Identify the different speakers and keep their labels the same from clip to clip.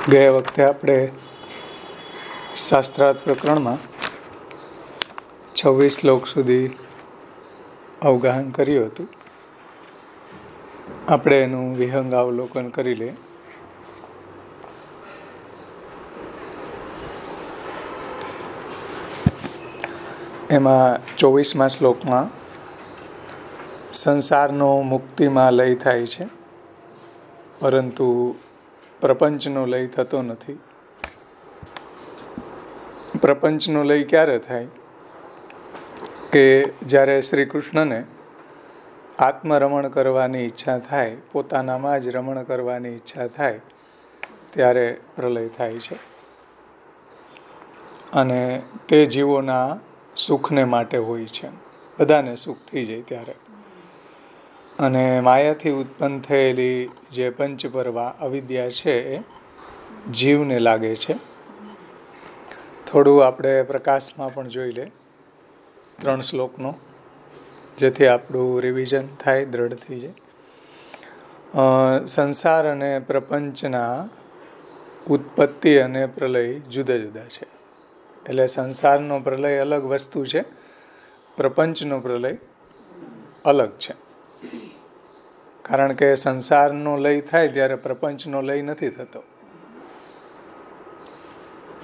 Speaker 1: ગયા વખતે આપણે શાસ્ત્રાર્થ પ્રકરણમાં 26 શ્લોક સુધી અવગાહન કર્યું હતું. આપણે એનું વિહંગાવલોકન કરી લઈએ. એમાં 24મા શ્લોકમાં સંસારનો મુક્તિમાં લય થાય છે, પરંતુ પ્રપંચનો લય થતો નથી. પ્રપંચનો લય ક્યારે થાય? કે જ્યારે શ્રી કૃષ્ણને આત્મરમણ કરવાની ઈચ્છા થાય, પોતાનામાં જ રમણ કરવાની ઈચ્છા થાય, ત્યારે પ્રલય થાય છે. અને તે જીવોના સુખને માટે હોય છે, બધાને સુખ થઈ જાય ત્યારે. અને માયાથી ઉત્પન્ન થયેલી જે પંચપર્વા અવિદ્યા છે એ જીવને લાગે છે. થોડું આપણે પ્રકાશમાં પણ જોઈ લે 3 શ્લોકનો, જેથી આપણું રિવિઝન થાય, દ્રઢ થઈ જાય. સંસાર અને પ્રપંચના ઉત્પત્તિ અને પ્રલય જુદા જુદા છે. એટલે સંસારનો પ્રલય અલગ વસ્તુ છે, પ્રપંચનો પ્રલય અલગ છે. કારણ કે સંસારનો લય થાય ત્યારે પ્રપંચનો લય નથી થતો.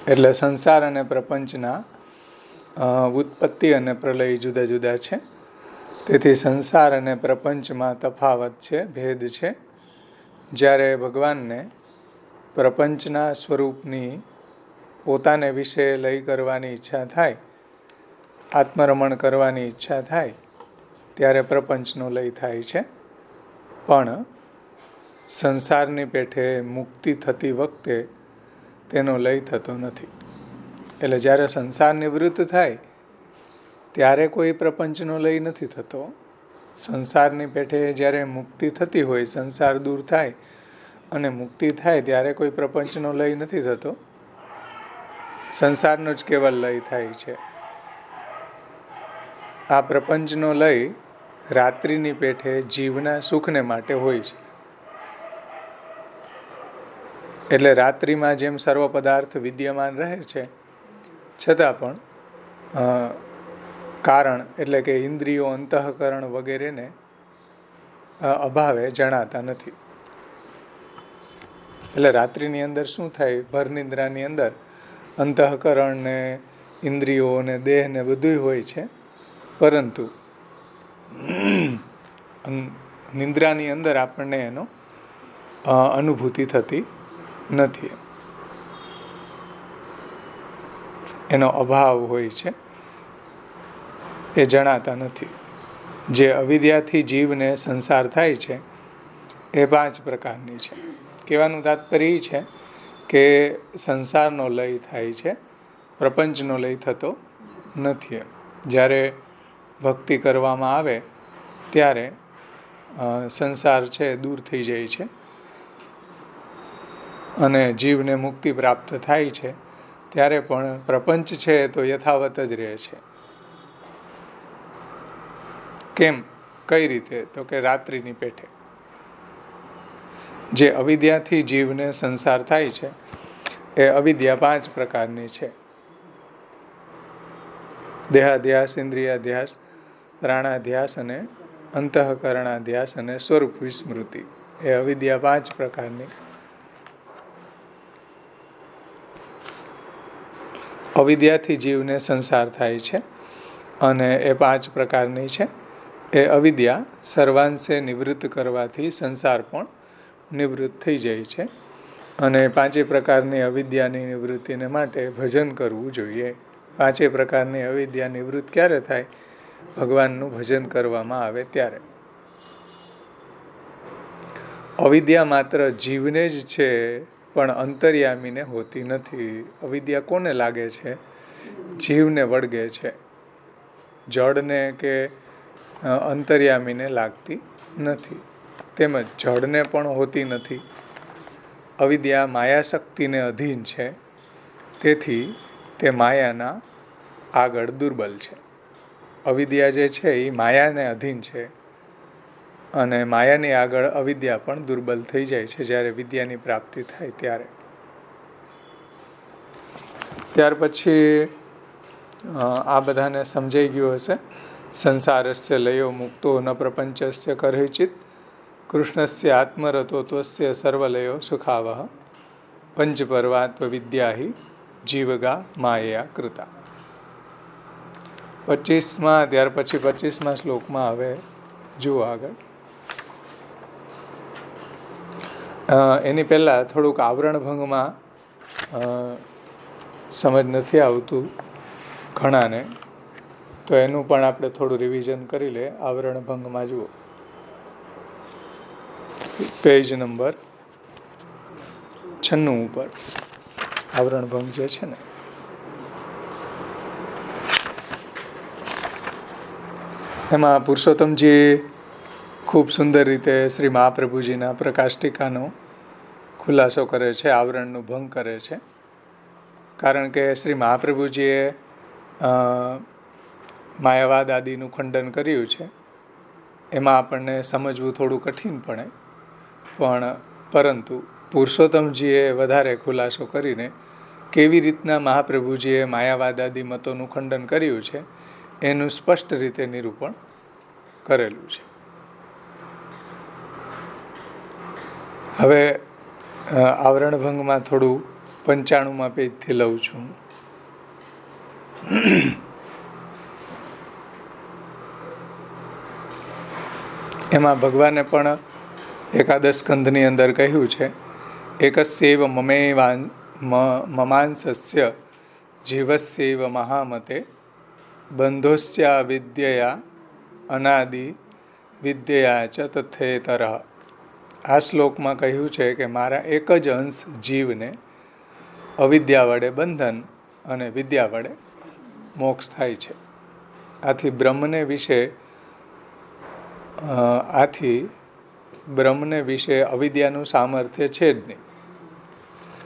Speaker 1: એટલે સંસાર અને પ્રપંચના ઉત્પત્તિ અને પ્રલય જુદા જુદા છે. તેથી સંસાર અને પ્રપંચમાં તફાવત છે, ભેદ છે. જ્યારે ભગવાનને પ્રપંચના સ્વરૂપની પોતાને વિશે લય કરવાની ઈચ્છા થાય, આત્મરમણ કરવાની ઈચ્છા થાય, ત્યારે પ્રપંચનો લય થાય છે. પણ સંસારની પેઠે મુક્તિ થતી વખતે તેનો લય થતો નથી. એટલે જ્યારે સંસાર નિવૃત્ત થાય ત્યારે કોઈ પ્રપંચનો લય નથી થતો. સંસારની પેઠે જ્યારે મુક્તિ થતી હોય, સંસાર દૂર થાય અને મુક્તિ થાય ત્યારે કોઈ પ્રપંચનો લય નથી થતો. સંસારનો જ કેવલ લય થાય છે. આ પ્રપંચનો લય રાત્રિની પેઠે જીવના સુખને માટે હોય છે. એટલે રાત્રિમાં જેમ સર્વ પદાર્થ વિદ્યમાન રહે છે, છતાં પણ કારણ એટલે કે ઇન્દ્રિયો, અંતઃકરણ વગેરેને અભાવે જણાતા નથી. એટલે રાત્રિની અંદર શું થાય? ભરનિદ્રાની અંદર અંતઃકરણ ને ઇન્દ્રિયો ને દેહ ને બધું હોય છે, પરંતુ નિંદ્રાની અંદર આપણને એનો અનુભૂતિ થતી નથી. એનો અભાવ હોય છે, એ જણાતા નથી. જે અવિદ્યાથી જીવને સંસાર થાય છે એ 5 પ્રકારની છે. કહેવાનું તાત્પર્ય એ છે કે સંસારનો લય થાય છે, પ્રપંચનો લય થતો નથી. જ્યારે ભક્તિ કરવામાં આવે ત્યારે સંસાર છે દૂર થઈ જાય છે અને જીવને મુક્તિ પ્રાપ્ત થાય છે. ત્યારે પણ પ્રપંચ છે તો યથાવત જ રહે છે. કેમ? કઈ રીતે? તો કે રાત્રિની પેઠે જે અવિદ્યાથી જીવને સંસાર થાય છે એ અવિદ્યા 5 પ્રકારની છે. દેહાધ્યાસ, ઇન્દ્રિયાધ્યાસ, પ્રાણાધ્યાસ અને અંતઃકરણાધ્યાસ અને સ્વરૂપ વિસ્મૃતિ. એ અવિદ્યા 5 પ્રકારની. અવિદ્યાથી જીવને સંસાર થાય છે અને એ 5 પ્રકારની છે. એ અવિદ્યા સર્વાંશે નિવૃત્ત કરવાથી સંસાર પણ નિવૃત્ત થઈ જાય છે. અને 5 પ્રકારની અવિદ્યાની નિવૃત્તિને માટે ભજન કરવું જોઈએ. 5 પ્રકારની અવિદ્યા નિવૃત્ત ક્યારે થાય? ભગવાનનું ભજન કરવામાં આવે ત્યારે. અવિદ્યા માત્ર જીવને જ છે, પણ અંતર્યામીને હોતી નથી. અવિદ્યા કોને લાગે છે? જીવને વળગે છે. જડને કે અંતર્યામીને લાગતી નથી. તેમજ જડને પણ હોતી નથી. અવિદ્યા માયાશક્તિને અધીન છે, તેથી તે માયાના આગળ દુર્બલ છે. અવિદ્યા જે છે એ માયાને અધીન છે અને માયાની આગળ અવિદ્યા પણ દુર્બલ થઈ જાય છે જ્યારે વિદ્યાની પ્રાપ્તિ થાય ત્યારે. ત્યાર પછી આ બધાને સમજાઈ ગયું હશે. સંસારસ્ય લયો મુક્તો ન પ્રપંચસ્ય કરહિચિત કૃષ્ણસ્ય આત્મરતો ત્વસ્ય સર્વલયો સુખાવહ પંચપર્વાત્વ વિદ્યાહિ જીવગા માયા કૃતા. 25માં ત્યાર પછી 25મા શ્લોકમાં હવે જુઓ આગળ. એની પહેલાં થોડુંક આવરણ ભંગમાં સમજ નથી આવતું ઘણાને, તો એનું પણ આપણે થોડું રિવિઝન કરી લે. આવરણ ભંગમાં જુઓ, પેજ નંબર 96 ઉપર આવરણ ભંગ જે છે ને, એમાં પુરુષોત્તમજી ખૂબ સુંદર રીતે શ્રી મહાપ્રભુજીના પ્રકાષ્ટિકાનો ખુલાસો કરે છે, આવરણનું ભંગ કરે છે. કારણ કે શ્રી મહાપ્રભુજીએ માયાવાદ આદિનું ખંડન કર્યું છે. એમાં આપણને સમજવું થોડું કઠિન પડે, પરંતુ પુરુષોત્તમજીએ વધારે ખુલાસો કરીને કેવી રીતના મહાપ્રભુજીએ માયાવાદ આદિ મતોનું ખંડન કર્યું છે એનું સ્પષ્ટ રીતે નિરૂપણ કરેલું છે. હવે આવરણ ભંગમાં થોડું 95માં પેજથી લઉં છું. એમાં ભગવાને પણ એકાદશ સ્કંધની અંદર કહ્યું છે, એકસ્યૈવ મમાંસસ્ય જીવસ્યૈવ મહામતે બંધોસ્યા વિદ્યયા અનાદિ વિદ્યયા ચ તથેતરઃ. આ શ્લોકમાં કહ્યું છે કે મારા એક જ અંશ જીવને અવિદ્યા વડે બંધન અને વિદ્યા વડે મોક્ષ થાય છે. આથી બ્રહ્મને વિશે અવિદ્યાનું સામર્થ્ય છે જ નહીં.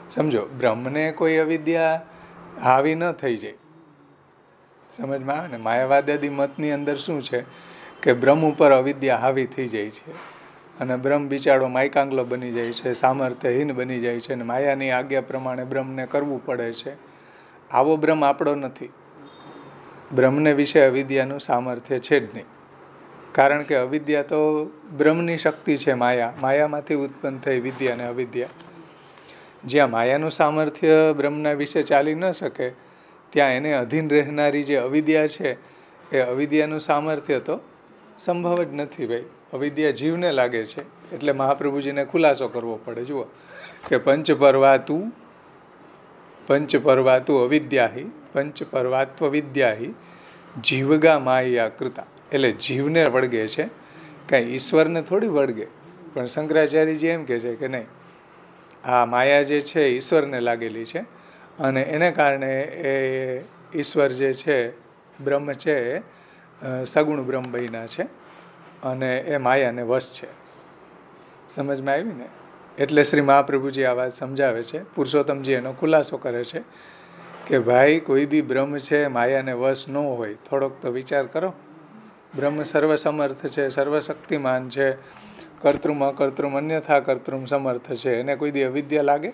Speaker 1: સમજો, બ્રહ્મને કોઈ અવિદ્યા હાવી ન થઈ જાય. સમજમાં આવે ને? માયાવાદી મતની અંદર શું છે કે બ્રહ્મ ઉપર અવિદ્યા હાવી થઈ જાય છે અને બ્રહ્મ બિચારો માયકાંગલો બની જાય છે, સામર્થ્યહીન બની જાય છે અને માયાની આજ્ઞા પ્રમાણે બ્રહ્મને કરવું પડે છે. આવો બ્રહ્મ આપણો નથી. બ્રહ્મને વિશે અવિદ્યાનું સામર્થ્ય છે જ નહીં. કારણ કે અવિદ્યા તો બ્રહ્મની શક્તિ છે. માયામાંથી ઉત્પન્ન થઈ વિદ્યા અને અવિદ્યા. જ્યાં માયાનું સામર્થ્ય બ્રહ્મના વિશે ચાલી ન શકે, ત્યાં એને અધીન રહેનારી જે અવિદ્યા છે એ અવિદ્યાનું સામર્થ્ય તો સંભવ જ નથી ભાઈ. અવિદ્યા જીવને લાગે છે એટલે મહાપ્રભુજીને ખુલાસો કરવો પડે. જુઓ કે પંચપર્વાતુ અવિદ્યાહિ પંચપર્વાત્વ વિદ્યાહિ જીવગા માયા કૃતા. એટલે જીવને વળગે છે, કાંઈ ઈશ્વરને થોડી વળગે. પણ શંકરાચાર્યજી એમ કહે છે કે નહીં, આ માયા જે છે ઈશ્વરને લાગેલી છે અને એને કારણે એ ઈશ્વર જે છે, બ્રહ્મ છે, સગુણ બ્રહ્મ બન્યા છે અને એ માયાને વશ છે. સમજમાં આવી ને? એટલે શ્રી મહાપ્રભુજી આ વાત સમજાવે છે. પુરુષોત્તમજી એનો ખુલાસો કરે છે કે ભાઈ કોઈ દી બ્રહ્મ છે માયાને વશ ન હોય. થોડોક તો વિચાર કરો. બ્રહ્મ સર્વસમર્થ છે, સર્વશક્તિમાન છે, કર્તૃમ અકર્તૃમ અન્યથા કર્તૃમ સમર્થ છે. એને કોઈ દી અવિદ્યા લાગે?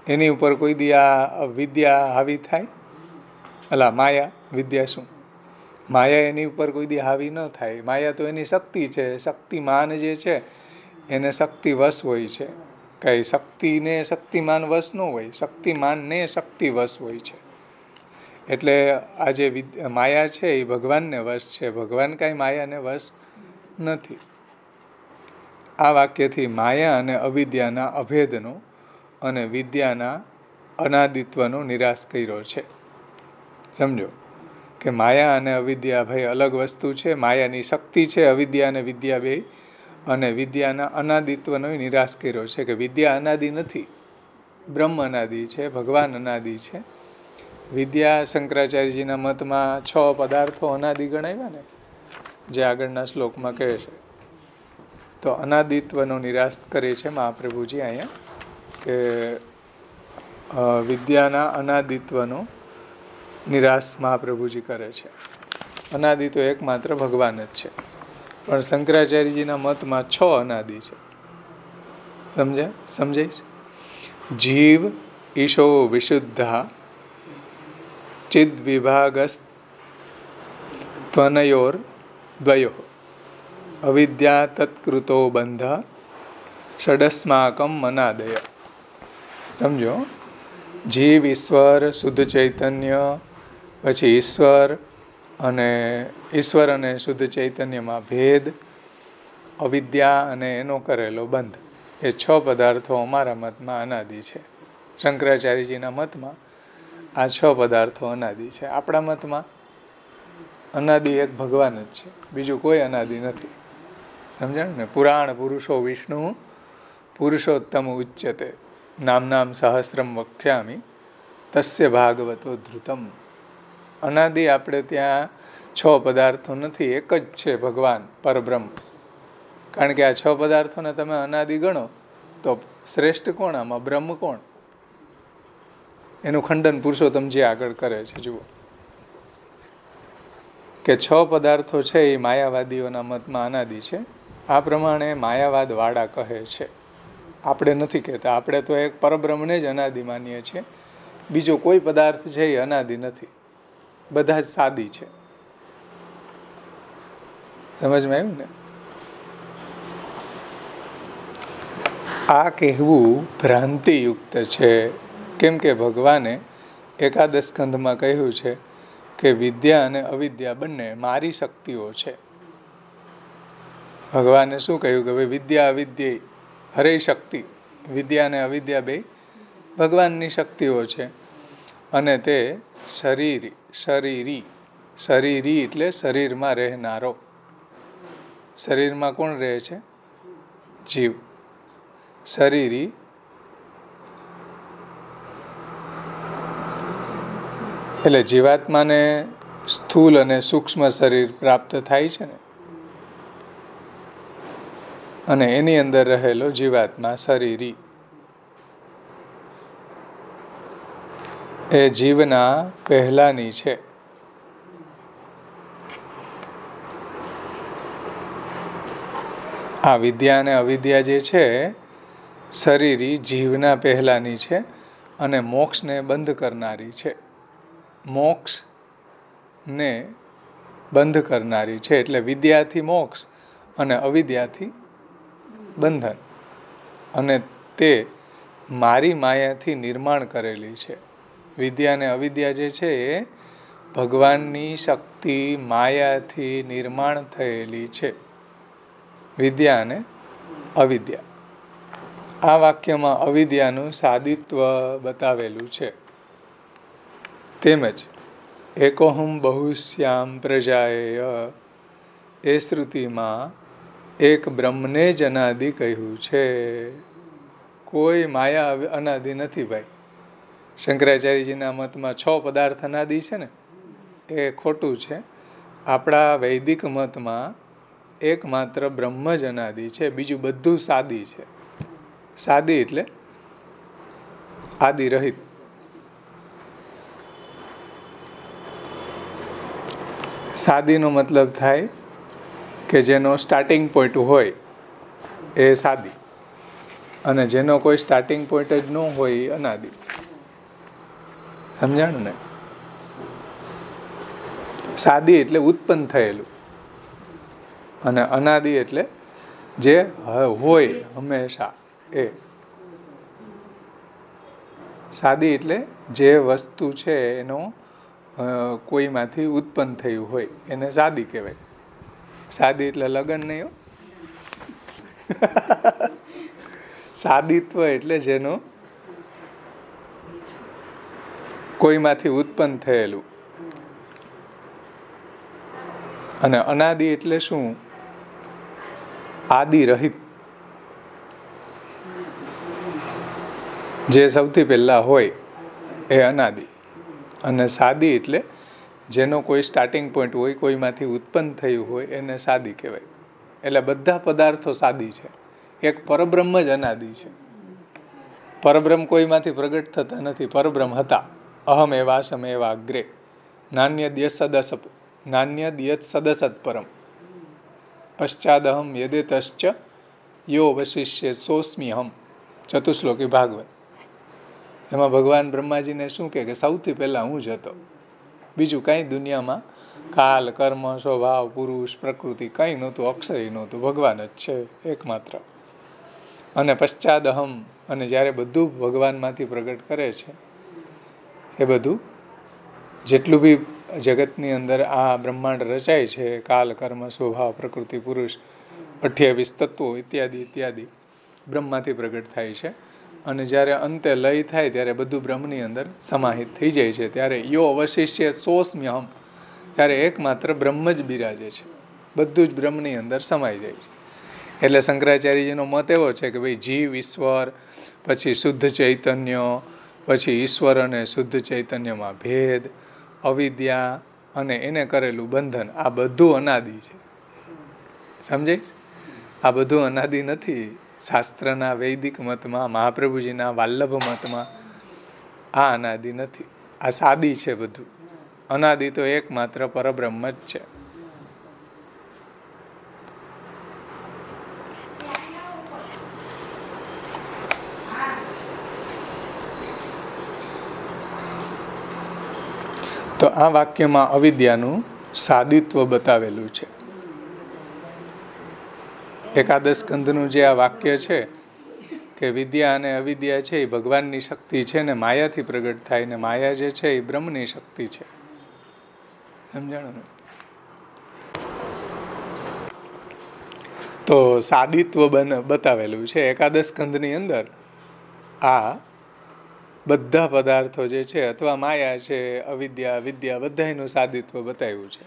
Speaker 1: એની ઉપર કોઈ દી આ વિદ્યા હાવી થાય? માયા વિદ્યા શું? માયા એની ઉપર કોઈ દી હાવી ન થાય. માયા તો એની શક્તિ છે. શક્તિમાન જે છે એને શક્તિ વશ હોય છે. કાંઈ શક્તિને શક્તિમાન વશ ન હોય, શક્તિમાનને શક્તિ વશ હોય છે. એટલે આ જે માયા છે એ ભગવાનને વશ છે. ભગવાન કાંઈ માયાને વશ નથી. આ વાક્યથી માયા અને અવિદ્યાના અભેદનો અને વિદ્યાના અનાદિત્વનો નિરાશ કર્યો છે. સમજો કે માયા અને અવિદ્યા ભાઈ અલગ વસ્તુ છે. માયાની શક્તિ છે અવિદ્યા અને વિદ્યા બે, અને વિદ્યાના અનાદિત્વનો નિરાશ કર્યો છે કે વિદ્યા અનાદિ નથી, બ્રહ્મ અનાદિ છે, ભગવાન અનાદિ છે. વિદ્યા શંકરાચાર્યજીના મતમાં 6 પદાર્થો અનાદિ ગણાવ્યા ને, જે આગળના શ્લોકમાં કહે છે. તો અનાદિત્વનો નિરાશ કરે છે મહાપ્રભુજી અહીંયા, કે વિદ્યાના અનાદિત્વનો નિરાશ મહાપ્રભુજી કરે છે. અનાદિ તો એકમાત્ર ભગવાન જ છે, પણ શંકરાચાર્યજીના મતમાં 6 અનાદિ છે. સમજાય? જીવ ઈશો વિશુદ્ધ ચિદ વિભાગસ્ત્વનયોર દ્વયો અવિદ્યા તત્કૃતો બંધ ષડસ્માકમ મનાદય. સમજો, જીવ, ઈશ્વર, શુદ્ધ ચૈતન્ય, પછી ઈશ્વર અને શુદ્ધ ચૈતન્યમાં ભેદ, અવિદ્યા અને એનો કરેલો બંધ, એ 6 પદાર્થો અમારા મતમાં અનાદિ છે. શંકરાચાર્યજીના મતમાં આ 6 પદાર્થો અનાદિ છે. આપણા મતમાં અનાદિ એક ભગવાન જ છે, બીજું કોઈ અનાદિ નથી. સમજાણું ને? પુરાણ પુરુષો વિષ્ણુ પુરુષોત્તમ ઉચ્યતે નામ સહસ્રમ વક્ષ્યામિ તસ્ય ભાગવતો ધૃતમ. અનાદિ આપણે ત્યાં 6 પદાર્થો નથી, એક જ છે ભગવાન પરબ્રહ્મ. કારણ કે આ 6 પદાર્થોને તમે અનાદિ ગણો તો શ્રેષ્ઠ કોણ આમાં? બ્રહ્મ કોણ? એનું ખંડન પુરુષોત્તમજી આગળ કરે છે. જુઓ કે 6 પદાર્થો છે એ માયાવાદીઓના મતમાં અનાદિ છે. આ પ્રમાણે માયાવાદ વાળા કહે છે. આપણે નથી કહેતા. આપણે તો એક પરબ્રહ્મને જ અનાદિ માનીએ છીએ. બીજો કોઈ પદાર્થ છે એ અનાદિ નથી, બધા જ સાદી છે. સમજમાં આવ્યું ને? આ કહેવું ભ્રાંતિયુક્ત છે. કેમ કે ભગવાને એકાદશ સ્કંધમાં કહ્યું છે કે વિદ્યા અને અવિદ્યા બંને મારી શક્તિઓ છે. ભગવાને શું કહ્યું કે ભાઈ વિદ્યા અવિદ્યા હરે શક્તિ. વિદ્યા અને અવિદ્યા બે ભગવાનની શક્તિઓ છે. અને તે શરીરી એટલે શરીરમાં રહેનારો. શરીરમાં કોણ રહે છે? જીવ. શરીરી એટલે જીવાત્માને સ્થૂલ અને સૂક્ષ્મ શરીર પ્રાપ્ત થાય છે ને, અને એની અંદર રહેલો જીવાત્મા શરીરી એ જીવના પહેલાની છે. આ વિદ્યા અને અવિદ્યા જે છે શરીરી જીવના પહેલાની છે અને મોક્ષને બંધ કરનારી છે. મોક્ષને બંધ કરનારી છે. એટલે વિદ્યાથી મોક્ષ અને અવિદ્યાથી બંધન. અને તે મારી માયાથી નિર્માણ કરેલી છે. વિદ્યા અને અવિદ્યા જે છે એ ભગવાનની શક્તિ માયાથી નિર્માણ થયેલી છે. વિદ્યા અને અવિદ્યા. આ વાક્યમાં અવિદ્યાનું સાદિત્વ બતાવેલું છે. તેમજ એકોહમ બહુશ્યામ પ્રજાએય એ શ્રુતિમાં એક બ્રહ્મને જ અનાદિ કહ્યું છે. કોઈ માયા અનાદિ નથી ભાઈ. શંકરાચાર્યજીના મતમાં 6 પદાર્થ અનાદિ છે ને, એ ખોટું છે. આપણા વૈદિક મતમાં એકમાત્ર બ્રહ્મ જ અનાદિ છે, બીજું બધું સાદી છે. સાદી એટલે આદિ રહિત. સાદીનો મતલબ થાય કે જેનો સ્ટાર્ટિંગ પોઈન્ટ હોય એ સાદી, અને જેનો કોઈ સ્ટાર્ટિંગ પોઈન્ટ જ ન હોય એ અનાદિ. સમજાણું ને? સાદી એટલે ઉત્પન્ન થયેલું, અને અનાદિ એટલે જે હોય હંમેશા એ. સાદી એટલે જે વસ્તુ છે એનો કોઈમાંથી ઉત્પન્ન થયું હોય એને સાદી કહેવાય. સાદી એટલે લગ્ન નહીં. સાદિત્વ એટલે જેનો કોઈમાંથી ઉત્પન્ન થયેલું. અને અનાદિ એટલે શું? આદિ રહિત. જે સૌથી પહેલા હોય એ અનાદિ. અને સાદી એટલે જેનો કોઈ સ્ટાર્ટિંગ પોઈન્ટ હોય, કોઈમાંથી ઉત્પન્ન થયું હોય એને સાદી કહેવાય. એટલે બધા પદાર્થો સાદી છે. એક પરબ્રહ્મ જ અનાદિ છે. પરબ્રહ્મ કોઈમાંથી પ્રગટ થતા નથી. પરબ્રહ્મ હતા. અહમ એવાસમ એવા અગ્રે નાન્યદ્યત સદસત પરમ પશ્ચાદહમ યદેતશ્ચ યો વશિષ્ય સોસ્મ્યહમ. ચતુશ્લોકી ભાગવત. એમાં ભગવાન બ્રહ્માજીને શું કહે કે સૌથી પહેલા હું જ હતો. બીજું કાંઈ દુનિયામાં કાલ, કર્મ, સ્વભાવ, પુરુષ, પ્રકૃતિ કંઈ નહોતું, અક્ષય નહોતું, ભગવાન જ છે એકમાત્ર. અને પશ્ચાદહમ, અને જ્યારે બધું ભગવાનમાંથી પ્રગટ કરે છે એ બધું જેટલું બી જગતની અંદર આ બ્રહ્માંડ રચાય છે, કાલ, કર્મ, સ્વભાવ, પ્રકૃતિ, પુરુષ, 28 તત્વો ઇત્યાદિ ઇત્યાદિ બ્રહ્મમાંથી પ્રગટ થાય છે. અને જ્યારે અંતે લય થાય ત્યારે બધું બ્રહ્મની અંદર સમાહિત થઈ જાય છે. ત્યારે યો અવશિષ્ય સોસ્મ્યહમ, ત્યારે એકમાત્ર બ્રહ્મ જ બિરાજે છે, બધું જ બ્રહ્મની અંદર સમાઈ જાય છે. એટલે શંકરાચાર્યજીનો મત એવો છે કે ભાઈ જીવ, ઈશ્વર, પછી શુદ્ધ ચૈતન્ય, પછી ઈશ્વર અને શુદ્ધ ચૈતન્યમાં ભેદ, અવિદ્યા અને એને કરેલું બંધન, આ બધું અનાદિ છે. સમજાય? આ બધું અનાદિ નથી. શાસ્ત્રના વૈદિક મતમાં, મહાપ્રભુજીના વાલ્લભ મતમાં આ અનાદિ નથી, આ સાદી છે બધું. અનાદિ તો એકમાત્ર પરબ્રહ્મ જ છે. તો આ વાક્યમાં અવિદ્યાનું સાદિત્વ બતાવેલું છે. એકાદશ સ્કંધનું જે આ વાક્ય છે કે વિદ્યા અને અવિદ્યા છે એ ભગવાનની શક્તિ છે ને માયાથી પ્રગટ થાય, ને માયા જે છે એ બ્રહ્મની શક્તિ છે. સમજાણું ને? તો સાદિત્વ બતાવેલું છે એકાદશ સ્કંધની અંદર. આ બધા પદાર્થો જે છે અથવા માયા છે, અવિદ્યા, વિદ્યા, બધાનું સાદિત્વ બતાવ્યું છે.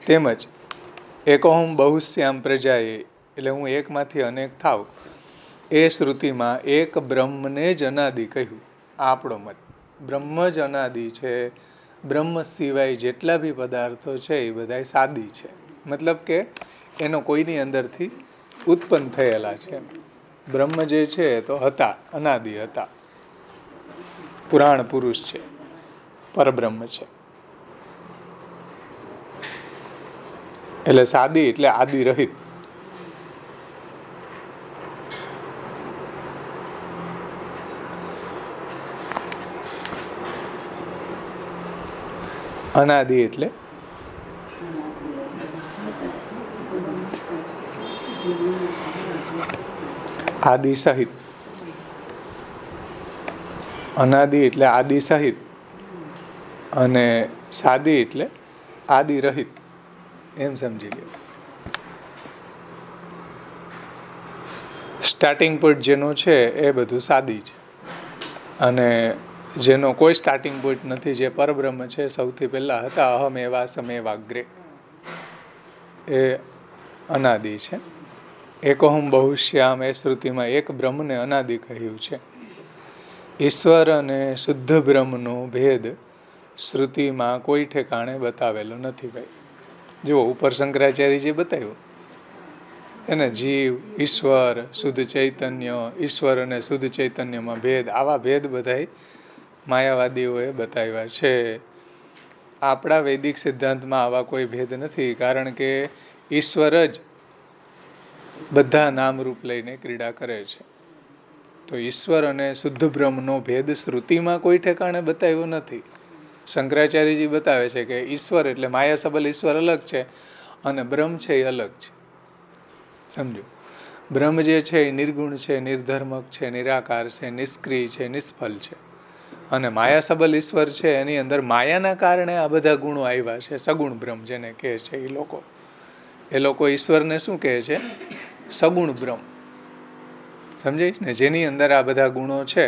Speaker 1: તેમજ એકોહમ બહુશ્યામ પ્રજાએ, એટલે હું એકમાંથી અનેક થાવ, એ શ્રુતિમાં એક બ્રહ્મને જ અનાદિ કહ્યું. આપણો મત બ્રહ્મ જ અનાદિ છે. બ્રહ્મ સિવાય જેટલા બી પદાર્થો છે એ બધા સાદી છે, મતલબ કે એનો કોઈની અંદરથી ઉત્પન્ન થયેલા છે. બ્રહ્મ જે છે તો હતા, અનાદિ હતા, પુરાણ પુરુષ છે, પરબ્રહ્મ છે. એટલે સાદી એટલે આદિ રહિત. અનાદિ એટલે આદિ સહિત. અનાદિ એટલે આદિ સહિત, અને સાદી એટલે આદિ રહિત, એમ સમજી લો. સ્ટાર્ટિંગ પોઈન્ટ જેનો છે એ બધું સાદી છે, અને જેનો કોઈ સ્ટાર્ટિંગ પોઈન્ટ નથી, જે પરબ્રહ્મ છે, સૌથી પહેલા હતા અહમ એવા સમેવાગ્રે, એ અનાદિ છે. એકોહમ બહુશ્યામ એ શ્રુતિમાં એક બ્રહ્મને અનાદિ કહ્યું છે. ઈશ્વર અને શુદ્ધ બ્રહ્મનો ભેદ શ્રુતિમાં કોઈ ઠેકાણે બતાવેલો નથી. ભાઈ જુઓ, ઉપર શંકરાચાર્યજી બતાવ્યું એને જીવ, ઈશ્વર, શુદ્ધ ચૈતન્ય, ઈશ્વર અને શુદ્ધ ચૈતન્યમાં ભેદ, આવા ભેદ બધાય માયાવાદીઓએ બતાવ્યા છે. આપણા વૈદિક સિદ્ધાંતમાં આવા કોઈ ભેદ નથી, કારણ કે ઈશ્વર જ બધા નામરૂપ લઈને ક્રીડા કરે છે. તો ઈશ્વર અને શુદ્ધ બ્રહ્મનો ભેદ શ્રુતિમાં કોઈ ઠેકાણે બતાવ્યો નથી. શંકરાચાર્યજી બતાવે છે કે ઈશ્વર એટલે માયા સબલ ઈશ્વર અલગ છે, અને બ્રહ્મ છે એ અલગ છે. સમજો, બ્રહ્મ જે છે એ નિર્ગુણ છે, નિર્ધર્મક છે, નિરાકાર છે, નિષ્ક્રિય છે, નિષ્ફળ છે. અને માયા સબલ ઈશ્વર છે એની અંદર માયાના કારણે આ બધા ગુણો આવ્યા છે. સગુણ બ્રહ્મ જેને કહે છે એ લોકો ઈશ્વરને શું કહે છે? સગુણ બ્રહ્મ. સમજાય ને? જેની અંદર આ બધા ગુણો છે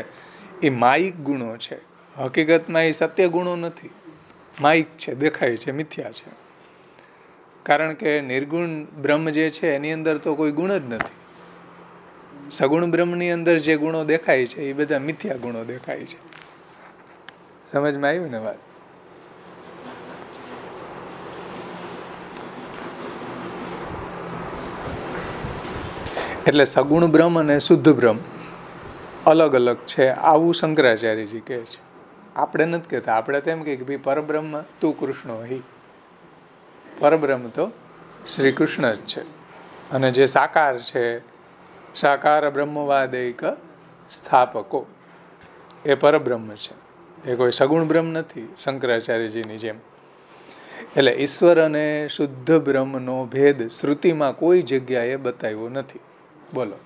Speaker 1: એ માયિક ગુણો છે. હકીકતમાં એ સત્ય ગુણો નથી, માયિક છે, દેખાય છે, મિથ્યા છે. કારણ કે નિર્ગુણ બ્રહ્મ જે છે એની અંદર તો કોઈ ગુણ જ નથી. સગુણ બ્રહ્મની અંદર જે ગુણો દેખાય છે એ બધા મિથ્યા ગુણો દેખાય છે. સમજમાં આવ્યું ને વાત? એટલે સગુણ બ્રહ્મ અને શુદ્ધ બ્રહ્મ અલગ અલગ છે, આવું શંકરાચાર્યજી કહે છે. આપણે નથી કહેતા. આપણે તેમ કે ભાઈ પરબ્રહ્મ તું કૃષ્ણ હિ, પરબ્રહ્મ તો શ્રી કૃષ્ણ જ છે. અને જે સાકાર છે, સાકાર બ્રહ્મવાદૈક સ્થાપકો, એ પરબ્રહ્મ છે. એ કોઈ સગુણ બ્રહ્મ નથી શંકરાચાર્યજીની જેમ. એટલે ઈશ્વર અને શુદ્ધ બ્રહ્મનો ભેદ શ્રુતિમાં કોઈ જગ્યાએ બતાવ્યો નથી. બોલો.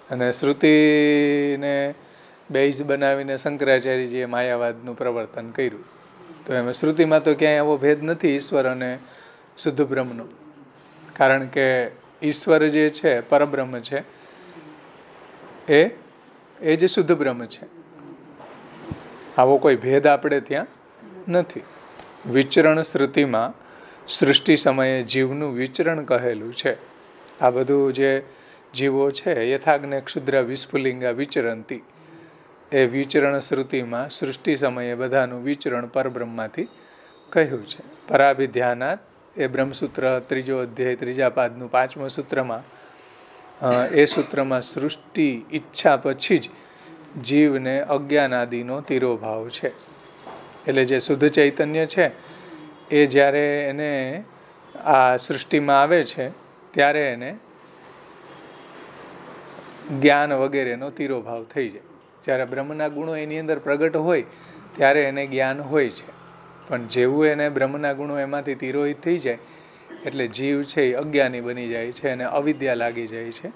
Speaker 1: અને શ્રુતિને બેઝ બનાવીને શંકરાચાર્યજીએ માયાવાદનું પ્રવર્તન કર્યું. તો એમાં શ્રુતિમાં તો ક્યાંય આવો ભેદ નથી ઈશ્વર અને શુદ્ધ બ્રહ્મનો. કારણ કે ઈશ્વર જે છે પરબ્રહ્મ છે એ જે શુદ્ધ બ્રહ્મ છે. આવો કોઈ ભેદ આપણે ત્યાં નથી. વિચરણ શ્રુતિમાં સૃષ્ટિ સમયે જીવનું વિચરણ કહેલું છે. આ બધું જે જીવો છે યથાગ્ને ક્ષુદ્ર વિસ્ફુલિંગા વિચરંતી, એ વિચરણ શ્રુતિમાં સૃષ્ટિ સમયે બધાનું વિચરણ પરબ્રહ્મમાંથી કહ્યું છે. પરાભિધ્યાનાત એ બ્રહ્મસૂત્ર 3 અધ્યાય 3 પાદનું 5મું સૂત્રમાં, એ સૂત્રમાં સૃષ્ટિ ઈચ્છા પછી જ જીવને અજ્ઞાનાદિનો તિરોભાવ છે. એટલે જે શુદ્ધ ચૈતન્ય છે એ જ્યારે એને આ સૃષ્ટિમાં આવે છે ત્યારે એને જ્ઞાન વગેરેનો તિરોભાવ થઈ જાય. જ્યારે બ્રહ્મના ગુણો એની અંદર પ્રગટ હોય ત્યારે એને જ્ઞાન હોય છે. પણ જેવું એને બ્રહ્મના ગુણો એમાંથી તિરોહિત થઈ જાય એટલે જીવ છે એ અજ્ઞાની બની જાય છે અને અવિદ્યા લાગી જાય છે.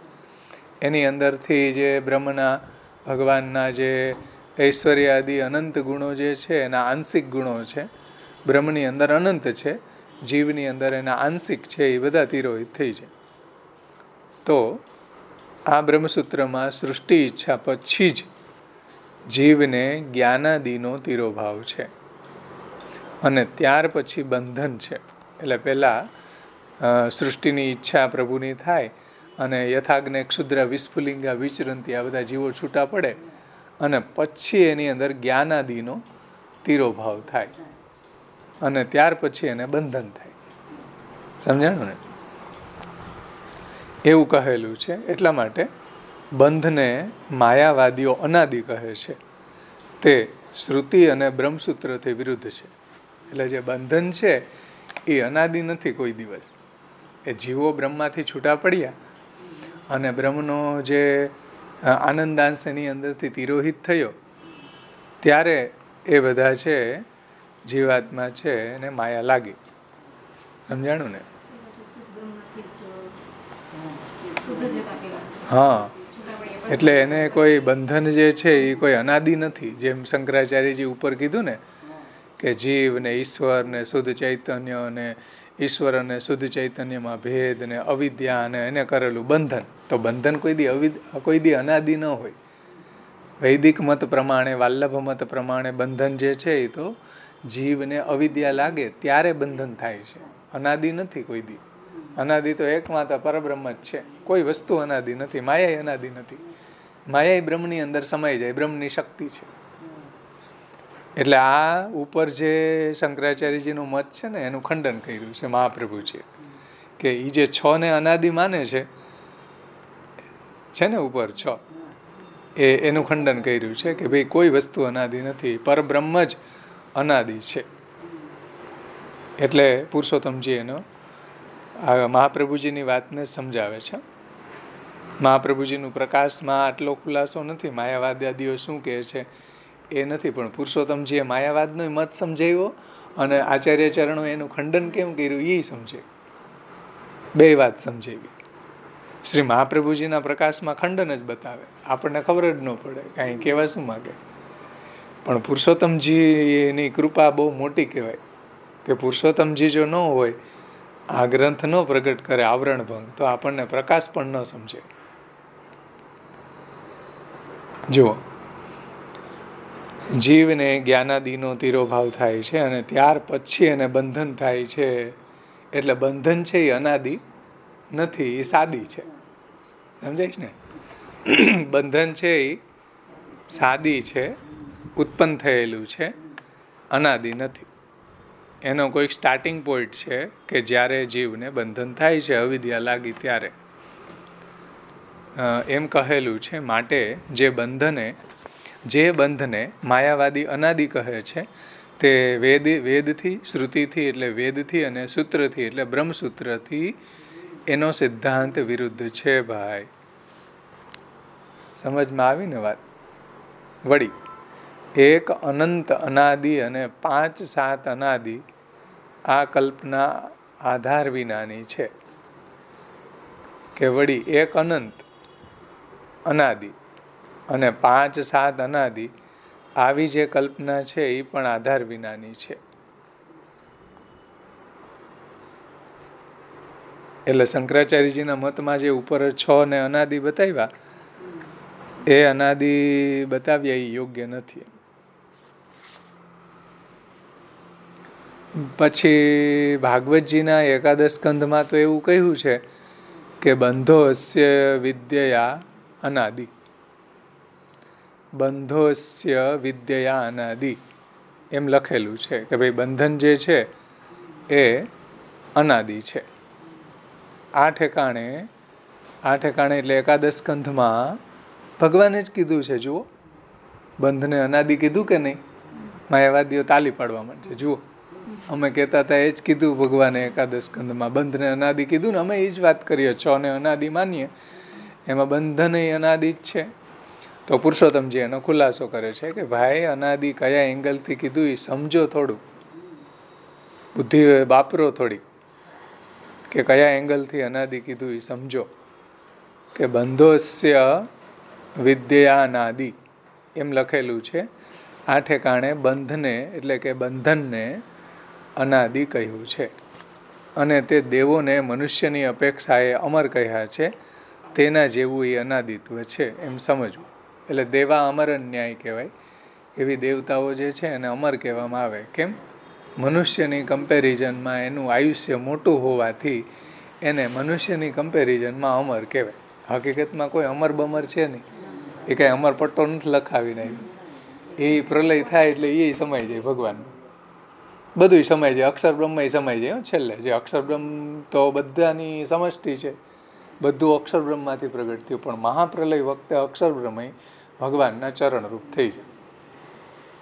Speaker 1: એની અંદરથી જે બ્રહ્મના ભગવાનના જે ઐશ્વર્ય આદિ અનંત ગુણો જે છે એના આંશિક ગુણો છે. બ્રહ્મની અંદર અનંત છે, જીવની અંદર એના આંશિક છે, એ બધા તિરોહિત થઈ જાય. તો આ બ્રહ્મસૂત્રમાં સૃષ્ટિ ઈચ્છા પછી જ જીવને જ્ઞાનાદિનો તિરોભાવ છે અને ત્યાર પછી બંધન છે. એટલે પહેલાં સૃષ્ટિની ઈચ્છા પ્રભુની થાય અને યથાગ્ને ક્ષુદ્ર વિસ્ફુલિંગા વિચરંતી આ બધા જીવો છૂટા પડે અને પછી એની અંદર જ્ઞાનાદિનો તિરોભાવ થાય અને ત્યાર પછી એને બંધન થાય. સમજાણું ને? એવું કહેલું છે. એટલા માટે બંધને માયાવાદીઓ અનાદિ કહે છે. તે શ્રુતિ અને બ્રહ્મસૂત્રથી વિરુદ્ધ છે. એટલે જે બંધન છે એ અનાદિ નથી કોઈ દિવસ. એ જીવો બ્રહ્મમાંથી છૂટા પડ્યા અને બ્રહ્મનો જે આનંદાંશ એની અંદરથી તિરોહિત થયો ત્યારે એ બધા છે જીવાત્મા છે એને માયા લાગી. સમજાણું ને? હા. એટલે એને કોઈ બંધન જે છે એ કોઈ અનાદિ નથી. જેમ શંકરાચાર્યજી ઉપર કીધું ને કે જીવ ને ઈશ્વર ને શુદ્ધ ચૈતન્ય અને ઈશ્વર અને શુદ્ધ ચૈતન્યમાં ભેદ ને અવિદ્યા ને એને કરેલું બંધન. તો બંધન કોઈ દી અનાદિ ન હોય. વૈદિક મત પ્રમાણે, વાલ્લભ મત પ્રમાણે બંધન જે છે એ તો જીવને અવિદ્યા લાગે ત્યારે બંધન થાય છે. અનાદિ નથી કોઈ દી. અનાદિ તો એકમાત્ર પરબ્રહ્મ જ છે. કોઈ વસ્તુ અનાદિ નથી. માયા અનાદિ નથી. માયા બ્રહ્મની અંદર સમાઈ જાય, બ્રહ્મની શક્તિ છે. એટલે આ ઉપર જે શંકરાચાર્યજીનું મત છે ને એનું ખંડન કર્યું છે મહાપ્રભુજીએ કે એ જે 6 ને અનાદિ માને છે ને ઉપર 6, એનું ખંડન કર્યું છે કે ભાઈ કોઈ વસ્તુ અનાદિ નથી, પરબ્રહ્મ જ અનાદિ છે. એટલે પુરુષોત્તમજી એનો આ મહાપ્રભુજીની વાતને સમજાવે છે. મહાપ્રભુજીનું પ્રકાશમાં આટલો ખુલાસો નથી. માયાવાદ્યાદીઓ શું કહે છે એ નથી, પણ પુરુષોત્તમજીએ માયાવાદનો મત સમજાવ્યો અને આચાર્ય ચરણો એનું ખંડન કેમ કર્યું એ સમજે. બે વાત સમજાવી. શ્રી મહાપ્રભુજીના પ્રકાશમાં ખંડન જ બતાવે, આપણને ખબર જ ન પડે કાંઈ કહેવા શું માગે. પણ પુરુષોત્તમજીની કૃપા બહુ મોટી કહેવાય કે પુરુષોત્તમજી જો ન હોય, આ ગ્રંથ ન પ્રગટ કરે આવરણ ભંગ, તો આપણને પ્રકાશ પણ ન સમજે. જુઓ, જીવને જ્ઞાનાદિનો તિરોભાવ થાય છે અને ત્યાર પછી એને બંધન થાય છે. એટલે બંધન છે એ અનાદિ નથી, એ સાદી છે. સમજાય ને? બંધન છે એ સાદી છે, ઉત્પન્ન થયેલું છે, અનાદિ નથી. એનો કોઈક સ્ટાર્ટિંગ પોઈન્ટ છે કે જ્યારે જીવને બંધન થાય છે, અવિદ્યા લાગી ત્યારે એમ કહેલું છે. માટે જે બંધને માયાવાદી અનાદિ કહે છે તે વેદથી, શ્રુતિથી એટલે વેદથી અને સૂત્રથી એટલે બ્રહ્મસૂત્રથી એનો સિદ્ધાંત વિરુદ્ધ છે. ભાઈ સમજમાં આવી ને વાત? વળી એક અનંત અનાદિ અને 5 7 અનાદિ આ કલ્પના આધાર વિનાની છે. કે વળી એક અનંત અનાદિ અને 5 7 અનાદિ આવી જે કલ્પના છે એ પણ આધાર વિનાની છે. એટલે શંકરાચાર્યજીના મતમાં જે ઉપર 6 ને અનાદિ બતાવ્યા એ અનાદિ બતાવ્યા એ યોગ્ય નથી. પછી ભાગવતજીના એકાદશ સ્કંધમાં તો એવું કહ્યું છે કે બંધોસ્ય વિદ્યયા અનાદિ, બંધોસ્ય વિદ્યયા અનાદિ એમ લખેલું છે કે ભાઈ બંધન જે છે એ અનાદિ છે. આ ઠેકાણે એટલે એકાદશ સ્કંધમાં ભગવાને જ કીધું છે. જુઓ, બંધને અનાદિ કીધું કે નહીં? માયાવાદીઓ તાલી પાડવા માંડશે. જુઓ, અમે કહેતા હતા એ જ કીધું ભગવાને એકાદશ સ્કંધમાં. બંધને અનાદિ કીધું ને અમે એ જ વાત કરીએ. 6 ને અનાદિ માનીએ, એમાં બંધન એ અનાદિ જ છે. તો પુરુષોત્તમજી એનો ખુલાસો કરે છે કે ભાઈ અનાદિ કયા એંગલથી કીધું એ સમજો, થોડું બુદ્ધિ વાપરો થોડી, કે કયા એંગલથી અનાદિ કીધું એ સમજો. કે બંધોસ્ય વિદ્યા અનાદિ એમ લખેલું છે. આ ઠેકાણે બંધને એટલે કે બંધનને અનાદિ કહ્યું છે. અને તે દેવોને મનુષ્યની અપેક્ષાએ અમર કહ્યા છે. તેના જેવું એ અનાદિત્વ છે એમ સમજવું. એટલે દેવા અમર ન્યાય કહેવાય. એવી દેવતાઓ જે છે એને અમર કહેવામાં આવે. કેમ? મનુષ્યની કમ્પેરિઝનમાં એનું આયુષ્ય મોટું હોવાથી એને મનુષ્યની કમ્પેરિઝનમાં અમર કહેવાય. હકીકતમાં કોઈ અમર બમર છે નહીં. એ કાંઈ અમર પટ્ટો નથી લખાવી નાખ્યો. એ પ્રલય થાય એટલે એ સમાઈ જાય ભગવાનમાં. બધું સમાઈ જાય. અક્ષર બ્રહ્મ સમાઈ જાય. છેલ્લે જે અક્ષર બ્રહ્મ તો બધાની સમષ્ટિ છે, બધું અક્ષર બ્રહ્મમાંથી પ્રગટ થયું. પણ મહાપ્રલય વખતે અક્ષર બ્રહ્મ ભગવાનના ચરણરૂપ થઈ જાય.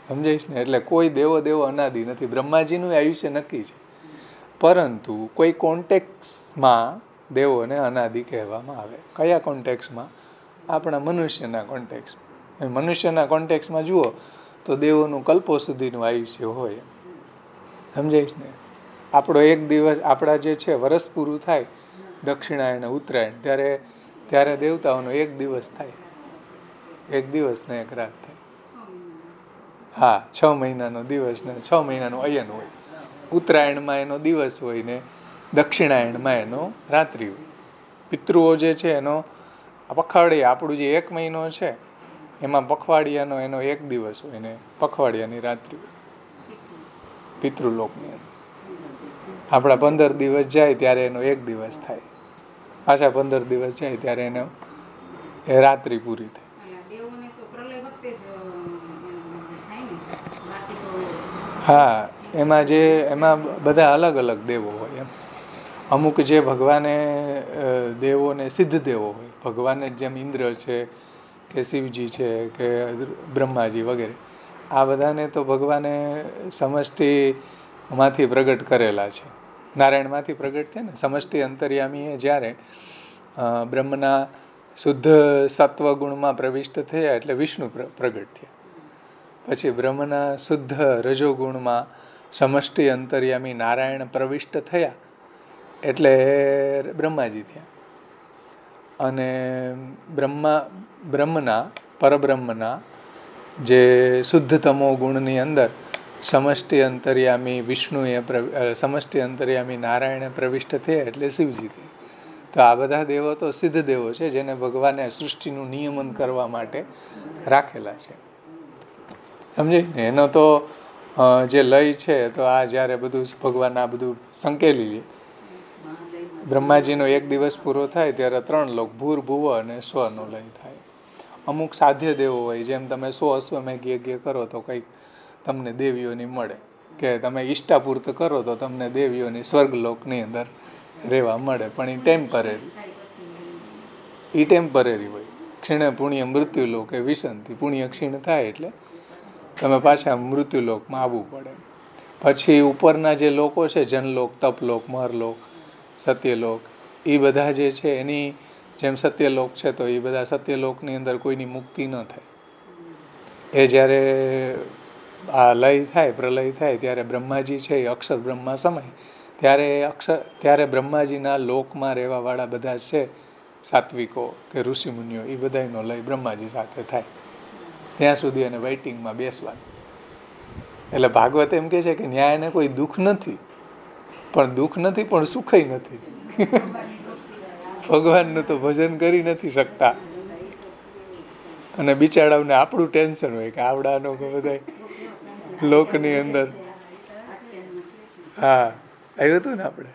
Speaker 1: સમજાઈશ ને? એટલે કોઈ દેવો અનાદિ નથી. બ્રહ્માજીનું આયુષ્ય નક્કી છે, પરંતુ કોઈ કોન્ટેક્સમાં દેવોને અનાદિ કહેવામાં આવે. કયા કોન્ટેક્સમાં? આપણા મનુષ્યના કોન્ટેક્સમાં. મનુષ્યના કોન્ટેક્સમાં જુઓ તો દેવોનું કલ્પો સુધીનું આયુષ્ય હોય. સમજાઈશ ને? આપણો એક દિવસ, આપણા જે છે વરસ પૂરું થાય દક્ષિણાયણ ઉત્તરાયણ ત્યારે દેવતાઓનો એક દિવસ થાય. એક દિવસ ને એક રાત થાય. હા, 6 મહિનાનો દિવસ ને 6 મહિનાનું અયન હોય. ઉત્તરાયણમાં એનો દિવસ હોય ને દક્ષિણાયણમાં એનો રાત્રિ હોય. પિતૃઓ જે છે એનો પખવાડિયા, આપણું જે 1 મહિનો છે એમાં પખવાડિયાનો એનો 1 દિવસ હોય ને પખવાડિયાની રાત્રિ હોય પિતૃલોકની અંદર. આપણા 15 દિવસ જાય ત્યારે એનો 1 દિવસ થાય. પાછા 15 દિવસ જાય ત્યારે એનો એ રાત્રિ પૂરી થાય. હા, એમાં બધા અલગ અલગ દેવો હોય. એમ અમુક જે ભગવાને દેવોને સિદ્ધ દેવો હોય, ભગવાને જેમ ઇન્દ્ર છે કે શિવજી છે કે બ્રહ્માજી વગેરે, આ બધાને તો ભગવાને સમષ્ટિમાંથી પ્રગટ કરેલા છે. નારાયણમાંથી પ્રગટ થયા ને. સમષ્ટિ અંતર્યામીએ જ્યારે બ્રહ્મના શુદ્ધ સત્વ ગુણમાં પ્રવિષ્ટ થયા એટલે વિષ્ણુ પ્રગટ થયા. પછી બ્રહ્મના શુદ્ધ રજોગુણમાં સમષ્ટિ અંતર્યામી નારાયણ પ્રવિષ્ટ થયા એટલે બ્રહ્માજી થયા. અને પરબ્રહ્મના જે શુદ્ધતમો ગુણની અંદર સમષ્ટિ અંતર્યામી વિષ્ણુએ સમષ્ટિ અંતર્યામી નારાયણે પ્રવિષ્ટ થયા એટલે શિવજી થયા. તો આ બધા દેવો તો સિદ્ધ દેવો છે જેને ભગવાને સૃષ્ટિનું નિયમન કરવા માટે રાખેલા છે. સમજાય ને? એનો તો જે લય છે તો આ જ્યારે બધું ભગવાન આ બધું સંકેલી લે, બ્રહ્માજીનો 1 દિવસ પૂરો થાય ત્યારે 3 લોક ભૂર ભુવ અને સ્વનો લય થાય. અમુક સાધ્ય દેવો હોય, જેમ તમે 100 અશ્વમેઘ યજ્ઞ કરો તો કંઈક તમને દેવીઓની મળે, કે તમે ઈષ્ટાપૂર્ત કરો તો તમને દેવીઓની સ્વર્ગલોકની અંદર રહેવા મળે. પણ એ ટેમ્પરરી હોય. ક્ષીણે પુણ્ય મૃત્યુલોક એ વિસંતિ. પુણ્ય ક્ષીણ થાય એટલે તમે પાછા મૃત્યુલોકમાં આવવું પડે. પછી ઉપરના જે લોકો છે, જનલોક, તપલોક, મહરલોક, સત્યલોક, એ બધા જે છે એની જેમ સત્યલોક છે તો એ બધા સત્યલોકની અંદર કોઈની મુક્તિ ન થાય. એ જ્યારે આ લય થાય, પ્રલય થાય, ત્યારે બ્રહ્માજી છે એ અક્ષર બ્રહ્મા સમાય, ત્યારે બ્રહ્માજીના લોકમાં રહેવાવાળા બધા છે સાત્વિકો કે ઋષિમુનિઓ, એ બધાનો લય બ્રહ્માજી સાથે થાય. ત્યાં સુધી એને વેઇટિંગમાં બેસવાનું. એટલે ભાગવત એમ કહે છે કે ન્યાય એને કોઈ દુઃખ નથી, પણ સુખય નથી. ભગવાનનું તો ભજન કરી નથી શકતા, અને બિચારાઓને આપણું ટેન્શન હોય કે આવડાનો બધા લોકની અંદર. હા, આવ્યું હતું ને આપણે.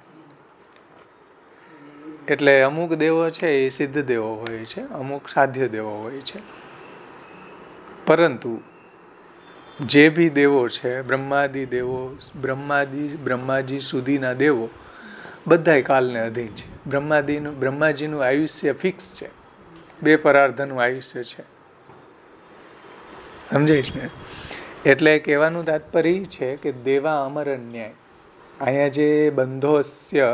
Speaker 1: એટલે અમુક દેવો છે એ સિદ્ધ દેવો હોય છે, અમુક સાધ્ય દેવો હોય છે. પરંતુ જે બી દેવો છે, બ્રહ્માજી સુધીના દેવો બધાય કાલને અધીન છે. બ્રહ્માજીનું આયુષ્ય ફિક્સ છે, 2 પરાર્ધનું આયુષ્ય છે. સમજાય ને? એટલે કહેવાનું તાત્પર્ય છે કે દેવા અમર ન્યાય. અહીંયા જે બંધોસ્ય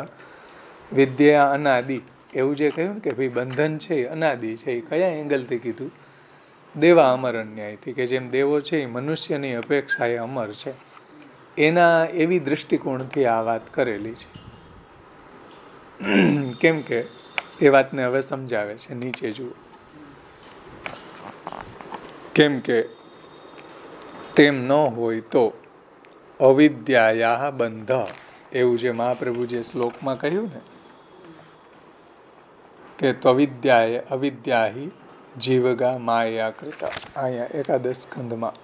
Speaker 1: વિદ્યા અનાદિ એવું જે કહ્યું ને કે ભાઈ બંધન છે એ અનાદિ છે, એ કયા એંગલથી કીધું? દેવા અમર ન્યાયથી, કે જેમ દેવો છે એ મનુષ્યની અપેક્ષાએ અમર છે, એના એવી દૃષ્ટિકોણથી આ વાત કરેલી છે. કેમ કે એ વાતને હવે સમજાવે છે, નીચે જુઓ. કેમ કે તેમ ન હોય તો અવિદ્યાયા બંધ, એવું જે મહાપ્રભુ જે શ્લોકમાં કહ્યું ને કે અવિદ્યાહી જીવગા માયા કૃતા, અહીંયા 11 સ્કંધમાં.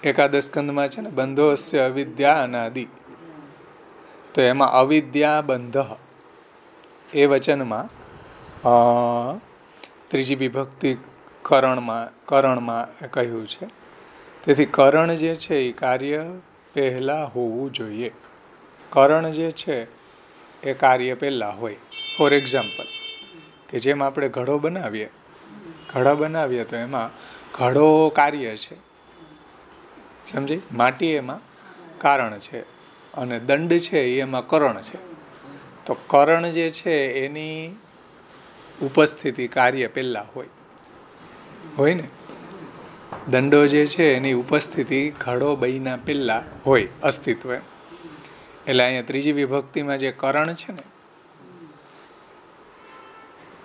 Speaker 1: એકાદશ સ્કંધમાં છે ને બંધોસ્ય અવિદ્યા અનાદિ, તો એમાં અવિદ્યા બંધ એ વચનમાં ત્રીજી વિભક્તિ કરણમાં કહ્યું છે. તેથી કરણ જે છે એ કાર્ય પહેલાં હોવું જોઈએ. કરણ જે છે એ કાર્ય પહેલાં હોય. ફોર એક્ઝામ્પલ, કે જેમ આપણે ઘડો બનાવીએ તો એમાં ઘડો કાર્ય છે, સમજી? માટી એમાં કારણ છે, અને દંડ છે એ એમાં કરણ છે. તો કરણ જે છે એની ઉપસ્થિતિ કાર્ય પહેલાં હોય ને. દંડો જે છે એની ઉપસ્થિતિ ઘડો બન્યા પહેલાં હોય, અસ્તિત્વ. એટલે અહીંયા ત્રીજી વિભક્તિમાં જે કરણ છે ને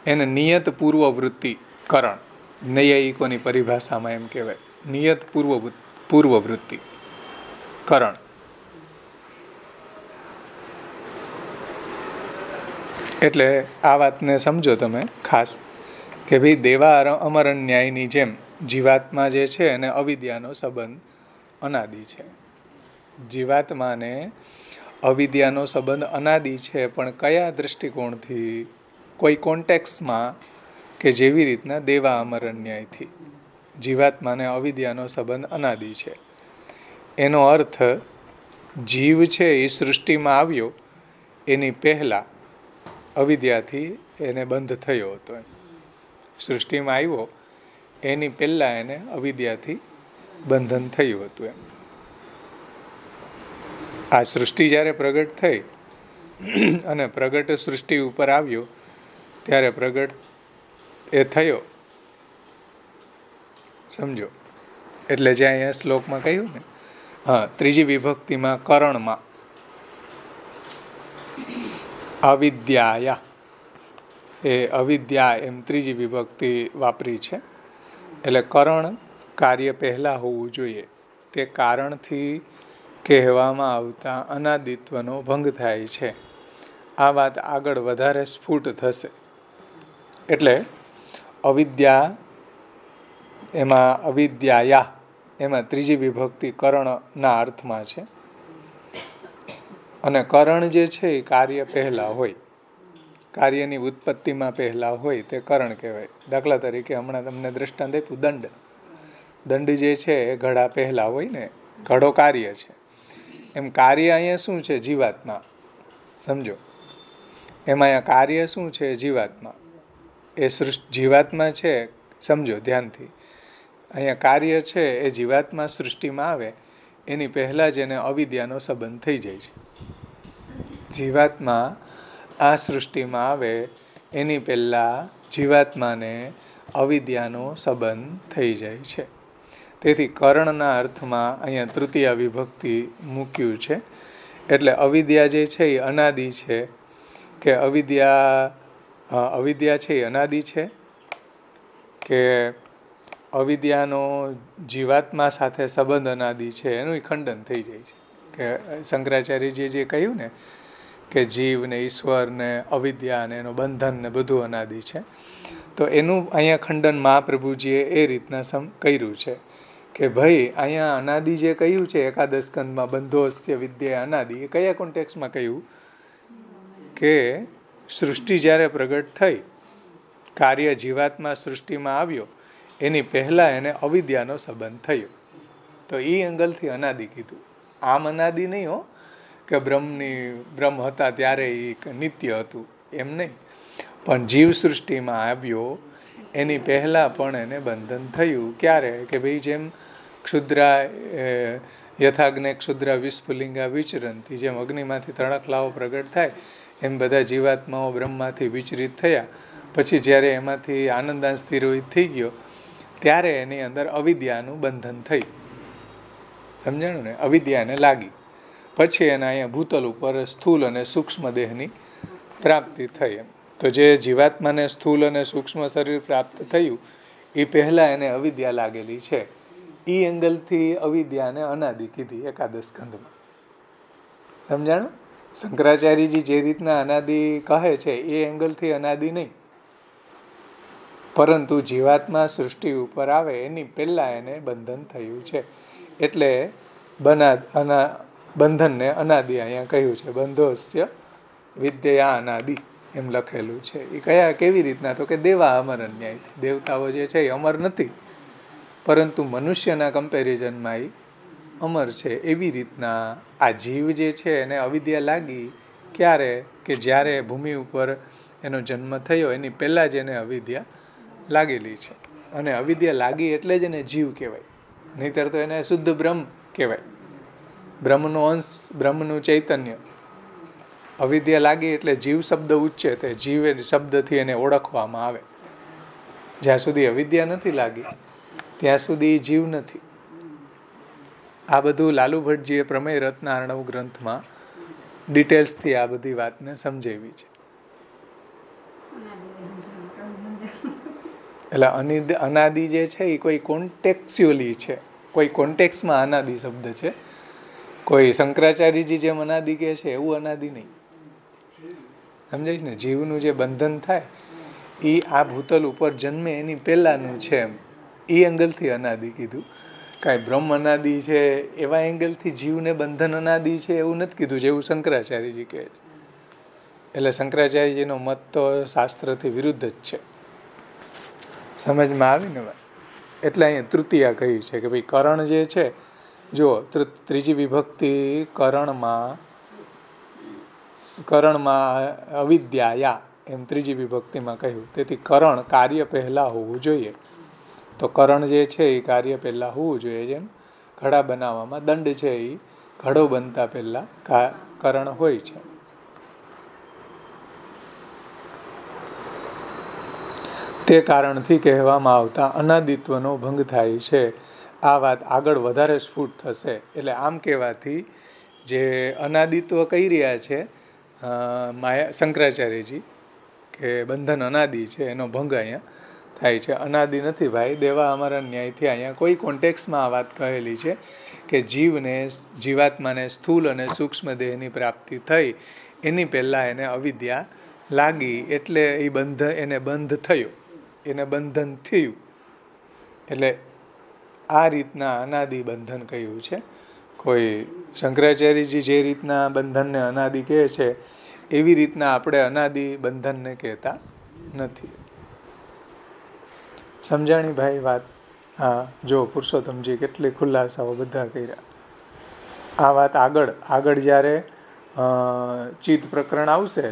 Speaker 1: એને નિયત પૂર્વવૃત્તિ કરણ, નૈયાયિકોની પરિભાષામાં એમ કહેવાય, નિયત પૂર્વવૃત્તિ કરણ. એટલે આ વાતને સમજો તમે ખાસ, કે ભાઈ દેવા અમર ન્યાયની જેમ જીવાત્મા જે છે એને અવિદ્યાનો સંબંધ અનાદિ છે. જીવાત્માને અવિદ્યાનો સંબંધ અનાદિ છે, પણ કયા દૃષ્ટિકોણથી? કોઈ કોન્ટેક્સમાં, કે જેવી રીતના દેવા અમર ન્યાયથી જીવાત્માને અવિદ્યાનો સંબંધ અનાદિ છે. એનો અર્થ જીવ છે એ સૃષ્ટિમાં આવ્યો એની પહેલાં અવિદ્યાથી એને બંધ થયો હતો. સૃષ્ટિમાં આવ્યો એની પહેલાં એને અવિદ્યાથી બંધન થયું હતું. આ સૃષ્ટિ જ્યારે પ્રગટ થઈ અને પ્રગટ સૃષ્ટિ ઉપર આવ્યો ત્યારે પ્રગટ એ થયો, સમજો? એટલે જ્યાં અહીંયા શ્લોકમાં કહ્યું ને, ત્રીજી વિભક્તિમાં કરણમાં અવિદ્યાયા, એ અવિદ્યા એમ ત્રીજી વિભક્તિ વાપરી છે. એટલે કરણ કાર્ય પહેલાં હોવું જોઈએ. તે કારણથી કહેવામાં આવતા અનાદિત્વનો ભંગ થાય છે. આ વાત આગળ વધારે સ્ફુટ થશે. એટલે અવિદ્યા એમાં અવિદ્યાયા એમાં ત્રીજી વિભક્તિ કરણના અર્થમાં છે. અને કરણ જે છે એ કાર્ય પહેલાં હોય, કાર્યની ઉત્પત્તિમાં પહેલાં હોય તે કરણ કહેવાય. દાખલા તરીકે હમણાં તમને દ્રષ્ટાંત આપ્યું, દંડ જે છે એ ઘડા પહેલાં હોય ને, ઘડો કાર્ય છે. એમ કાર્ય અહીંયા શું છે? જીવાત્મા. સમજો? એમાં અહીંયા કાર્ય શું છે? જીવાત્મા. એ જીવાત્મા છે, સમજો ધ્યાનથી. અહીંયા કાર્ય છે એ જીવાત્મા સૃષ્ટિમાં આવે એની પહેલાં જ એને અવિદ્યાનો સંબંધ થઈ જાય છે. જીવાત્મા આ સૃષ્ટિમાં આવે એની પહેલાં જીવાત્માને અવિદ્યાનો સંબંધ થઈ જાય છે. તેથી કરણના અર્થમાં અહીંયા તૃતીય વિભક્તિ મૂક્યું છે. એટલે અવિદ્યા જે છે એ અનાદિ છે, કે અવિદ્યા છે એ અનાદિ છે, કે અવિદ્યાનો જીવાત્મા સાથે સંબંધ અનાદિ છે, એનું ખંડન થઈ જાય છે. કે શંકરાચાર્યજીએ જે કહ્યું ને કે જીવ ને ઈશ્વર ને અવિદ્યા ને એનો બંધન ને બધું અનાદિ છે, તો એનું અહીંયા ખંડન મહાપ્રભુજીએ એ રીતના કર્યું છે કે ભાઈ અહીંયા અનાદિ જે કહ્યું છે એકાદશ સ્કંદમાં બંધોસ્ય વિદ્યા અનાદિ, એ કયા કોન્ટેક્સમાં કહ્યું કે સૃષ્ટિ જ્યારે પ્રગટ થઈ, કાર્ય જીવાત્મા સૃષ્ટિમાં આવ્યો એની પહેલાં એને અવિદ્યાનો સંબંધ થયો, તો એ એંગલથી અનાદિ કીધું. આમ અનાદિ નહીં હો કે બ્રહ્મ હતા ત્યારે એ નિત્ય હતું, એમ નહીં. પણ જીવ સૃષ્ટિમાં આવ્યો એની પહેલાં પણ એને બંધન થયું. ક્યારે? કે ભાઈ જેમ ક્ષુદ્રા યથાગ્ને ક્ષુદ્રા વિસ્ફુલિંગા વિચરંતી, જેમ અગ્નિમાંથી તણખલાઓ પ્રગટ થાય એમ બધા જીવાત્માઓ બ્રહ્મમાંથી વિચરિત થયા. પછી જ્યારે એમાંથી આનંદાંશ તિરોહિત થઈ ગયો ત્યારે એની અંદર અવિદ્યાનું બંધન થયું. સમજાણું ને? અવિદ્યા એને લાગી. પછી એના અહીંયા ભૂતલ ઉપર સ્થૂલ અને સૂક્ષ્મ દેહની પ્રાપ્તિ થઈ. એમ તો જે જીવાત્માને સ્થૂલ અને સૂક્ષ્મ શરીર પ્રાપ્ત થયું એ પહેલાં એને અવિદ્યા લાગેલી છે. એ એંગલથી અવિદ્યાને અનાદિ કીધી એકાદશ સ્કંદમાં. સમજાણું? શંકરાચાર્યજી જે રીતના અનાદિ કહે છે એ એંગલથી અનાદિ નહીં, પરંતુ જીવાત્મા સૃષ્ટિ ઉપર આવે એની પહેલાં એને બંધન થયું છે. એટલે બંધનને અનાદિ અહીંયા કહ્યું છે. બંધોસ્ય વિદ્યા અનાદિ એમ લખેલું છે. એ કેવી રીતના? તો કે દેવા અમર અન્યાય. દેવતાઓ જે છે એ અમર નથી, પરંતુ મનુષ્યના કમ્પેરિઝનમાં એ અમર છે. એવી રીતના આ જીવ જે છે એને અવિદ્યા લાગી ક્યારે? કે જ્યારે ભૂમિ ઉપર એનો જન્મ થયો એની પહેલાં જ એને અવિદ્યા લાગેલી છે. અને અવિદ્યા લાગી એટલે જ એને જીવ કહેવાય, નહીંતર તો એને શુદ્ધ બ્રહ્મ કહેવાય. બ્રહ્મનો અંશ, બ્રહ્મનું ચૈતન્ય. અવિદ્યા લાગી એટલે જીવ શબ્દ ઉચ્ચે તે જીવ શબ્દથી એને ઓળખવામાં આવે. જ્યાં સુધી અવિદ્યા નથી લાગી ત્યાં સુધી જીવ નથી. આ બધું લાલુ ભટ્ટજીએ પ્રમેય રત્નાર્ણવ ગ્રંથમાં ડિટેલ્સથી આ બધી વાતને સમજાવી છે. એટલે અનાદિ જે છે એ કોઈ કોન્ટેક્સ્યુઅલી છે, કોઈ કોન્ટેક્સમાં અનાદિ શબ્દ છે. કોઈ શંકરાચાર્યજી જેમ અનાદિ કહે છે એવું અનાદિ નહીં. સમજાય ને? જીવનું જે બંધન થાય એ આ ભૂતલ ઉપર જન્મે એની પહેલાંનું છે, એમ એ એંગલથી અનાદિ કીધું. કાંઈ બ્રહ્મ અનાદિ છે એવા એંગલથી જીવને બંધન અનાદિ છે એવું નથી કીધું, જેવું શંકરાચાર્યજી કહે છે. એટલે શંકરાચાર્યજીનો મત તો શાસ્ત્રથી વિરુદ્ધ જ છે. સમજમાં આવી ને વાત? એટલે અહીંયા તૃતીયા કહ્યું છે કે ભાઈ કરણ જે છે, જો ત્રીજી વિભક્તિ કરણમાં અવિદ્યાયા એમ ત્રીજી વિભક્તિમાં કહ્યું. તેથી કરણ કાર્ય પહેલાં હોવું જોઈએ. તો કરણ જે છે એ કાર્ય પહેલાં હોવું જોઈએ. જેમ ઘડા બનાવવામાં દંડ છે એ ઘડો બનતા પહેલાં કરણ હોય છે. તે કારણથી કહેવામાં આવતા અનાદિત્વનો ભંગ થાય છે. આ વાત આગળ વધારે સ્ફુટ થશે. એટલે આમ કહેવાથી જે અનાદિત્વ કહી રહ્યા છે શંકરાચાર્યજી કે બંધન અનાદિ છે, એનો ભંગ અહીંયા થાય છે. અનાદિ નથી ભાઈ, દેવા અમારા ન્યાયથી અહીંયા કોઈ કોન્ટેક્સમાં આ વાત કહેલી છે કે જીવાત્માને સ્થૂલ અને સૂક્ષ્મ દેહની પ્રાપ્તિ થઈ એની પહેલાં એને અવિદ્યા લાગી એટલે એને બંધ થયો, એને બંધન થયું. એટલે આ રીતના અનાદિ બંધન કહ્યું છે. કોઈ શંકરાચાર્યજી જે રીતના બંધનને અનાદિ કહે છે એવી રીતના આપણે અનાદિ બંધનને કહેતા નથી. સમજાણી ભાઈ વાત? હા, જો પુરુષોત્તમજી કેટલી ખુલાસાઓ બધા કર્યા. આ વાત આગળ જ્યારે ચિત્ત પ્રકરણ આવશે,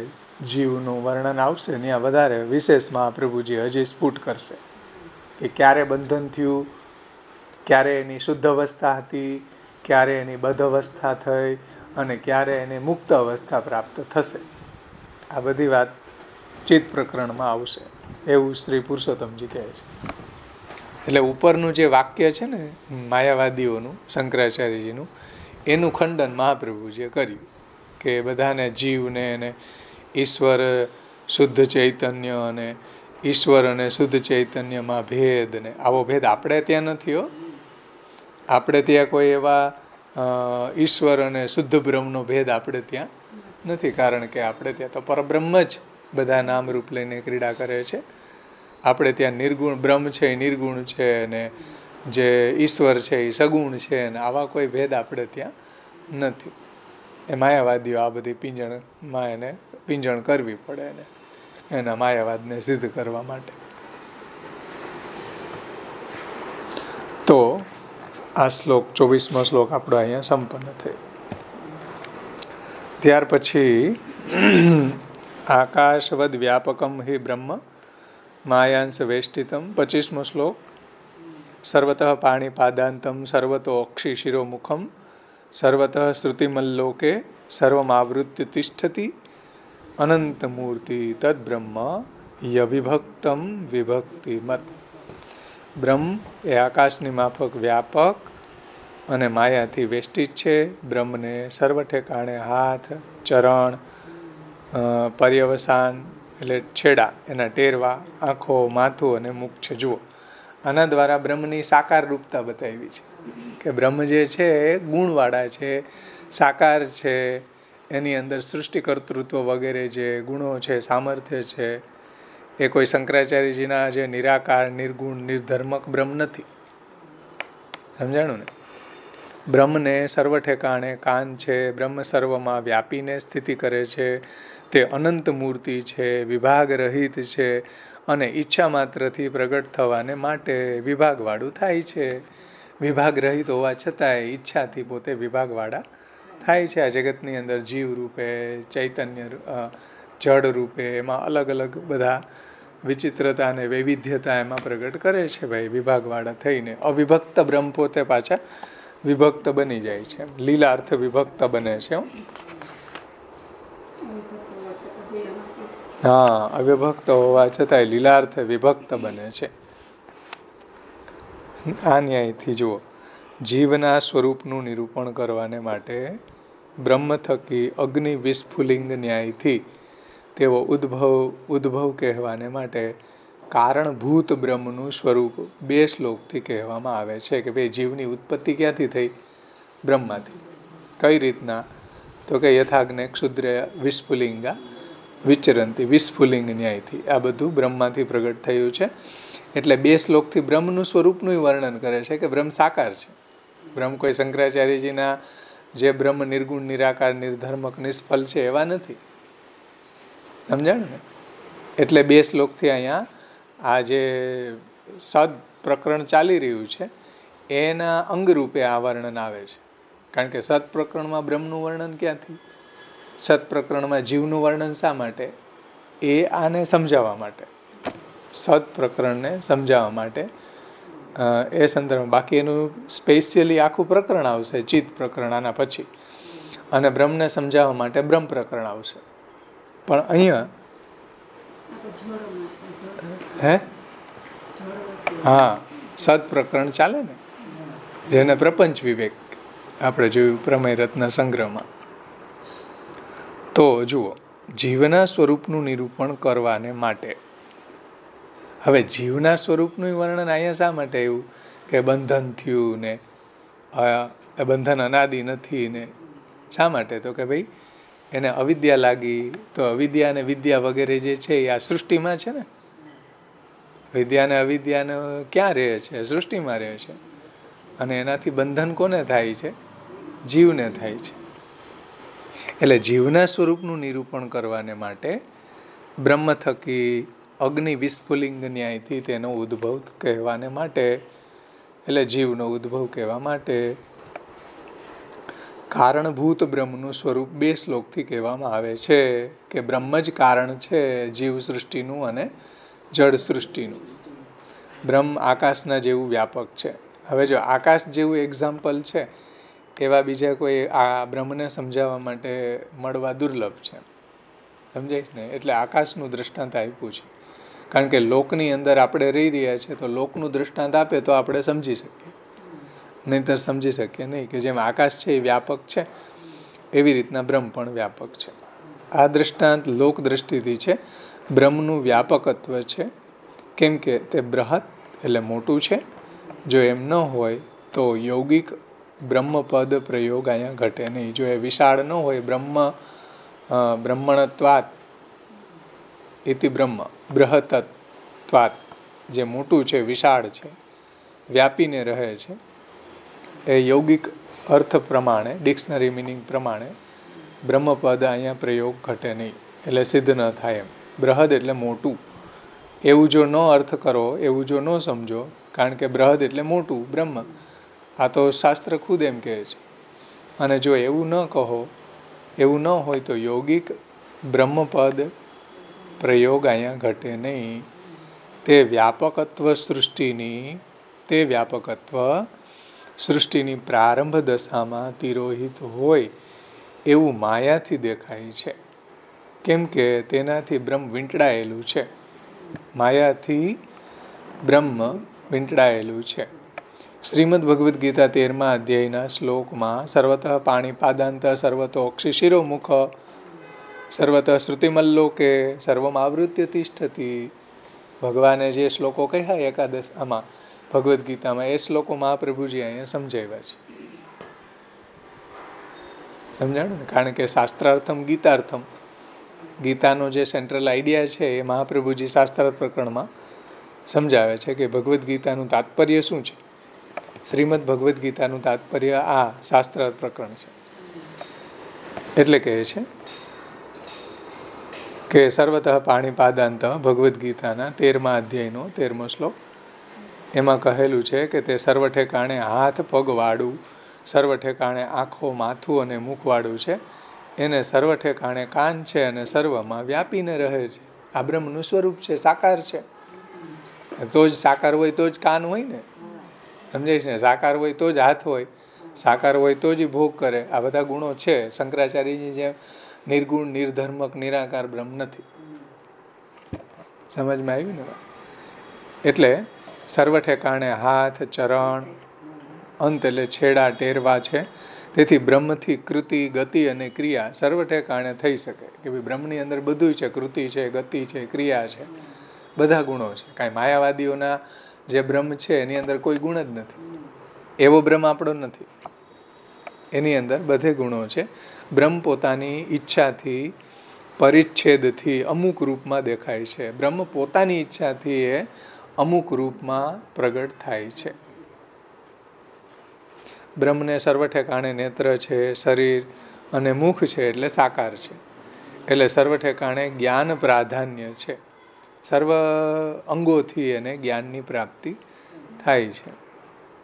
Speaker 1: જીવનું વર્ણન આવશે, ત્યાં વધારે વિશેષમાં પ્રભુજી હજી સ્ફુટ કરશે કે ક્યારે બંધન થયું, ક્યારે એની શુદ્ધ અવસ્થા હતી, ક્યારે એની બદ્ધ અવસ્થા થઈ અને ક્યારે એની મુક્ત અવસ્થા પ્રાપ્ત થશે, આ બધી વાત ચિત્ત પ્રકરણમાં આવશે, એવું શ્રી પુરુષોત્તમજી કહે છે. એટલે ઉપરનું જે વાક્ય છે ને માયાવાદીઓનું, શંકરાચાર્યજીનું, એનું ખંડન મહાપ્રભુજીએ કર્યું કે બધાને જીવને અને ઈશ્વર શુદ્ધ ચૈતન્ય અને ઈશ્વર અને શુદ્ધ ચૈતન્યમાં ભેદ ને આવો ભેદ આપણે ત્યાં નથી હો. આપણે ત્યાં કોઈ એવા ઈશ્વર અને શુદ્ધ બ્રહ્મનો ભેદ આપણે ત્યાં નથી, કારણ કે આપણે ત્યાં તો પરબ્રહ્મ જ બધા નામરૂપ લઈને ક્રીડા કરે છે. આપણે ત્યાં નિર્ગુણ બ્રહ્મ છે એ નિર્ગુણ છે અને જે ઈશ્વર છે એ સગુણ છે અને આવા કોઈ ભેદ આપણે ત્યાં નથી. એ માયાવાદીઓ આ બધી પીંજણમાં એને પીંજણ કરવી પડે એને એના માયાવાદને સિદ્ધ કરવા માટે. તો આ શ્લોક 24મો શ્લોક આપણો અહીંયા સંપન્ન થયો. ત્યાર પછી આકાશવદ વ્યાપકમ હિ બ્રહ્મ માયાંશ વેષ્ટિતમ 25મો શ્લોક. સર્વતઃ પાણીપાદાંતમ સર્વતો અક્ષી શિરોમુખમ સર્વતઃ શ્રુતિમલ્લોકે સર્વમાવૃત્ય તિષ્ઠતિ અનંતમૂર્તિ તદ્બ્રહ્મ યવિભક્તમ વિભક્તિમત. બ્રહ્મ એ આકાશની માફક વ્યાપક અને માયાથી વેષ્ટિત છે. બ્રહ્મને સર્વ ઠેકાણે હાથ, ચરણ, પર્યવસાન એટલે છેડા, એના ટેરવા, આંખો, માથું અને મુખ છે. જુઓ, આના દ્વારા બ્રહ્મની સાકાર રૂપતા બતાવી છે કે બ્રહ્મ જે છે એ ગુણવાળા છે, સાકાર છે, એની અંદર સૃષ્ટિકર્તૃત્વ વગેરે જે ગુણો છે, સામર્થ્ય છે, એ કોઈ શંકરાચાર્યજીના જે નિરાકાર, નિર્ગુણ, નિર્ધર્મક બ્રહ્મ નથી. સમજાણું ને? બ્રહ્મને સર્વ ઠેકાણે કાન છે, બ્રહ્મ સર્વમાં વ્યાપીને સ્થિતિ કરે છે, તે અનંત મૂર્તિ છે, વિભાગ રહિત છે અને ઈચ્છા માત્રથી પ્રગટ થવાને માટે વિભાગવાળું થાય છે. વિભાગ રહિત હોવા છતાંય ઈચ્છાથી પોતે વિભાગવાળા થાય છે. આ જગતની અંદર જીવ રૂપે, ચૈતન્ય જળ રૂપે, એમાં અલગ અલગ બધા વિચિત્રતા અને વૈવિધ્યતા એમાં પ્રગટ કરે છે ભાઈ, વિભાગવાળા થઈને. અવિભક્ત બ્રહ્મ પોતે પાછા વિભક્ત બની જાય છે, લીલાર્થ વિભક્ત બને છે. હા, અવિભક્ત હોવા છતાંય લીલાર્થ વિભક્ત બને છે. આ ન્યાયથી જુઓ, જીવના સ્વરૂપનું નિરૂપણ કરવાને માટે બ્રહ્મ થકી અગ્નિ વિસ્ફુલિંગ ન્યાયથી તેઓ ઉદ્ભવ કહેવાને માટે કારણભૂત બ્રહ્મનું સ્વરૂપ 2 શ્લોકથી કહેવામાં આવે છે કે ભાઈ જીવની ઉત્પત્તિ ક્યાંથી થઈ? બ્રહ્મમાંથી. કઈ રીતના? તો કે યથાગ્ને ક્ષુદ્ર વિસ્ફુલિંગા વિચરંતી, વિસ્ફુલિંગ ન્યાયથી. આ બધું બ્રહ્મમાંથી પ્રગટ થયું છે. એટલે 2 શ્લોકથી બ્રહ્મનું સ્વરૂપનું વર્ણન કરે છે કે બ્રહ્મ સાકાર છે. બ્રહ્મ કોઈ શંકરાચાર્યજીના જે બ્રહ્મ નિર્ગુણ, નિરાકાર, નિર્ધર્મક, નિષ્ફળ છે એવા નથી. સમજાણું ને? એટલે 2 શ્લોકથી અહીંયા આ જે સદ પ્રકરણ ચાલી રહ્યું છે એના અંગરૂપે આ વર્ણન આવે છે. કારણ કે સત પ્રકરણમાં બ્રહ્મનું વર્ણન ક્યાંથી? સત પ્રકરણમાં જીવનું વર્ણન શા માટે? એ આને સમજાવવા માટે, સત પ્રકરણને સમજાવવા માટે એ સંદર્ભમાં. બાકી એનું સ્પેશિયલી આખું પ્રકરણ આવશે, ચિત્ત પ્રકરણ આના પછી, અને બ્રહ્મને સમજાવવા માટે બ્રહ્મ પ્રકરણ આવશે. પણ અહીંયા હા, સદ પ્રકરણ ચાલે ને, જેને પ્રપંચ વિવેક આપણે જોયું પ્રમેય રત્ન સંગ્રહમાં. તો જુઓ, જીવના સ્વરૂપનું નિરૂપણ કરવાને માટે, હવે જીવના સ્વરૂપનું વર્ણન અહીંયા શા માટે એવું કે બંધન થયું ને બંધન અનાદિ નથી ને? શા માટે? તો કે ભાઈ એને અવિદ્યા લાગી, તો અવિદ્યા અને વિદ્યા વગેરે જે છે એ આ સૃષ્ટિમાં છે ને. વિદ્યા અને અવિદ્યાને ક્યાં રહે છે? સૃષ્ટિમાં રહે છે. અને એનાથી બંધન કોને થાય છે? જીવને થાય છે. એટલે જીવના સ્વરૂપનું નિરૂપણ કરવાને માટે બ્રહ્મ થકી અગ્નિ વિસ્ફુલિંગ ન્યાયથી તેનો ઉદ્ભવ કહેવાને માટે, એટલે જીવનો ઉદ્ભવ કહેવા માટે કારણભૂત બ્રહ્મનું સ્વરૂપ 2 શ્લોકથી કહેવામાં આવે છે કે બ્રહ્મ જ કારણ છે જીવ સૃષ્ટિનું અને જળ સૃષ્ટિનું. બ્રહ્મ આકાશના જેવું વ્યાપક છે. હવે જો આકાશ જેવું એક્ઝામ્પલ છે એવા બીજા કોઈ આ બ્રહ્મને સમજાવવા માટે મળવા દુર્લભ છે. સમજાય ને? એટલે આકાશનું દૃષ્ટાંત આપ્યું છે. કારણ કે લોકની અંદર આપણે રહી રહ્યા છીએ, તો લોકનું દૃષ્ટાંત આપે તો આપણે સમજી શકીએ, નહીંતર સમજી શકીએ નહીં. કે જેમ આકાશ છે એ વ્યાપક છે, એવી રીતના બ્રહ્મ પણ વ્યાપક છે. આ દૃષ્ટાંત લોક દ્રષ્ટિથી છે. બ્રહ્મનું વ્યાપકત્વ છે. કેમ કે તે બૃહત એટલે મોટું છે. જો એમ ન હોય તો yogિક બ્રહ્મપદ પ્રયોગ અહીંયા ઘટે નહીં. જો એ વિશાળ ન હોય, બ્રહ્મણત્વાત ઇતિ બ્રહ્મ બૃહતત્વાત, જે મોટું છે, વિશાળ છે, વ્યાપીને રહે છે, એ yogિક અર્થ પ્રમાણે, ડિક્શનરી મિનિંગ પ્રમાણે બ્રહ્મપદ અહીંયા પ્રયોગ ઘટે નહીં, એટલે સિદ્ધ ન થાય એમ. બૃહદ એટલે મોટું, એવું જો ન અર્થ કરો, એવું જો ન સમજો, કારણ કે બૃહદ એટલે મોટું બ્રહ્મ, આ તો શાસ્ત્ર ખુદ એમ કહે છે. અને જો એવું ન કહો, એવું ન હોય તો yogિક બ્રહ્મપદ પ્રયોગ અહીંયા ઘટે નહીં. તે વ્યાપકત્વ સૃષ્ટિની પ્રારંભ દશામાં તિરોહિત હોય એવું માયાથી દેખાય છે. કેમ કે તેનાથી બ્રહ્મ વીંટળાયેલું છે. માયાથી બ્રહ્મ વીંટળાયેલું છે. શ્રીમદ ભગવદ્ ગીતા 13મા અધ્યાયના શ્લોકમાં સર્વતઃ પાણીપાદાંત સર્વતોક્ષિ શિરોમુખ સર્વતઃ શ્રુતિમલ્લોકે સર્વમાવૃત્ય તિષ્ઠતિ, ભગવાને જે શ્લોકો કહ્યા એકાદશ આમાં ભગવદ્ ગીતામાં, એ શ્લોકો મહાપ્રભુજી અહીંયા સમજાવ્યા છે. સમજાણું ને? કારણ કે શાસ્ત્રાર્થમ ગીતાર્થમ, ગીતાનો જે સેન્ટ્રલ આઈડિયા છે એ મહાપ્રભુજી શાસ્ત્રાર્થ પ્રકરણમાં સમજાવે છે કે ભગવદ્ ગીતાનું તાત્પર્ય શું છે. શ્રીમદ ભગવદ્ ગીતાનું તાત્પર્ય આ શાસ્ત્રાર્થ પ્રકરણ છે. એટલે કહે છે કે સર્વતઃ પાણીપાદાંત, ભગવદ્ ગીતાના 13મા અધ્યાયનો 13મો શ્લોક, એમાં કહેલું છે કે તે સર્વ ઠેકાણે હાથ પગવાળું, સર્વ ઠેકાણે આંખો, માથું અને મુખવાળું છે. એને સર્વ ઠેકાણે કાન છે અને સર્વમાં વ્યાપીને રહે છે. આ બ્રહ્મનું સ્વરૂપ છે, સાકાર છે. તો જ સાકાર હોય તો જ કાન હોય ને, સમજાય છે ને? સાકાર હોય તો જ હાથ હોય, સાકાર હોય તો જ ભોગ કરે. આ બધા ગુણો છે. શંકરાચાર્યની જેમ નિર્ગુણ, નિર્ધર્મક, નિરાકાર બ્રહ્મ નથી. સમજમાં આવ્યું ને? એટલે સર્વ ઠેકાણે હાથ, ચરણ, અંત એટલે છેડા ટેરવા છે. તેથી બ્રહ્મથી કૃતિ, ગતિ અને ક્રિયા સર્વ ઠેકાણે થઈ શકે. કે ભાઈ બ્રહ્મની અંદર બધું છે, કૃતિ છે, ગતિ છે, ક્રિયા છે, બધા ગુણો છે. કાંઈ માયાવાદીઓના જે બ્રહ્મ છે એની અંદર કોઈ ગુણ જ નથી. એવો બ્રહ્મ આપણો નથી. એની અંદર બધે ગુણો છે. બ્રહ્મ પોતાની ઈચ્છાથી, પરિચ્છેદથી અમુક રૂપમાં દેખાય છે. બ્રહ્મ પોતાની ઈચ્છાથી એ અમુક રૂપમાં પ્રગટ થાય છે. બ્રહ્મને સર્વ ઠેકાણે નેત્ર છે, શરીર અને મુખ છે, એટલે સાકાર છે. એટલે સર્વ ઠેકાણે જ્ઞાન પ્રાધાન્ય છે. સર્વ અંગોથી એને જ્ઞાનની પ્રાપ્તિ થાય છે.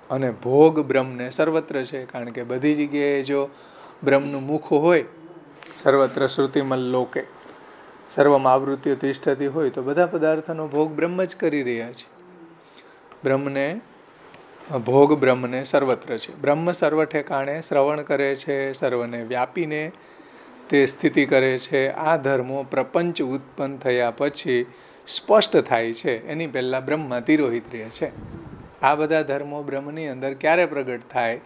Speaker 1: અને ભોગ બ્રહ્મને સર્વત્ર છે. કારણ કે બધી જગ્યાએ જો બ્રહ્મનું મુખ હોય, સર્વત્ર શ્રુતિમલ્લોકે સર્વમાં આવૃત્તિ તિષ્ઠતી હોય, તો બધા પદાર્થનો ભોગ બ્રહ્મ જ કરી રહ્યા છે. ભોગ બ્રહ્મને સર્વત્ર છે. બ્રહ્મ સર્વ ઠેકાણે શ્રવણ કરે છે, સર્વને વ્યાપીને તે સ્થિતિ કરે છે. આ ધર્મો પ્રપંચ ઉત્પન્ન થયા પછી સ્પષ્ટ થાય છે. એની પહેલાં બ્રહ્મમાં તિરોહિત રહે છે. આ બધા ધર્મો બ્રહ્મની અંદર ક્યારે પ્રગટ થાય?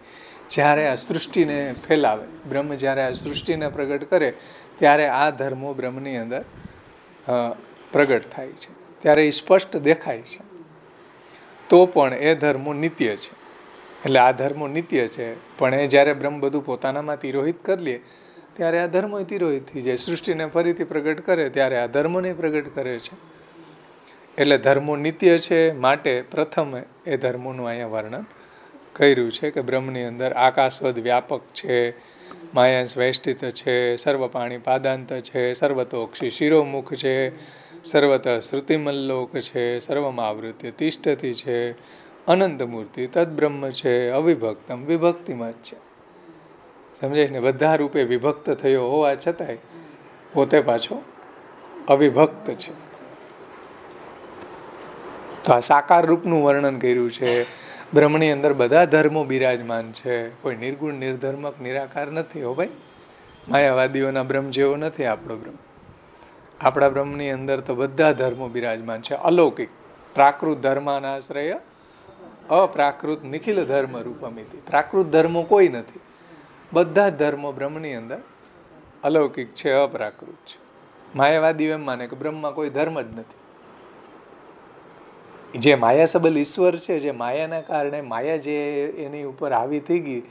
Speaker 1: જ્યારે આ સૃષ્ટિને ફેલાવે. બ્રહ્મ જ્યારે આ સૃષ્ટિને પ્રગટ કરે ત્યારે આ ધર્મો બ્રહ્મની અંદર પ્રગટ થાય છે. ત્યારે એ સ્પષ્ટ દેખાય છે. તો પણ એ ધર્મો નિત્ય છે. એટલે આ ધર્મો નિત્ય છે, પણ એ જ્યારે બ્રહ્મ બધું પોતાનામાં તિરોહિત કરી લે ત્યારે આ ધર્મો તિરોહિત થઈ જાય. સૃષ્ટિને ફરીથી પ્રગટ કરે ત્યારે આ ધર્મોને પ્રગટ કરે છે. એટલે ધર્મો નિત્ય છે. માટે પ્રથમ એ ધર્મોનું અહીંયા વર્ણન કર્યું છે કે બ્રહ્મની અંદર આકાશવદ વ્યાપક છે, માયાંશ વૈષ્ટિત છે, સર્વ પાણી પાદાંત છે, સર્વતોક્ષી શિરોમુખ છે, સર્વતઃ શ્રુતિમલ્લોક છે, સર્વમાં આવૃત્ય તિષ્ઠતિ છે, અનંત મૂર્તિ તદ્બ્રહ્મ છે, અવિભક્તમ વિભક્તિમાં જ છે. સમજાય ને? બધા રૂપે વિભક્ત થયો હોવા છતાંય પોતે પાછો અવિભક્ત છે. તો આ સાકાર રૂપનું વર્ણન કર્યું છે. બ્રહ્મની અંદર બધા ધર્મો બિરાજમાન છે. કોઈ નિર્ગુણ નિર્ધર્મક નિરાકાર નથી હો ભાઈ. માયાવાદીઓના બ્રહ્મ જેવો નથી આપણો બ્રહ્મ. આપણા બ્રહ્મની અંદર તો બધા ધર્મો બિરાજમાન છે. અલૌકિક પ્રાકૃત ધર્માનાશ્રય અપ્રાકૃત નિખિલ ધર્મ રૂપમિતિ. પ્રાકૃત ધર્મો કોઈ નથી. બધા જ ધર્મો બ્રહ્મની અંદર અલૌકિક છે, અપ્રાકૃત છે. માયાવાદીઓ એમ માને કે બ્રહ્મમાં કોઈ ધર્મ જ નથી. જે માયા સબલ ઈશ્વર છે, જે માયાના કારણે માયા જે એની ઉપર હાવી થઈ ગઈ,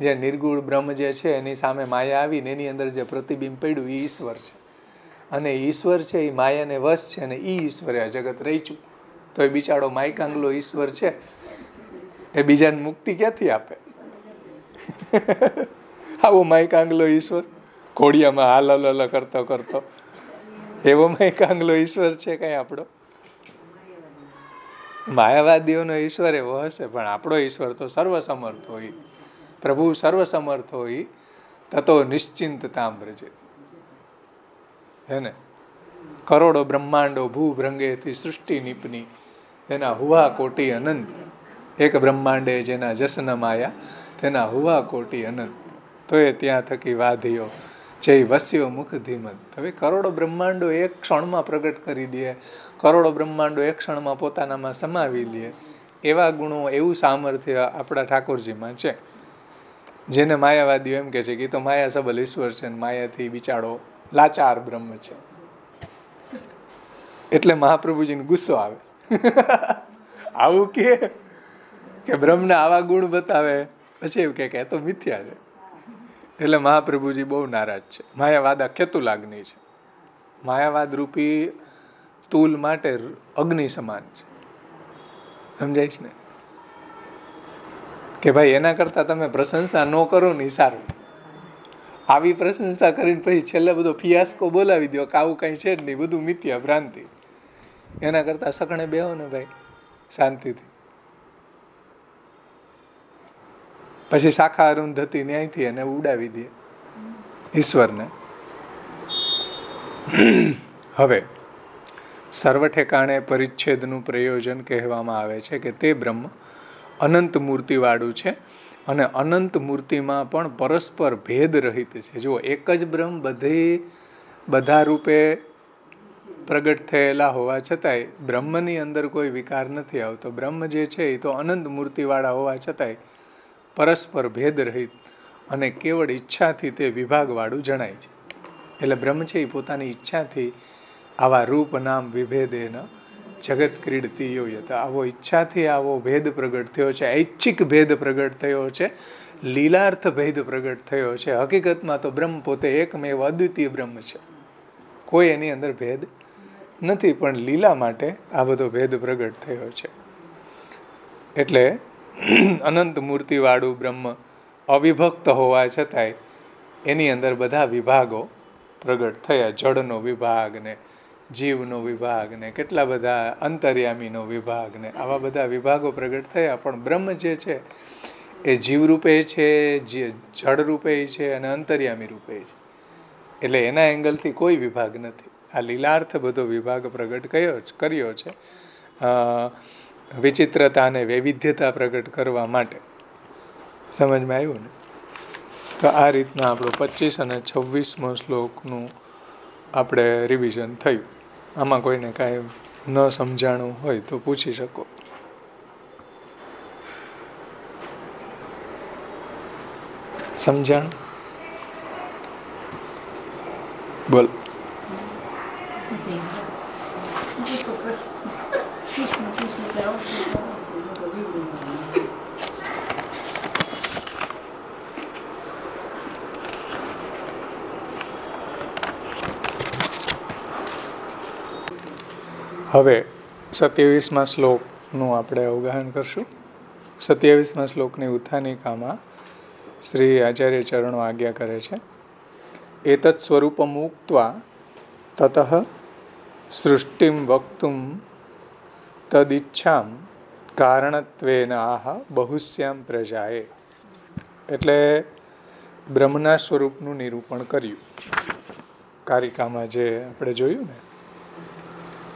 Speaker 1: જે નિર્ગુણ બ્રહ્મ જે છે એની સામે માયા આવીને એની અંદર જે પ્રતિબિંબ પડ્યું એ ઈશ્વર છે. અને ઈશ્વર છે એ માયાને વશ છે અને એ ઈશ્વરે આ જગત રચ્યું. તો એ બિચારો માયકાંગલો ઈશ્વર છે એ બીજાને મુક્તિ ક્યાંથી આપે? આવો માયકાંગલો ઈશ્વર ઘોડિયામાં હાલ કરતો કરતો એવો માયકાંગલો ઈશ્વર છે કઈ આપણો? માયાવાદીઓનો ઈશ્વર એવો હશે, પણ આપણો ઈશ્વર તો સર્વસમર્થ હોય. પ્રભુ સર્વસમર્થ હોય તતો નિશ્ચિંતતામ વ્રજે. હે ને? કરોડો બ્રહ્માંડો ભૂભ્રંગેથી સૃષ્ટિ નિપની તેના હુવા કોટી અનંત. એક બ્રહ્માંડે જેના જસન માયા તેના હુવા કોટી અનંત. તો એ ત્યાં થકી વાધીઓ જય વસ્યો મુખ ધીમત. હવે કરોડો બ્રહ્માંડો એક ક્ષણમાં પ્રગટ કરી દે, કરોડો બ્રહ્માંડો એક ક્ષણમાં પોતાનામાં સમાવી લે, એવા ગુણો, એવું સામર્થ્ય આપણા ઠાકોરજીમાં છે. જેને માયાવાદીઓ એમ કે છે કે તો માયા સબલ ઈશ્વર છે ને માયાથી બિચારો લાચાર બ્રહ્મ છે. એટલે મહાપ્રભુજીને ગુસ્સો આવે. આવું કે બ્રહ્મના આવા ગુણ બતાવે પછી એવું કે તો મિથ્યા છે. એટલે મહાપ્રભુજી બહુ નારાજ છે. માયાવાદ આ કેતુલાગ્નિ છે. માયાવાદ રૂપી તૂલ માટે અગ્નિ સમાન છે. સમજાય છે ને? કે ભાઈ એના કરતા તમે પ્રશંસા ન કરો ને સારું. આવી પ્રશંસા કરીને પછી છેલ્લે બધો ફિયાસ્કો બોલાવી દો કે આવું કઈ છે જ નહીં, બધું મિથ્યા ભ્રાંતિ. એના કરતા સકણે બેહો ને ભાઈ શાંતિથી. પછી શાખા અરુંધતી ન્યાયથી એને ઉડાવી દે ઈશ્વરને. હવે સર્વ ઠેકાણે પરિચ્છેદનું પ્રયોજન કહેવામાં આવે છે કે તે બ્રહ્મ અનંત મૂર્તિવાળું છે અને અનંત મૂર્તિમાં પણ પરસ્પર ભેદ રહિત છે. જુઓ, એક જ બ્રહ્મ બધા રૂપે પ્રગટ થયેલા હોવા છતાંય બ્રહ્મની અંદર કોઈ વિકાર નથી આવતો. બ્રહ્મ જે છે એ તો અનંત મૂર્તિવાળા હોવા છતાંય પરસ્પર ભેદ રહિત અને કેવળ ઈચ્છાથી તે વિભાગવાળું જણાય છે. એટલે બ્રહ્મ છે એ પોતાની ઈચ્છાથી આવા રૂપ નામ વિભેદેન જગત ક્રીડતી યોયતા, આવો ઈચ્છાથી આવો ભેદ પ્રગટ થયો છે. ઐચ્છિક ભેદ પ્રગટ થયો છે, લીલાર્થ ભેદ પ્રગટ થયો છે. હકીકતમાં તો બ્રહ્મ પોતે એકમેવ અદ્વિતીય બ્રહ્મ છે, કોઈ એની અંદર ભેદ નથી, પણ લીલા માટે આ બધો ભેદ પ્રગટ થયો છે. એટલે અનંત મૂર્તિવાળું બ્રહ્મ અવિભક્ત હોવા છતાંય એની અંદર બધા વિભાગો પ્રગટ થયા. જળનો વિભાગ ને જીવનો વિભાગ ને કેટલા બધા અંતર્યામીનો વિભાગ ને આવા બધા વિભાગો પ્રગટ થયા. પણ બ્રહ્મ જે છે એ જીવરૂપે છે, જળ રૂપે છે અને અંતર્યામી રૂપે છે. એટલે એના એંગલથી કોઈ વિભાગ નથી. આ લીલાર્થ બધો વિભાગ પ્રગટ કર્યો છે વિચિત્રતા અને વૈવિધ્યતા પ્રગટ કરવા માટે. સમજમાં આવ્યું ને? તો આ રીતના આપણું 25 અને 26મો શ્લોકનું આપણે રિવિઝન થયું. આમાં કોઈને કાંઈ ન સમજાણું હોય તો પૂછી શકો. સમજાણ? બોલ. હવે 27મા શ્લોકનું આપણે અવગાહન કરશું. 27મા શ્લોકની ઉત્થાનિકામાં શ્રી આચાર્ય ચરણો આજ્ઞા કરે છે, એતत् સ્વરૂપમ ઉક્ત્વા તતઃ સૃષ્ટિમ વક્તુમ તદિચ્છામ કારણત્વેન આહ બહુશ્યામ પ્રજાએ. એટલે બ્રહ્મના સ્વરૂપનું નિરૂપણ કર્યું. કારિકામાં જે આપણે જોયું ને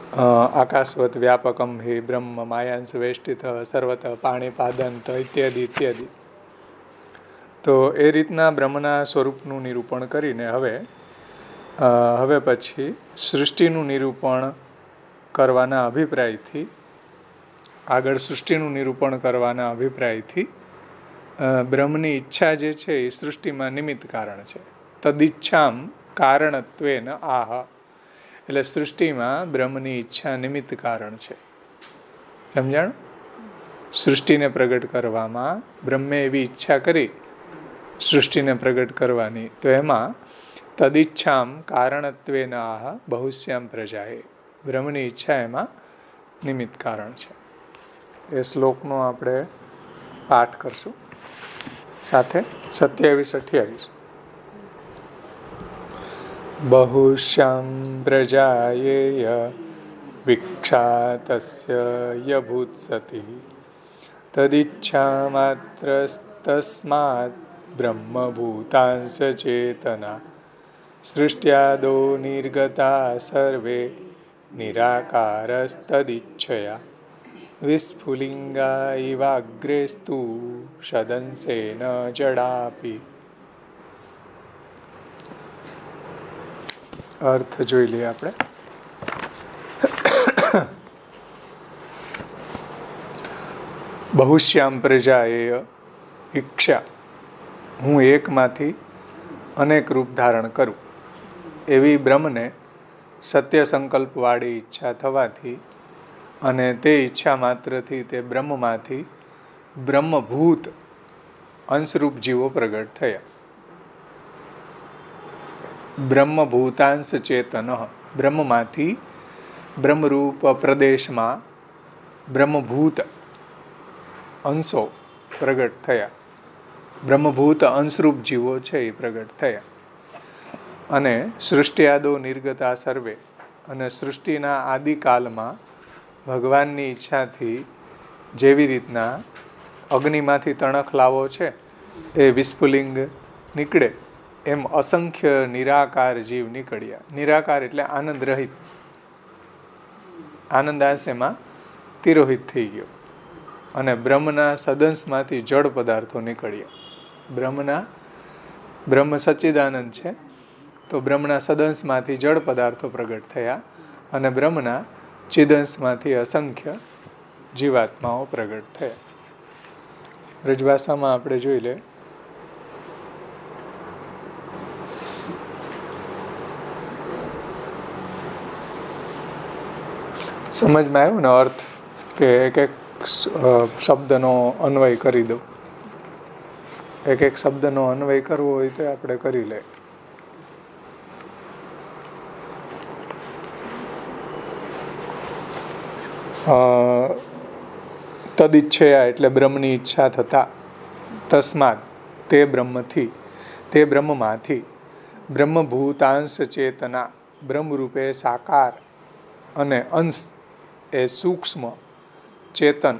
Speaker 1: આકાશવત વ્યાપકમ હિ બ્રહ્મ માયાંશ વેષ્ટિત સર્વત પાણીપાદંત ઇત્યાદિ ઇત્યાદિ. તો એ રીતના બ્રહ્મના સ્વરૂપનું નિરૂપણ કરીને હવે પછી સૃષ્ટિનું નિરૂપણ કરવાના અભિપ્રાયથી આગળ સૃષ્ટિનું નિરૂપણ કરવાના અભિપ્રાયથી બ્રહ્મની ઈચ્છા જે છે એ સૃષ્ટિમાં નિમિત્ત કારણ છે. તદિચ્છામ કારણત્વેન આહ, એટલે સૃષ્ટિમાં બ્રહ્મની ઈચ્છા નિમિત્ત કારણ છે. સમજાણું? સૃષ્ટિને પ્રગટ કરવામાં બ્રહ્મે એવી ઈચ્છા કરી સૃષ્ટિને પ્રગટ કરવાની, તો એમાં તદિચ્છામ કારણત્વેન આહ બહુશ્યામ પ્રજાએ, બ્રહ્મની ઈચ્છા એમાં નિમિત્ત કારણ છે. એ શ્લોકનો આપણે પાઠ કરશું સાથે 27-28. બહુશ્યામ પ્રજાયેય વિક્ષાતસ્ય યભૂત સતિ તદિચ્છામાત્રસ્તસ્માत् બ્રહ્મભૂતાંશ ચેતના સૃષ્ટ્યાદો નિર્ગતા સર્વે નિરાકારસ્તદિચ્છયા વિસ્ફુલિંગા ઇવાગ્રેસ્તુ સદંસેન જડાપી. અર્થ જોઈ લઈએ આપણે. બહુશ્યામ પ્રજાએ ઈચ્છા, હું એકમાંથી અનેક રૂપ ધારણ કરું, એવી બ્રહ્મને સત્ય સંકલ્પવાળી ઈચ્છા થવાથી અને તે ઈચ્છા માત્રથી તે બ્રહ્મમાંથી બ્રહ્મભૂત અંશરૂપ જીવો પ્રગટ થયા. બ્રહ્મભૂતાંશ ચેતન, બ્રહ્મમાંથી બ્રહ્મરૂપ પ્રદેશમાં બ્રહ્મભૂત અંશો પ્રગટ થયા. બ્રહ્મભૂત અંશરૂપ જીવો છે એ પ્રગટ થયા. અને સૃષ્ટિયાદો નિર્ગતા સર્વે, અને સૃષ્ટિના આદિકાલમાં ભગવાનની ઈચ્છાથી જેવી રીતના અગ્નિમાંથી તણખલાવો છે એ વિસ્ફુલિંગ નીકળે, એમ અસંખ્ય નિરાકાર જીવ નીકળ્યા. નિરાકાર એટલે આનંદ રહિત, આનંદાંશ એમાં તિરોહિત થઈ ગયો. અને બ્રહ્મના સદંશમાંથી જડ પદાર્થો નીકળ્યા. બ્રહ્મ સચ્ચિદાનંદ છે, તો બ્રહ્મના સદંશમાંથી જડ પદાર્થો પ્રગટ થયા અને બ્રહ્મના ચિદંશમાંથી અસંખ્ય જીવાત્માઓ પ્રગટ થયા. રજભાષામાં આપણે જોઈ લે. સમજમાં આવ્યું ને અર્થ, કે એક એક શબ્દનો અન્વય કરી દઉં. એક એક શબ્દનો અન્વય કરવો હોય તો આપણે કરી લે. તદિચ્છયા એટલે બ્રહ્મની ઈચ્છા થતા, તસ્માત તે બ્રહ્મથી, તે બ્રહ્મમાંથી, બ્રહ્મભૂતાંશ ચેતના, બ્રહ્મરૂપે સાકાર અને અંશ એ સૂક્ષ્મ ચેતન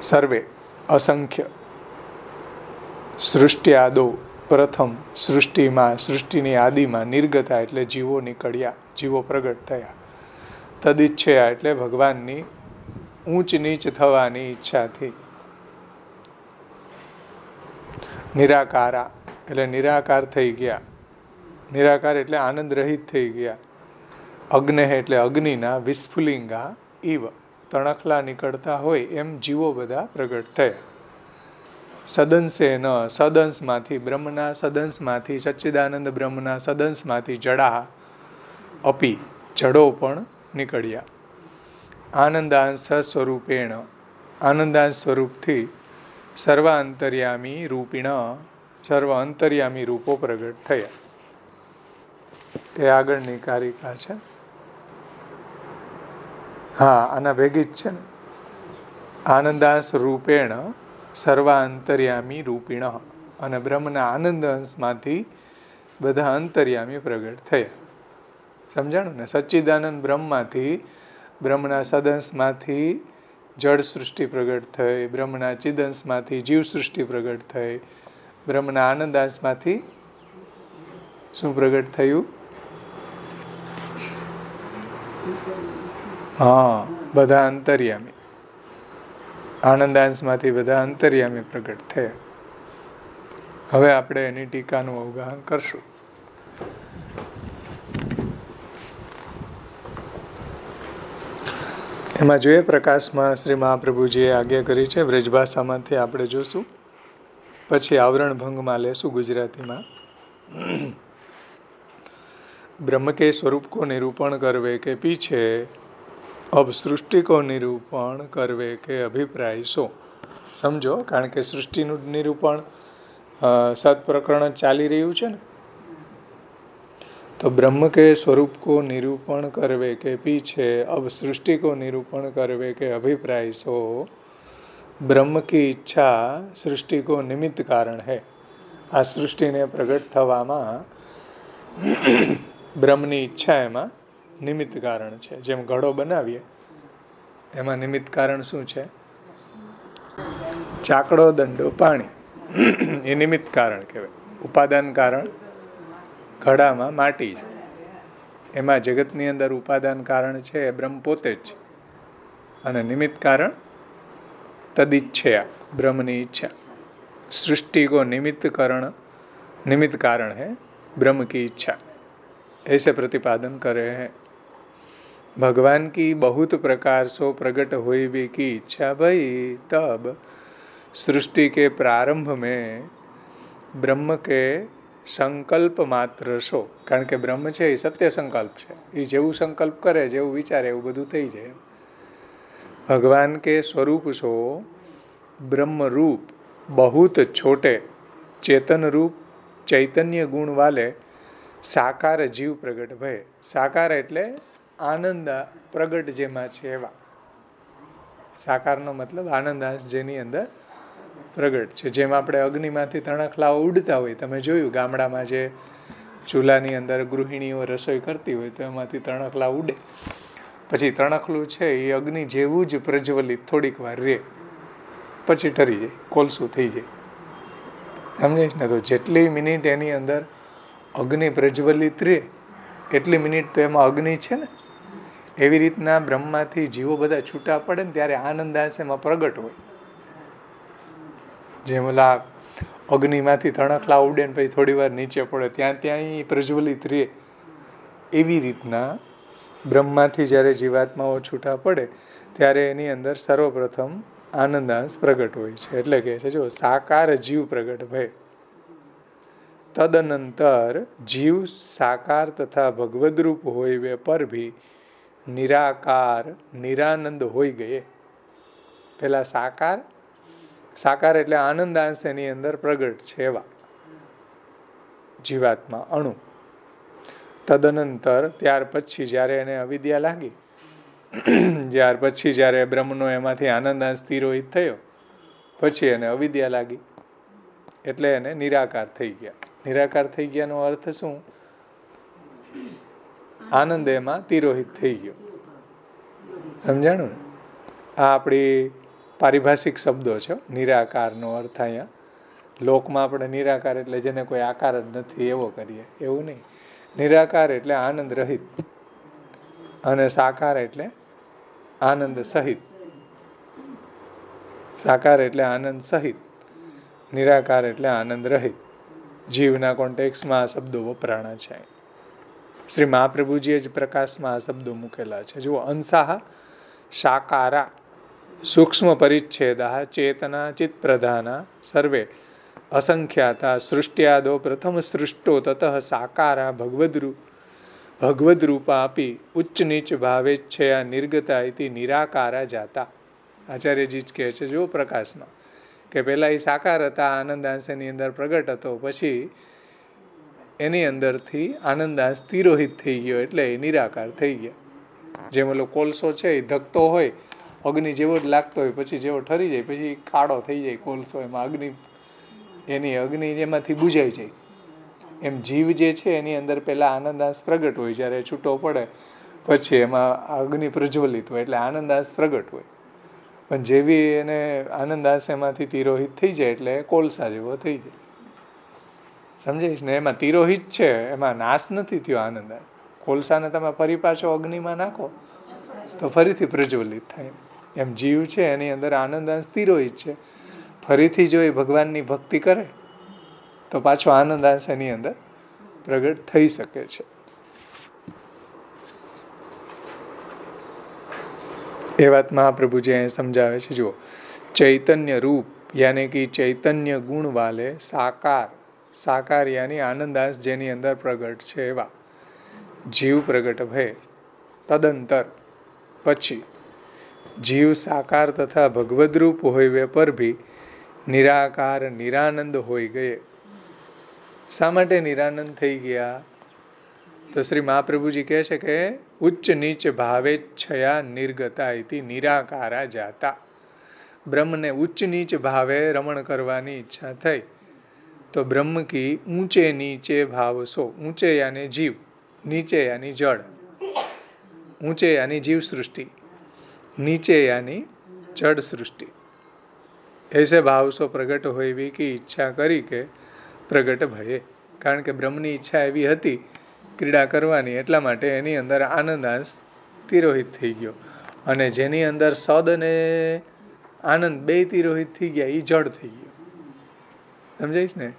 Speaker 1: સર્વે અસંખ્ય સૃષ્ટિયાદો પ્રથમ સૃષ્ટિમાં, સૃષ્ટિની આદિમાં નિર્ગતા એટલે જીવો નીકળ્યા, જીવો પ્રગટ થયા. તદિચ્છયા એટલે ભગવાનની ઊંચ નીચ થવાની ઈચ્છાથી. નિરાકારા એટલે નિરાકાર થઈ ગયા, નિરાકાર એટલે આનંદ રહિત થઈ ગયા. અગ્નેહ એટલે અગ્નિના વિસ્ફુલિંગા ઇવ, તણખલા નીકળતા હોય એમ જીવો બધા પ્રગટ થયા. સદંશે ન, સદંશમાંથી, બ્રહ્મના સદંશમાંથી, સચ્ચિદાનંદ બ્રહ્મના સદંશમાંથી જડા અપી, જડો પણ નીકળ્યા. આનંદાંશ સ્વરૂપેણ, આનંદાંશ સ્વરૂપથી સર્વાંતર્યામી રૂપિણ, સર્વ અંતર્યામી રૂપો પ્રગટ થયા. એ આગળની કારિકા છે. હા, આના ભેગી જ છે ને. આનંદાંશ રૂપેણ સર્વાંતર્યામી રૂપિણ, અને બ્રહ્મના આનંદ અંશમાંથી બધા અંતર્યામી પ્રગટ થયા. સમજાણું ને? સચ્ચિદાનંદ બ્રહ્મમાંથી, બ્રહ્મના સદંશમાંથી જળ સૃષ્ટિ પ્રગટ થઈ, બ્રહ્મના ચિદંશમાંથી જીવ સૃષ્ટિ પ્રગટ થઈ, બ્રહ્મના આનંદાંશમાંથી શું પ્રગટ થયું? હા, બધા અંતર્યામી. આનંદાંશમાંથી બધા અંતર્યામી પ્રગટ થયા. હવે આપણે એની ટીકાનું અવગાહન કરશું. એમાં જોઈએ પ્રકાશમાં શ્રી મહાપ્રભુજીએ આજ્ઞા કરી છે, વ્રજભાષામાંથી આપણે જોશું, પછી આવરણ ભંગમાં લેશું ગુજરાતીમાં. ब्रह्म के स्वरूप को निरूपण करवे के पीछे अब सृष्टि को निरूपण करवे के अभिप्राय शो. સમજો, કારણ કે સૃષ્ટિનું નિરૂપણ સત્પ્રકરણ ચાલી રહ્યું છે ને, તો બ્રહ્મ કે સ્વરૂપ को निरूपण करवे के पीछे अब सृष्टि को निरूपण करवे के अभिप्राय शो. ब्रह्म की इच्छा सृष्टि को निमित्त कारण है. આ સૃષ્ટિને પ્રગટ થવામાં બ્રહ્મની ઈચ્છા એમાં નિમિત્ત કારણ છે. જેમ ઘડો બનાવીએ એમાં નિમિત્ત કારણ શું છે? ચાકડો, દંડો, પાણી. એ નિમિત્ત કારણ કહેવાય. ઉપાદાન કારણ ઘડામાં માટી છે. એમાં જગતની અંદર ઉપાદાન કારણ છે એ બ્રહ્મ પોતે જ છે, અને નિમિત્ત કારણ તદિચ્છયા, બ્રહ્મની ઈચ્છા. सृष्टि को निमित्त कारण है ब्रह्म की इच्छा, ऐसे प्रतिपादन करे हैं. भगवान की बहुत प्रकार सो प्रकट हुई भी की इच्छा भई, तब सृष्टि के प्रारंभ में ब्रह्म के संकल्प मात्र सो. કારણ કે બ્રહ્મ છે એ સત્ય સંકલ્પ છે. એ જેવું સંકલ્પ કરે, જેવું વિચારે એવું બધું થઈ જાય. ભગવાન કે સ્વરૂપ સો ब्रह्म रूप बहुत छोटे चेतन रूप चैतन्य गुण वाले साकार जीव प्रगट भय. साकार એટલે આનંદ પ્રગટ જેમાં છે એવા. સાકારનો મતલબ આનંદાંશ જેની અંદર પ્રગટ છે. જેમ આપણે અગ્નિમાંથી તણખલા ઉડતા હોય, તમે જોયું ગામડામાં જે ચૂલાની અંદર ગૃહિણીઓ રસોઈ કરતી હોય તો એમાંથી તણખલા ઉડે. પછી તણખલું છે એ અગ્નિ જેવું જ પ્રજ્વલિત થોડીક વાર રહે, પછી ઠરી જાય, કોલસું થઈ જાય. સમજાય ને? તો જેટલી મિનિટ એની અંદર અગ્નિ પ્રજ્વલિત રહે એટલી મિનિટ તો એમાં અગ્નિ છે ને. એવી રીતના બ્રહ્મમાંથી જીવો બધા છૂટા પડે ને ત્યારે આનંદાંશ એમાં પ્રગટ હોય. જેમ ઓલા અગ્નિમાંથી તણખલા ઉડે ને પછી થોડી વાર નીચે પડે, ત્યાં પ્રજ્વલિત રહે. એવી રીતના બ્રહ્મમાંથી જ્યારે જીવાત્માઓ છૂટા પડે ત્યારે એની અંદર સર્વપ્રથમ આનંદાંશ પ્રગટ હોય છે. એટલે કે છે જો સાકાર જીવ પ્રગટ ભય. તદનંતર જીવ સાકાર તથા ભગવદરૂપ હોય પર ભી નિરાકાર નિરાનંદ હોઈ ગયે. પેલા સાકાર એટલે આનંદાંશ એની અંદર પ્રગટ છે એવા જીવાત્મા અણુ. તદનંતર ત્યાર પછી જ્યારે એને અવિદ્યા લાગી, ત્યાર પછી જ્યારે બ્રહ્મનો એમાંથી આનંદાંશ તિરોહિત થયો, પછી એને અવિદ્યા લાગી એટલે એને નિરાકાર થઈ ગયા. નિરાકાર થઈ ગયાનો અર્થ શું? આનંદ એમાં તિરોહિત થઈ ગયો. સમજાણું ને? આ આપણી પારિભાષિક શબ્દો છે. નિરાકારનો અર્થ અહીંયા લોકમાં આપણે નિરાકાર એટલે જેને કોઈ આકાર જ નથી એવો કરીએ, એવું નહીં. નિરાકાર એટલે આનંદ રહિત, અને સાકાર એટલે આનંદ સહિત. સાકાર એટલે આનંદ સહિત, નિરાકાર એટલે આનંદ રહિત. જીવના કોન્ટેક્સમાં આ શબ્દો વપરાણા છે. શ્રી મહાપ્રભુજીએ જ પ્રકાશમાં આ શબ્દો મૂકેલા છે. જુઓ, અંશાહ સાકારા સૂક્ષ્મ પરિચ્છેદા ચેતના ચિત્ત પ્રધાના સર્વે અસંખ્યાતા સૃષ્ટ્યાદો પ્રથમ સૃષ્ટો તતઃ સાકારા ભગવદ્રૂપા આપી ઉચ્ચ નીચ ભાવેચ્છયા નિર્ગતા ઇતિ નિરાકારા જાતા. આચાર્યજી જ કહે છે જો પ્રકાશમાં કે પહેલાં એ સાકાર હતા, આનંદાંશ એની અંદર પ્રગટ હતો, પછી એની અંદરથી આનંદાંશ તિરોહિત થઈ ગયો એટલે એ નિરાકાર થઈ ગયા. જેમ ઓલો કોલસો છે એ ધકતો હોય, અગ્નિ જેવો જ લાગતો હોય, પછી જેવો ઠરી જાય પછી કાળો થઈ જાય કોલસો, એમાં અગ્નિ એમાંથી બુઝાઈ જાય. એમ જીવ જે છે એની અંદર પહેલાં આનંદાંશ પ્રગટ હોય, જ્યારે છૂટો પડે પછી એમાં અગ્નિ પ્રજ્વલિત હોય એટલે આનંદાંશ પ્રગટ હોય. પણ જેવી એને આનંદાંશ એમાંથી તિરોહિત થઈ જાય એટલે કોલસા જેવો થઈ જાય. સમજાઈશ ને? એમાં તિરોહિત છે, એમાં નાશ નથી થયો આનંદાંશ. કોલસાને તમે ફરી પાછો અગ્નિમાં નાખો તો ફરીથી પ્રજ્વલિત થાય. એમ જીવ છે એની અંદર આનંદ અંશ તિરોહિત છે. ફરીથી જો એ ભગવાનની ભક્તિ કરે તો પાછો આનંદ અંશ એની અંદર પ્રગટ થઈ શકે છે. એ વાત મહાપ્રભુજી અહીં સમજાવે છે. જુઓ, ચૈતન્ય રૂપ યાની કે ચૈતન્ય ગુણ વાલે સાકાર, સાકાર યાની આનંદાંશ જેની અંદર પ્રગટ છે એવા જીવ પ્રગટ ભય તદંતર પછી જીવ સાકાર તથા ભગવદરૂપ હોયવે પર ભી નિરાકાર નિરાનંદ હોઈ ગયે. શા માટે નિરાનંદ થઈ ગયા? તો શ્રી મહાપ્રભુજી કહે છે કે ઉચ્ચ નીચ ભાવેચ્છયા નિર્ગતા ઇતિ નિરાકારા જાતા. બ્રહ્મને ઉચ્ચ નીચ ભાવે રમણ કરવાની ઈચ્છા થઈ તો બ્રહ્મ કી ઊંચે નીચે ભાવ સો. ઊંચે યાની જીવ, નીચે યાની જળ. ઊંચે યાની જીવ સૃષ્ટિ, નીચે यानी जड़ सृष्टि. ऐसे भाव सो प्रगट होई की ઈચ્છા કરી કે પ્રગટ ભયે. કારણ કે બ્રહ્મની ઈચ્છા એવી હતી ક્રીડા કરવાની, એટલા માટે એની અંદર આનંદાંશ તિરોહિત થઈ ગયો. અને જેની અંદર સદ અને આનંદ બે તિરોહિત થઈ ગયા એ જડ થઈ ગયો. સમજાઈશ ને?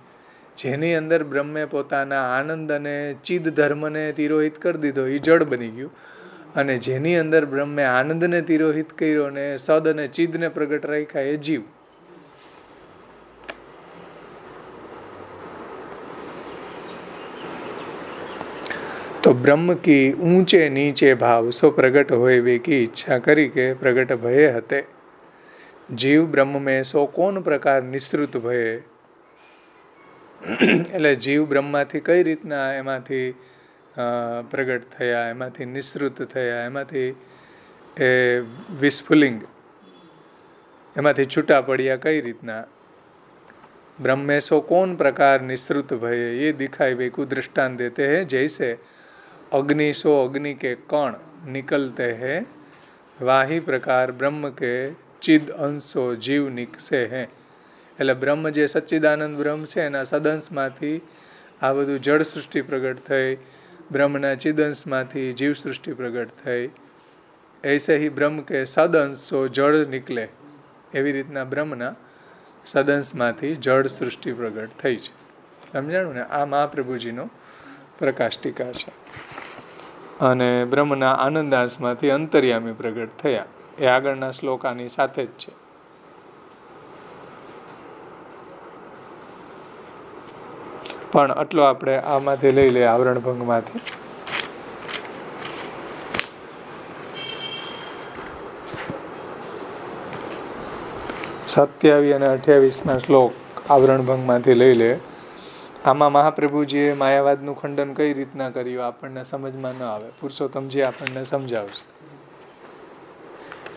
Speaker 1: જેની અંદર બ્રહ્મે પોતાના આનંદ અને ચિદ ધર્મને તિરોહિત કરી દીધો એ જડ બની ગયું. અને જેની અંદર બ્રહ્મે આનંદને તિરોહિત કર્યો ને સદ અને ચિદને પ્રગટ રાખ્યા એ જીવ. તો બ્રહ્મ કી ઊંચે નીચે ભાવ સો પ્રગટ હોય વે કી ઈચ્છા કરી કે પ્રગટ ભયે હતે. જીવ બ્રહ્મ મેં સો કોન પ્રકાર નિસૃત ભયે. એટલે જીવ બ્રહ્મમાંથી કઈ રીતના એમાંથી પ્રગટ થયા, એમાંથી નિસૃત થયા, એમાંથી એ વિસ્ફુલિંગ, એમાંથી છૂટા પડ્યા કઈ રીતના. ब्रह्मे सो कौन प्रकार निसृत भय ये दिखाई वे को दृष्टांत देते हैं. जैसे अग्नि सो अग्नि के कण निकलते हैं वाही प्रकार ब्रह्म के चिद अंशो जीव निकसे हैं. એટલે બ્રહ્મ જે સચ્ચિદાનંદ બ્રહ્મ છે એના સદંશમાંથી આ બધું જળ સૃષ્ટિ પ્રગટ થઈ, બ્રહ્મના ચિદંશમાંથી જીવ સૃષ્ટિ પ્રગટ થઈ. ऐसे ही ब्रह्म के सदंशो जड़ निकले. એવી રીતના બ્રહ્મના સદંશમાંથી જળ સૃષ્ટિ પ્રગટ થઈ છે. સમજાણું ને? આ મહાપ્રભુજીનો પ્રકાષ્ટિકા છે. અને બ્રહ્મના આનંદાંશમાંથી અંતર્યામી પ્રગટ થયા એ આગળના શ્લોકાની સાથે જ છે. પણ આટલો આપણે આમાંથી લઈ લે આવરણભંગમાંથી. 27 અને 28 શ્લોક આવરણભંગમાંથી લઈ લે. આમાં મહાપ્રભુજીએ માયાવાદનું ખંડન કઈ રીતના કર્યું આપણને સમજમાં ન આવે. પુરુષોત્તમજી આપણને સમજાવશે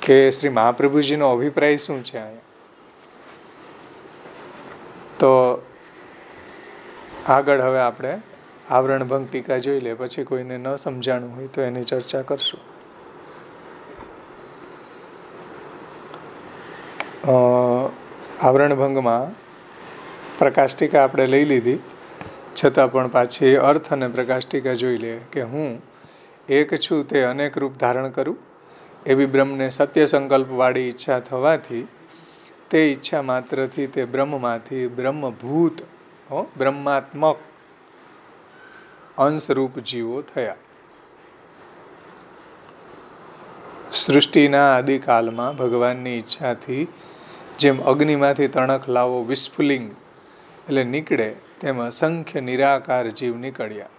Speaker 1: કે શ્રી મહાપ્રભુજીનો અભિપ્રાય શું છે અહીંયા. તો આગળ હવે આપણે આવરણભંગ ટીકા જોઈ લે, પછી કોઈને ન સમજાણું હોય તો એની ચર્ચા કરશું. આવરણભંગમાં પ્રકાષ્ટિકા આપણે લઈ લીધી, છતાં પણ પાછી અર્થ અને પ્રકાષ્ટિકા જોઈ લે કે હું એક છું તે અનેક રૂપ ધારણ કરું એવી બ્રહ્મને સત્ય સંકલ્પવાળી ઈચ્છા થવાથી તે ઈચ્છા માત્રથી તે બ્રહ્મમાંથી બ્રહ્મભૂત બ્રહ્માત્મક અંશરૂપ જીવો થયા. સૃષ્ટિના આદિકાલમાં ભગવાનની ઈચ્છાથી જેમ અગ્નિમાંથી તણખ લાવો વિસ્ફુલિંગ એટલે નીકળે તેમ અસંખ્ય નિરાકાર જીવ નીકળ્યા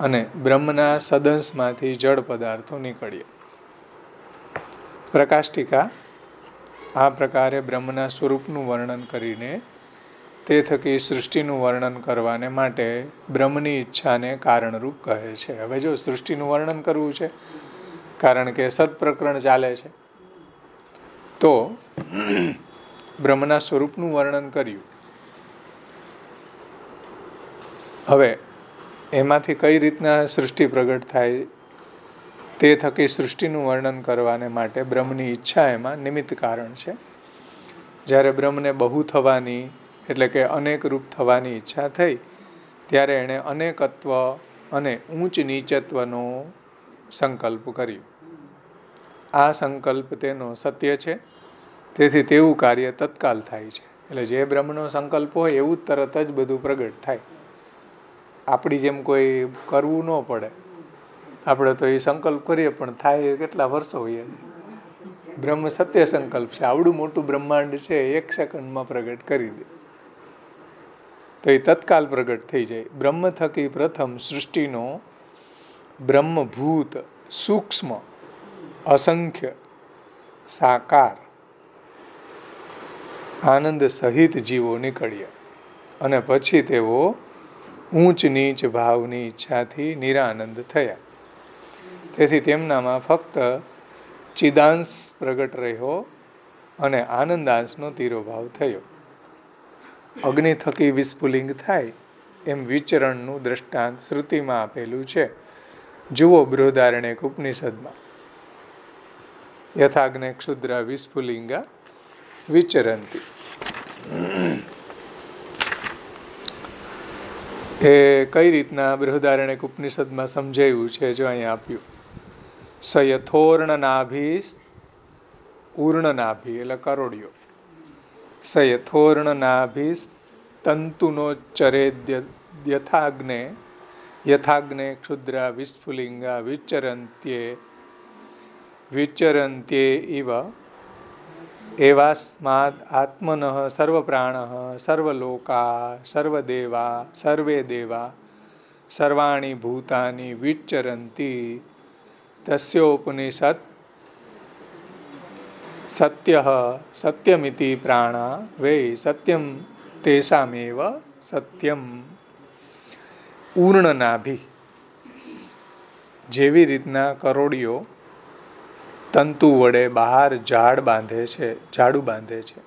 Speaker 1: અને બ્રહ્મના સદંશમાંથી જળ પદાર્થો નીકળ્યા. પ્રકાષ્ટિકા આ પ્રકારે બ્રહ્મના સ્વરૂપનું વર્ણન કરીને તે થકી સૃષ્ટિનું વર્ણન કરવાને માટે બ્રહ્મની ઈચ્છાને કારણરૂપ કહે છે. હવે જો સૃષ્ટિનું વર્ણન કરવું છે કારણ કે સત્પ્રકરણ ચાલે છે, તો બ્રહ્મના સ્વરૂપનું વર્ણન કર્યું. હવે એમાંથી કઈ રીતના સૃષ્ટિ પ્રગટ થાય તે થકી સૃષ્ટિનું વર્ણન કરવાને માટે બ્રહ્મની ઈચ્છા એમાં નિમિત્ત કારણ છે. જ્યારે બ્રહ્મને બહુ થવાની એટલે કે અનેક રૂપ થવાની ઈચ્છા થઈ ત્યારે એણે અનેકત્વ અને ઊંચ નીચત્વનો સંકલ્પ કર્યો. આ સંકલ્પ તેનો સત્ય છે, તેથી તેવું કાર્ય તત્કાલ થાય છે. એટલે જે બ્રહ્મનો સંકલ્પ હોય એવું જ તરત જ બધું પ્રગટ થાય. આપણી જેમ કોઈ કરવું ન પડે. આપણે તો એ સંકલ્પ કરીએ પણ થાય કેટલા વર્ષો હોઈએ. બ્રહ્મ સત્ય સંકલ્પ છે, આવડું મોટું બ્રહ્માંડ છે, 1 સેકન્ડમાં પ્રગટ કરી દે તો એ તત્કાલ પ્રગટ થઈ જાય. બ્રહ્મ થકી પ્રથમ સૃષ્ટિનો બ્રહ્મભૂત સૂક્ષ્મ અસંખ્ય સાકાર આનંદ સહિત જીવો નીકળ્યા અને પછી તેઓ ઊંચ નીચ ભાવની ઈચ્છાથી નિરાનંદ થયા. તેથી તેમનામાં ફક્ત ચિદાંશ પ્રગટ રહ્યો અને આનંદાંશનો તિરોભાવ થયો. અગ્નિ થકી વિસ્ફુલિંગ થાય એમ વિચરણનું દ્રષ્ટાંત શ્રુતિમાં આપેલું છે. જુઓ બૃહદારણ્યક ઉપનિષદમાં. યથાગ્ને ક્ષુદ્રા વિસ્ફુલિંગા વિચરંતી. એ કઈ રીતના બૃહદારણ્યક ઉપનિષદમાં સમજાયું છે જો અહીંયા આપ્યું. સયથોર્ણનાભી ઉર્ણનાભી એટલે કરોડિયો. સયથોર્ણનાભી તંતુનો ચરેદ્ય યથાગ્ને ક્ષુદ્રા વિસ્ફુલિંગા વિચરંત્યે ઇવ એવાસ્માદ આત્મનઃ સર્વપ્રાણઃ સર્વલોકા સર્વે દેવા સર્વાણી ભૂતાની વિચરંતી તસ્યોપનિષદ સત્યમિતિ પ્રાણા વૈ સત્યમ તેષામેવ સત્યમ. ઉર્ણનાભી જેવી રીતના કરોડિયો તંતુ વડે બહાર ઝાડું બાંધે છે,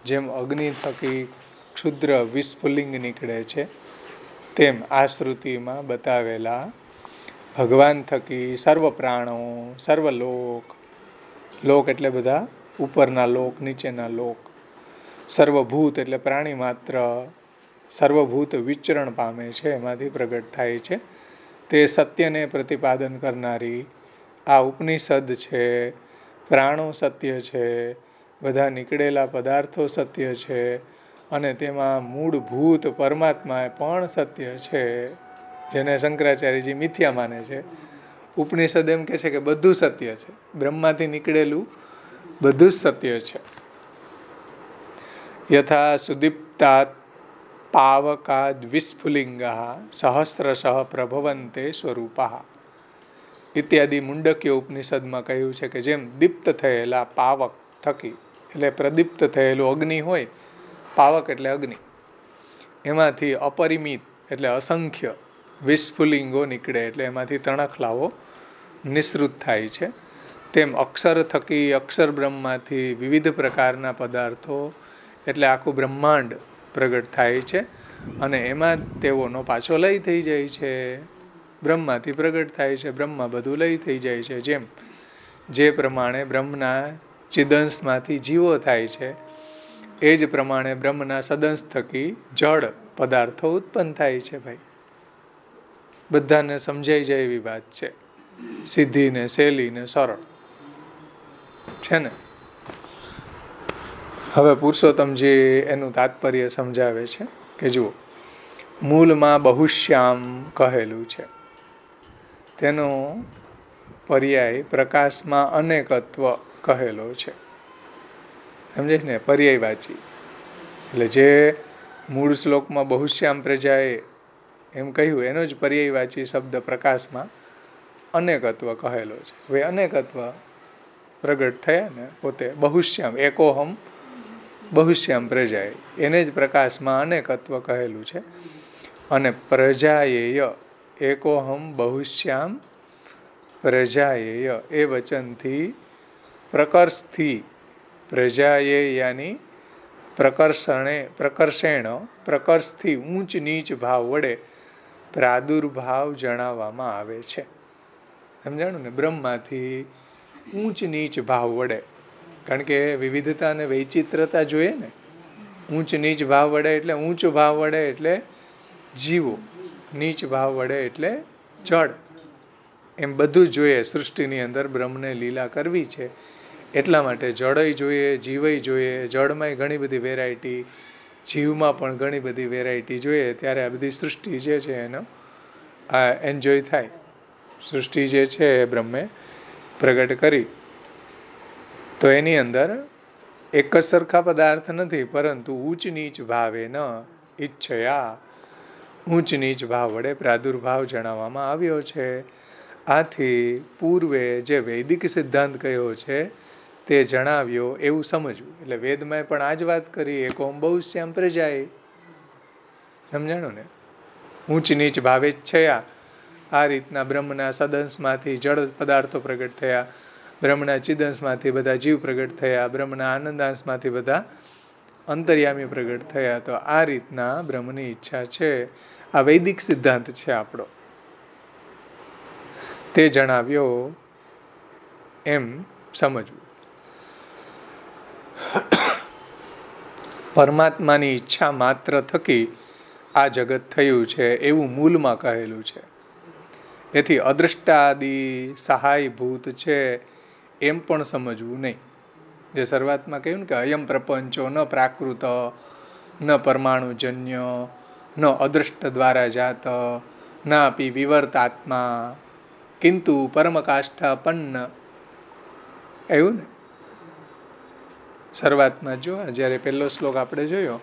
Speaker 1: જેમ અગ્નિ થકી ક્ષુદ્ર વિસ્ફુલિંગ નીકળે છે, તેમ આ શ્રુતિમાં બતાવેલા ભગવાન થકી સર્વ પ્રાણો લોક એટલે બધા ઉપરના લોક નીચેના લોક, સર્વભૂત એટલે પ્રાણી માત્ર સર્વભૂત વિચરણ પામે છે એમાંથી પ્રગટ થાય છે. તે સત્યને પ્રતિપાદન કરનારી આ ઉપનિષદ છે. પ્રાણો સત્ય છે, બધા નીકળેલા પદાર્થો સત્ય છે અને તેમાં મૂળભૂત પરમાત્મા પણ સત્ય છે, જેને શંકરાચાર્યજી મિથ્યા માને છે. ઉપનિષદ એમ કહે છે કે બધું સત્ય છે, બ્રહ્માથી નીકળેલું બધું જ સત્ય છે. યથા સુદીપ્તાત પાવકાદ વિસ્ફુલિંગા સહસ્રશઃ પ્રભવંતે સ્વરૂપા ઇત્યાદિ મુંડક્ય ઉપનિષદમાં કહ્યું છે કે જેમ દીપ્ત થયેલા પાવક થકી એટલે પ્રદીપ્ત થયેલું અગ્નિ હોય, પાવક એટલે અગ્નિ, એમાંથી અપરિમિત એટલે અસંખ્ય વિસ્ફુલિંગો નીકળે એટલે એમાંથી તણખલાઓ નિસૃત થાય છે. તેમ અક્ષર થકી અક્ષર બ્રહ્મમાંથી વિવિધ પ્રકારના પદાર્થો એટલે આખું બ્રહ્માંડ પ્રગટ થાય છે અને એમાં તેઓનો પાછો લય થઈ જાય છે. બ્રહ્માથી પ્રગટ થાય છે, બ્રહ્મા બધું લય થઈ જાય છે. જેમ જે પ્રમાણે બ્રહ્મના ચિદંશમાંથી જીવો થાય છે એ જ પ્રમાણે બ્રહ્મના સદંશ થકી જળ પદાર્થો ઉત્પન્ન થાય છે. ભાઈ બધાને સમજાઈ જાય એવી વાત છે, સીધી ને સહેલી ને સરળ છે ને. હવે પુરુષોત્તમજી એનું તાત્પર્ય સમજાવે છે કે જુઓ, મૂળમાં બહુશ્યામ કહેલું છે, તેનો પર્યાય પ્રકાશમાં અનેકત્વ કહેલો છે. સમજે ને, પર્યાયવાચી એટલે જે મૂળ શ્લોકમાં બહુશ્યામ પ્રજાએ એમ કહ્યું એનો જ પર્યાયવાચી શબ્દ પ્રકાશમાં અનેકત્વ કહેલો છે. હવે અનેકત્વ પ્રગટ થયા ને પોતે બહુશ્યામ એકોહમ બહુશ્યામ પ્રજાએ, એને જ પ્રકાશમાં અનેકત્વ કહેલું છે. અને પ્રજાયેય એકોહમ બહુશ્યામ પ્રજાયેય એ વચનથી પ્રકર્ષથી પ્રજાયેયાની પ્રકર્ષથી ઊંચ નીચ ભાવ વડે પ્રાદુર્ભાવ જણાવવામાં આવે છે. સમજાણું ને? બ્રહ્માથી ઊંચ નીચ ભાવ વડે, કારણ કે વિવિધતા અને વૈચિત્રતા જોઈએ ને. ઊંચ નીચ ભાવ વડે એટલે ઊંચ ભાવ વડે એટલે જીવો, નીચ ભાવ વડે એટલે જળ. એમ બધું જોઈએ. સૃષ્ટિની અંદર બ્રહ્મને લીલા કરવી છે એટલા માટે જળય જોઈએ, જીવય જોઈએ. જળમાંય ઘણી બધી વેરાયટી, જીવમાં પણ ઘણી બધી વેરાયટી જોઈએ. ત્યારે આ બધી સૃષ્ટિ જે છે એનો આ એન્જોય થાય. સૃષ્ટિ જે છે એ બ્રહ્મે પ્રગટ કરી. તો એની અંદર એક જ સરખા પદાર્થ નથી, પરંતુ ઊંચ નીચ ભાવે ન ઈચ્છયા, ઊંચ નીચ ભાવ વડે પ્રાદુર્ભાવ જણાવવામાં આવ્યો છે. આથી પૂર્વે જે વૈદિક સિદ્ધાંત કયો છે તે જણાવ્યો એવું સમજવું. એટલે વેદમાં પણ આ જ વાત કરી, એકોમ બહુશ્યામ પ્રજાએ. સમજાણું ને? ઊંચ નીચ ભાવે ઈચ્છયા. આ રીતના બ્રહ્મના સદંશમાંથી જળ પદાર્થો પ્રગટ થયા, બ્રહ્મના ચિદંશમાંથી બધા જીવ પ્રગટ થયા, બ્રહ્મના આનંદાંશમાંથી બધા અંતર્યામી પ્રગટ થયા. તો આ રીતના બ્રહ્મની ઈચ્છા છે. આ વૈદિક સિદ્ધાંત છે આપણો. તે જણાવ્યો એમ સમજવું. પરમાત્માની ઈચ્છા માત્ર થકી આ જગત થયું છે એવું મૂલમાં કહેલું છે. એથી અદૃષ્ટાદિ સહાયભૂત છે એમ પણ સમજવું નહીં. જે શરૂઆતમાં કહ્યું ને કે અયમ પ્રપંચો ન પ્રાકૃત, ન પરમાણુજન્ય, ન અદૃષ્ટ દ્વારા જાત, ના આપી વિવર્તાત્મા, કિંતુ પરમકાષ્ઠાપન્ન. એવું ને? શરૂઆતમાં જો જ્યારે પહેલો શ્લોક આપણે જોયો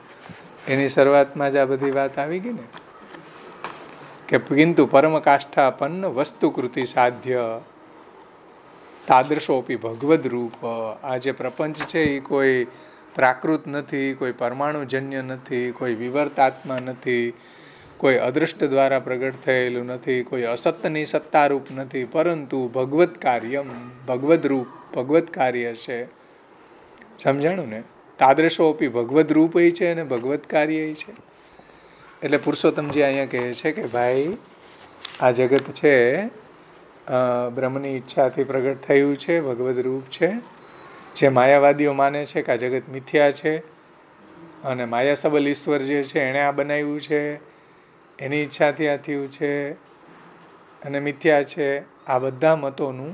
Speaker 1: એની શરૂઆતમાં જ આ બધી વાત આવી ગઈ ને કે કિંતુ પરમકાષ્ઠાપન્ન વસ્તુકૃતિ સાધ્ય તાદૃશોપી ભગવદ રૂપ. આ જે પ્રપંચ છે એ કોઈ પ્રાકૃત નથી, કોઈ પરમાણુજન્ય નથી, કોઈ વિવર્તાત્મા નથી, કોઈ અદૃષ્ટ દ્વારા પ્રગટ થયેલું નથી, કોઈ અસતની સત્તારૂપ નથી, પરંતુ ભગવત કાર્યમ, ભગવદ રૂપ, ભગવત કાર્ય છે. સમજાણું ને? તાદૃશોપી ભગવદ રૂપ છે અને ભગવત કાર્ય છે. એટલે પુરુષોત્તમજી અહીંયા કહે છે કે ભાઈ આ જગત છે બ્રહ્મની ઈચ્છાથી પ્રગટ થયું છે, ભગવદ રૂપ છે. જે માયાવાદીઓ માને છે કે આ જગત મિથ્યા છે અને માયા સબલ ઈશ્વર જે છે એણે આ બનાવ્યું છે, એની ઈચ્છાથી આ થયું છે અને મિથ્યા છે, આ બધા મતોનું,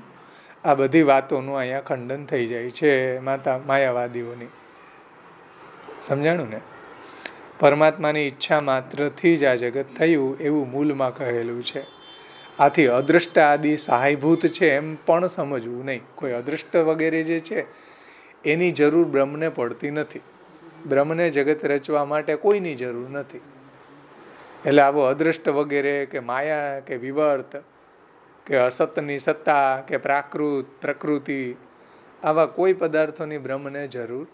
Speaker 1: આ બધી વાતોનું અહીંયા ખંડન થઈ જાય છે માયાવાદીઓની. સમજાણું ને? પરમાત્માની ઈચ્છા માત્રથી જ આ જગત થયું એવું મૂલમાં કહેલું છે. આથી અદૃષ્ટ આદિ સહાયભૂત છે એમ પણ સમજવું નહીં. કોઈ અદૃષ્ટ વગેરે જે છે એની જરૂર બ્રહ્મને પડતી નથી. બ્રહ્મને જગત રચવા માટે કોઈની જરૂર નથી. એટલે આવો અદૃષ્ટ વગેરે કે માયા કે વિવર્ત કે અસતની સત્તા કે પ્રાકૃત પ્રકૃતિ આવા કોઈ પદાર્થોની બ્રહ્મને જરૂર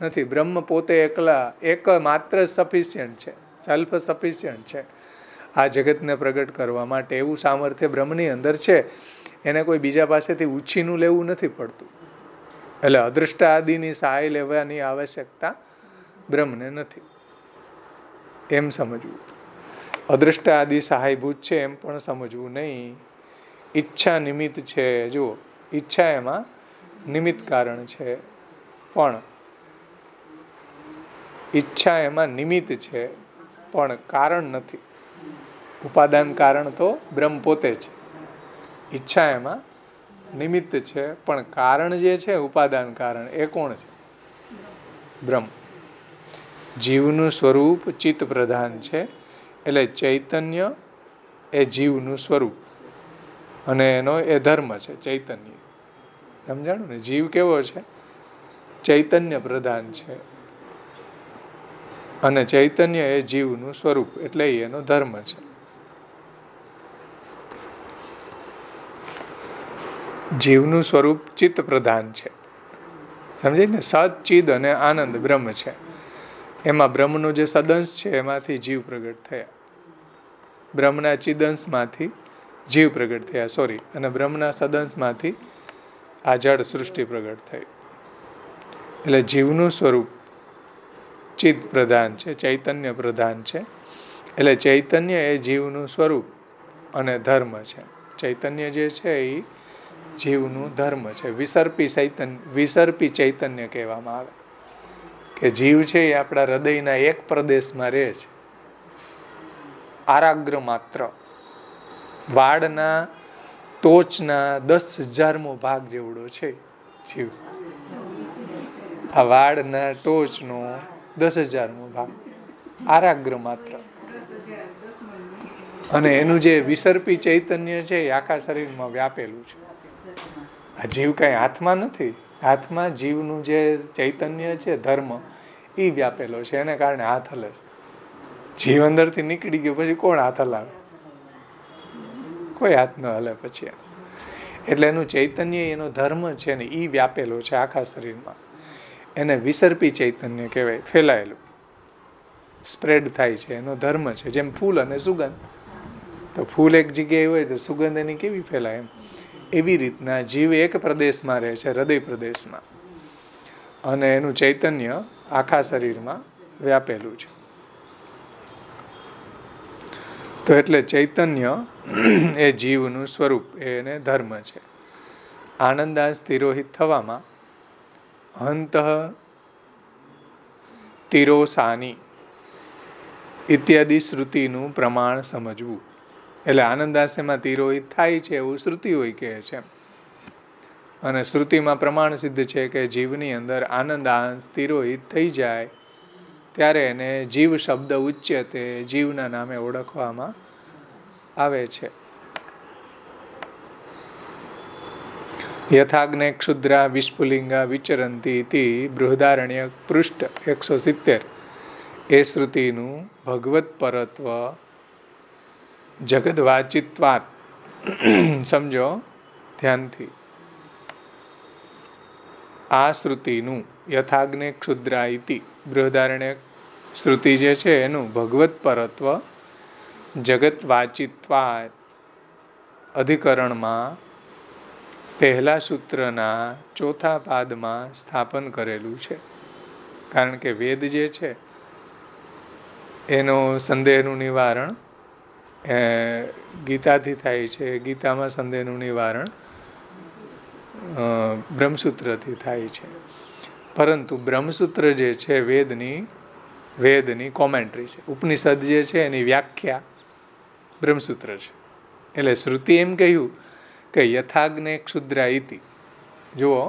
Speaker 1: નથી. બ્રહ્મ પોતે એકલા એક માત્ર સફિશિયન્ટ છે, સેલ્ફ સફિશિયન્ટ છે આ જગતને પ્રગટ કરવા માટે. એવું સામર્થ્ય બ્રહ્મની અંદર છે, એને કોઈ બીજા પાસેથી ઉછીનું લેવું નથી પડતું. એટલે અદૃષ્ટ આદિની સહાય લેવાની આવશ્યકતા બ્રહ્મને નથી એમ સમજવું. અદૃષ્ટ આદિ સહાયભૂત છે એમ પણ સમજવું નહીં. ઈચ્છા નિમિત્ત છે. જુઓ, ઈચ્છા એમાં નિમિત્ત કારણ છે, પણ ઈચ્છા એમાં નિમિત્ત છે પણ કારણ નથી. ઉપાદાન કારણ તો બ્રહ્મ પોતે છે. ઈચ્છા એમાં નિમિત્ત છે પણ કારણ જે છે ઉપાદાન કારણ એ કોણ છે? બ્રહ્મ. જીવનું સ્વરૂપ ચિત્ત પ્રધાન છે. એટલે ચૈતન્ય એ જીવનું સ્વરૂપ અને એનો એ ધર્મ છે ચૈતન્ય. સમજાણું ને? જીવ કેવો છે? ચૈતન્ય પ્રધાન છે અને ચૈતન્ય એ જીવનું સ્વરૂપ એટલે એનો ધર્મ છે. જીવનું સ્વરૂપ ચિત્ત પ્રધાન છે. સમજાય ને? સત, ચિદ અને આનંદ બ્રહ્મ છે. એમાં બ્રહ્મનો જે સદંશ છે એમાંથી જીવ પ્રગટ થયા. બ્રહ્મના ચિદંશમાંથી જીવ પ્રગટ થયા, અને બ્રહ્મના સદંશમાંથી આ જળ સૃષ્ટિ પ્રગટ થઈ. એટલે જીવનું સ્વરૂપ ચિત્ત પ્રધાન છે, ચૈતન્ય પ્રધાન છે. એટલે ચૈતન્ય એ જીવનું સ્વરૂપ અને ધર્મ છે. ચૈતન્ય જે છે એ જીવનું ધર્મ છે. વિસર્પી ચૈતન્ય કહેવામાં આવે કે જીવ છે એ આપણા હૃદયના એક પ્રદેશમાં રહે છે. આરાગ્ર માત્ર વાળના ટોચના 10,000મો ભાગ જેવડો છે જીવ. આ વાળના ટોચનો 10,000મો ભાગ, આરાગ્ર માત્ર. અને એનું જે વિસર્પી ચૈતન્ય છે એ આખા શરીરમાં વ્યાપેલું છે. આ જીવ કઈ હાથમાં નથી. હાથમાં જીવનું જે ચૈતન્ય છે, ધર્મ, એ વ્યાપેલો છે. એને કારણે હાથ હલે. જીવ અંદરથી નીકળી ગયો પછી કોણ હાથ હલાવે? કોઈ હાથ ન હલે પછી. એટલે એનું ચૈતન્ય, એનો ધર્મ છે ને, એ વ્યાપેલો છે આખા શરીરમાં. એને વિસર્પી ચૈતન્ય કહેવાય, ફેલાયેલું, સ્પ્રેડ થાય છે, એનો ધર્મ છે. જેમ ફૂલ અને સુગંધ, તો ફૂલ એક જગ્યાએ હોય તો સુગંધ એની કેવી ફેલાય, એમ એવી રીતના જીવ એક પ્રદેશમાં રહે છે, હૃદય પ્રદેશમાં, અને એનું ચૈતન્ય આખા શરીરમાં વ્યાપેલું છે. તો એટલે ચૈતન્ય એ જીવનું સ્વરૂપ, એને ધર્મ છે. આનંદાંશ તિરોહિત થવામાં હંત તિરોસાની ઇત્યાદિ શ્રુતિનું પ્રમાણ સમજવું. એટલે આનંદાંશમાં તિરોહિત થાય છે એવું શ્રુતિઓ કહે છે. અને શ્રુતિમાં પ્રમાણ સિદ્ધ છે કે જીવની અંદર આનંદાંશ તિરોહિત થઈ જાય ત્યારે એને જીવ શબ્દ ઉચ્યતે, જીવના નામે ઓળખવામાં આવે છે. યથાગ્ને ક્ષુદ્રા વિસ્ફુલિંગા વિચરંતી ઇતિ બૃહદારણ્યક પૃષ્ઠ 170. એ શ્રુતિનું ભગવત પરત્વ જગદવાચિત્વાત. સમજો ધ્યાનથી. આ શ્રુતિનું યથાગ્ને ક્ષુદ્રા ઇતિ, બૃહદારણ્યક શ્રુતિ જે છે એનું ભગવત પરત્વ જગતવાચિત્વાત અધિકરણમાં પહેલા સૂત્રના ચોથા પાદમાં સ્થાપન કરેલું છે. કારણ કે વેદ જે છે એનો સંદેહનું નિવારણ ગીતાથી થાય છે. ગીતામાં સંદેહનું નિવારણ બ્રહ્મસૂત્રથી થાય છે. પરંતુ બ્રહ્મસૂત્ર જે છે વેદની કોમેન્ટ્રી છે. ઉપનિષદ જે છે એની વ્યાખ્યા બ્રહ્મસૂત્ર છે. એટલે શ્રુતિ એમ કહ્યું કે યથાગ્ને ક્ષુદ્રા ઇતિ. જુઓ,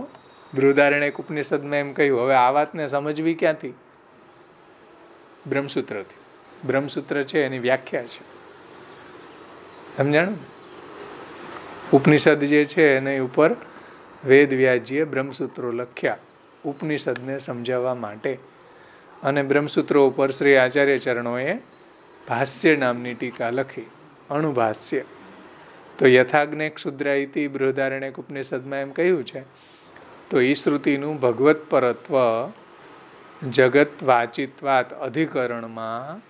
Speaker 1: બૃહદારણ્યક ઉપનિષદમાં એમ કહ્યું. હવે આ વાતને સમજવી ક્યાંથી? બ્રહ્મસૂત્રથી. બ્રહ્મસૂત્ર છે એની વ્યાખ્યા છે. સમજાણું? ઉપનિષદ જે છે એની ઉપર વેદ વ્યાસજીએ બ્રહ્મસૂત્રો લખ્યા ઉપનિષદને સમજાવવા માટે. અને બ્રહ્મસૂત્રો ઉપર શ્રી આચાર્ય ચરણોએ ભાષ્ય નામની ટીકા લખી, અણુભાષ્ય. તો યથાગ્ને ક્ષુદ્રા ઇતિ બૃહદારણ્યક ઉપનિષદમાં એમ કહ્યું છે. તો ઈ શ્રુતિનું ભગવત પરત્વ જગત વાચિત્વાત અધિકરણમાં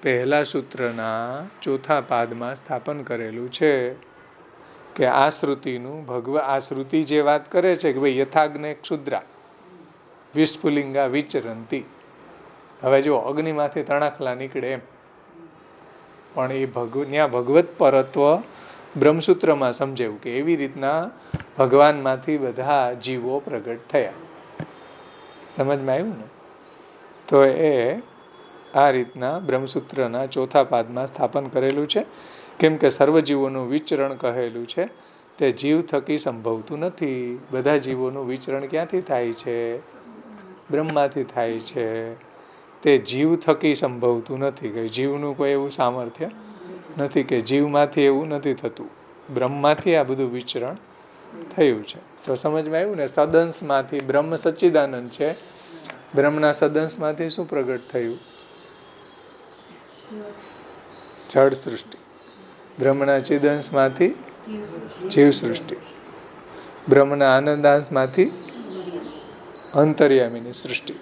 Speaker 1: પહેલા સૂત્રના ચોથા પાદમાં સ્થાપન કરેલું છે કે આ શ્રુતિનું આ શ્રુતિ જે વાત કરે છે કે ભાઈ યથાગ્ને ક્ષુદ્રા વિસ્ફુલિંગા વિચરંતી. હવે જો અગ્નિમાંથી તણખલા નીકળે એમ, પણ એ ત્યાં ભગવત પરત્વ બ્રહ્મસૂત્રમાં સમજાવ્યું કે એવી રીતના ભગવાનમાંથી બધા જીવો પ્રગટ થયા. સમજમાં આવ્યું ને? તો એ આ રીતના બ્રહ્મસૂત્રના ચોથા પાદમાં સ્થાપન કરેલું છે. કેમ કે સર્વજીવોનું વિચરણ કહેલું છે તે જીવ થકી સંભવતું નથી. બધા જીવોનું વિચરણ ક્યાંથી થાય છે? બ્રહ્મમાંથી થાય છે. તે જીવ થકી સંભવતું નથી. કે જીવનું કોઈ એવું સામર્થ્ય નથી કે જીવમાંથી એવું નથી થતું. બ્રહ્મમાંથી આ બધું વિચરણ થયું છે. તો સમજમાં આવ્યું ને? સદંશમાંથી બ્રહ્મ સચ્ચિદાનંદ છે. બ્રહ્મના સદંશમાંથી શું પ્રગટ થયું? જળ સૃષ્ટિ. બ્રહ્મના ચિદંશમાંથી જીવ સૃષ્ટિ. બ્રહ્મના આનંદાંશમાંથી અંતર્યામીની સૃષ્ટિ.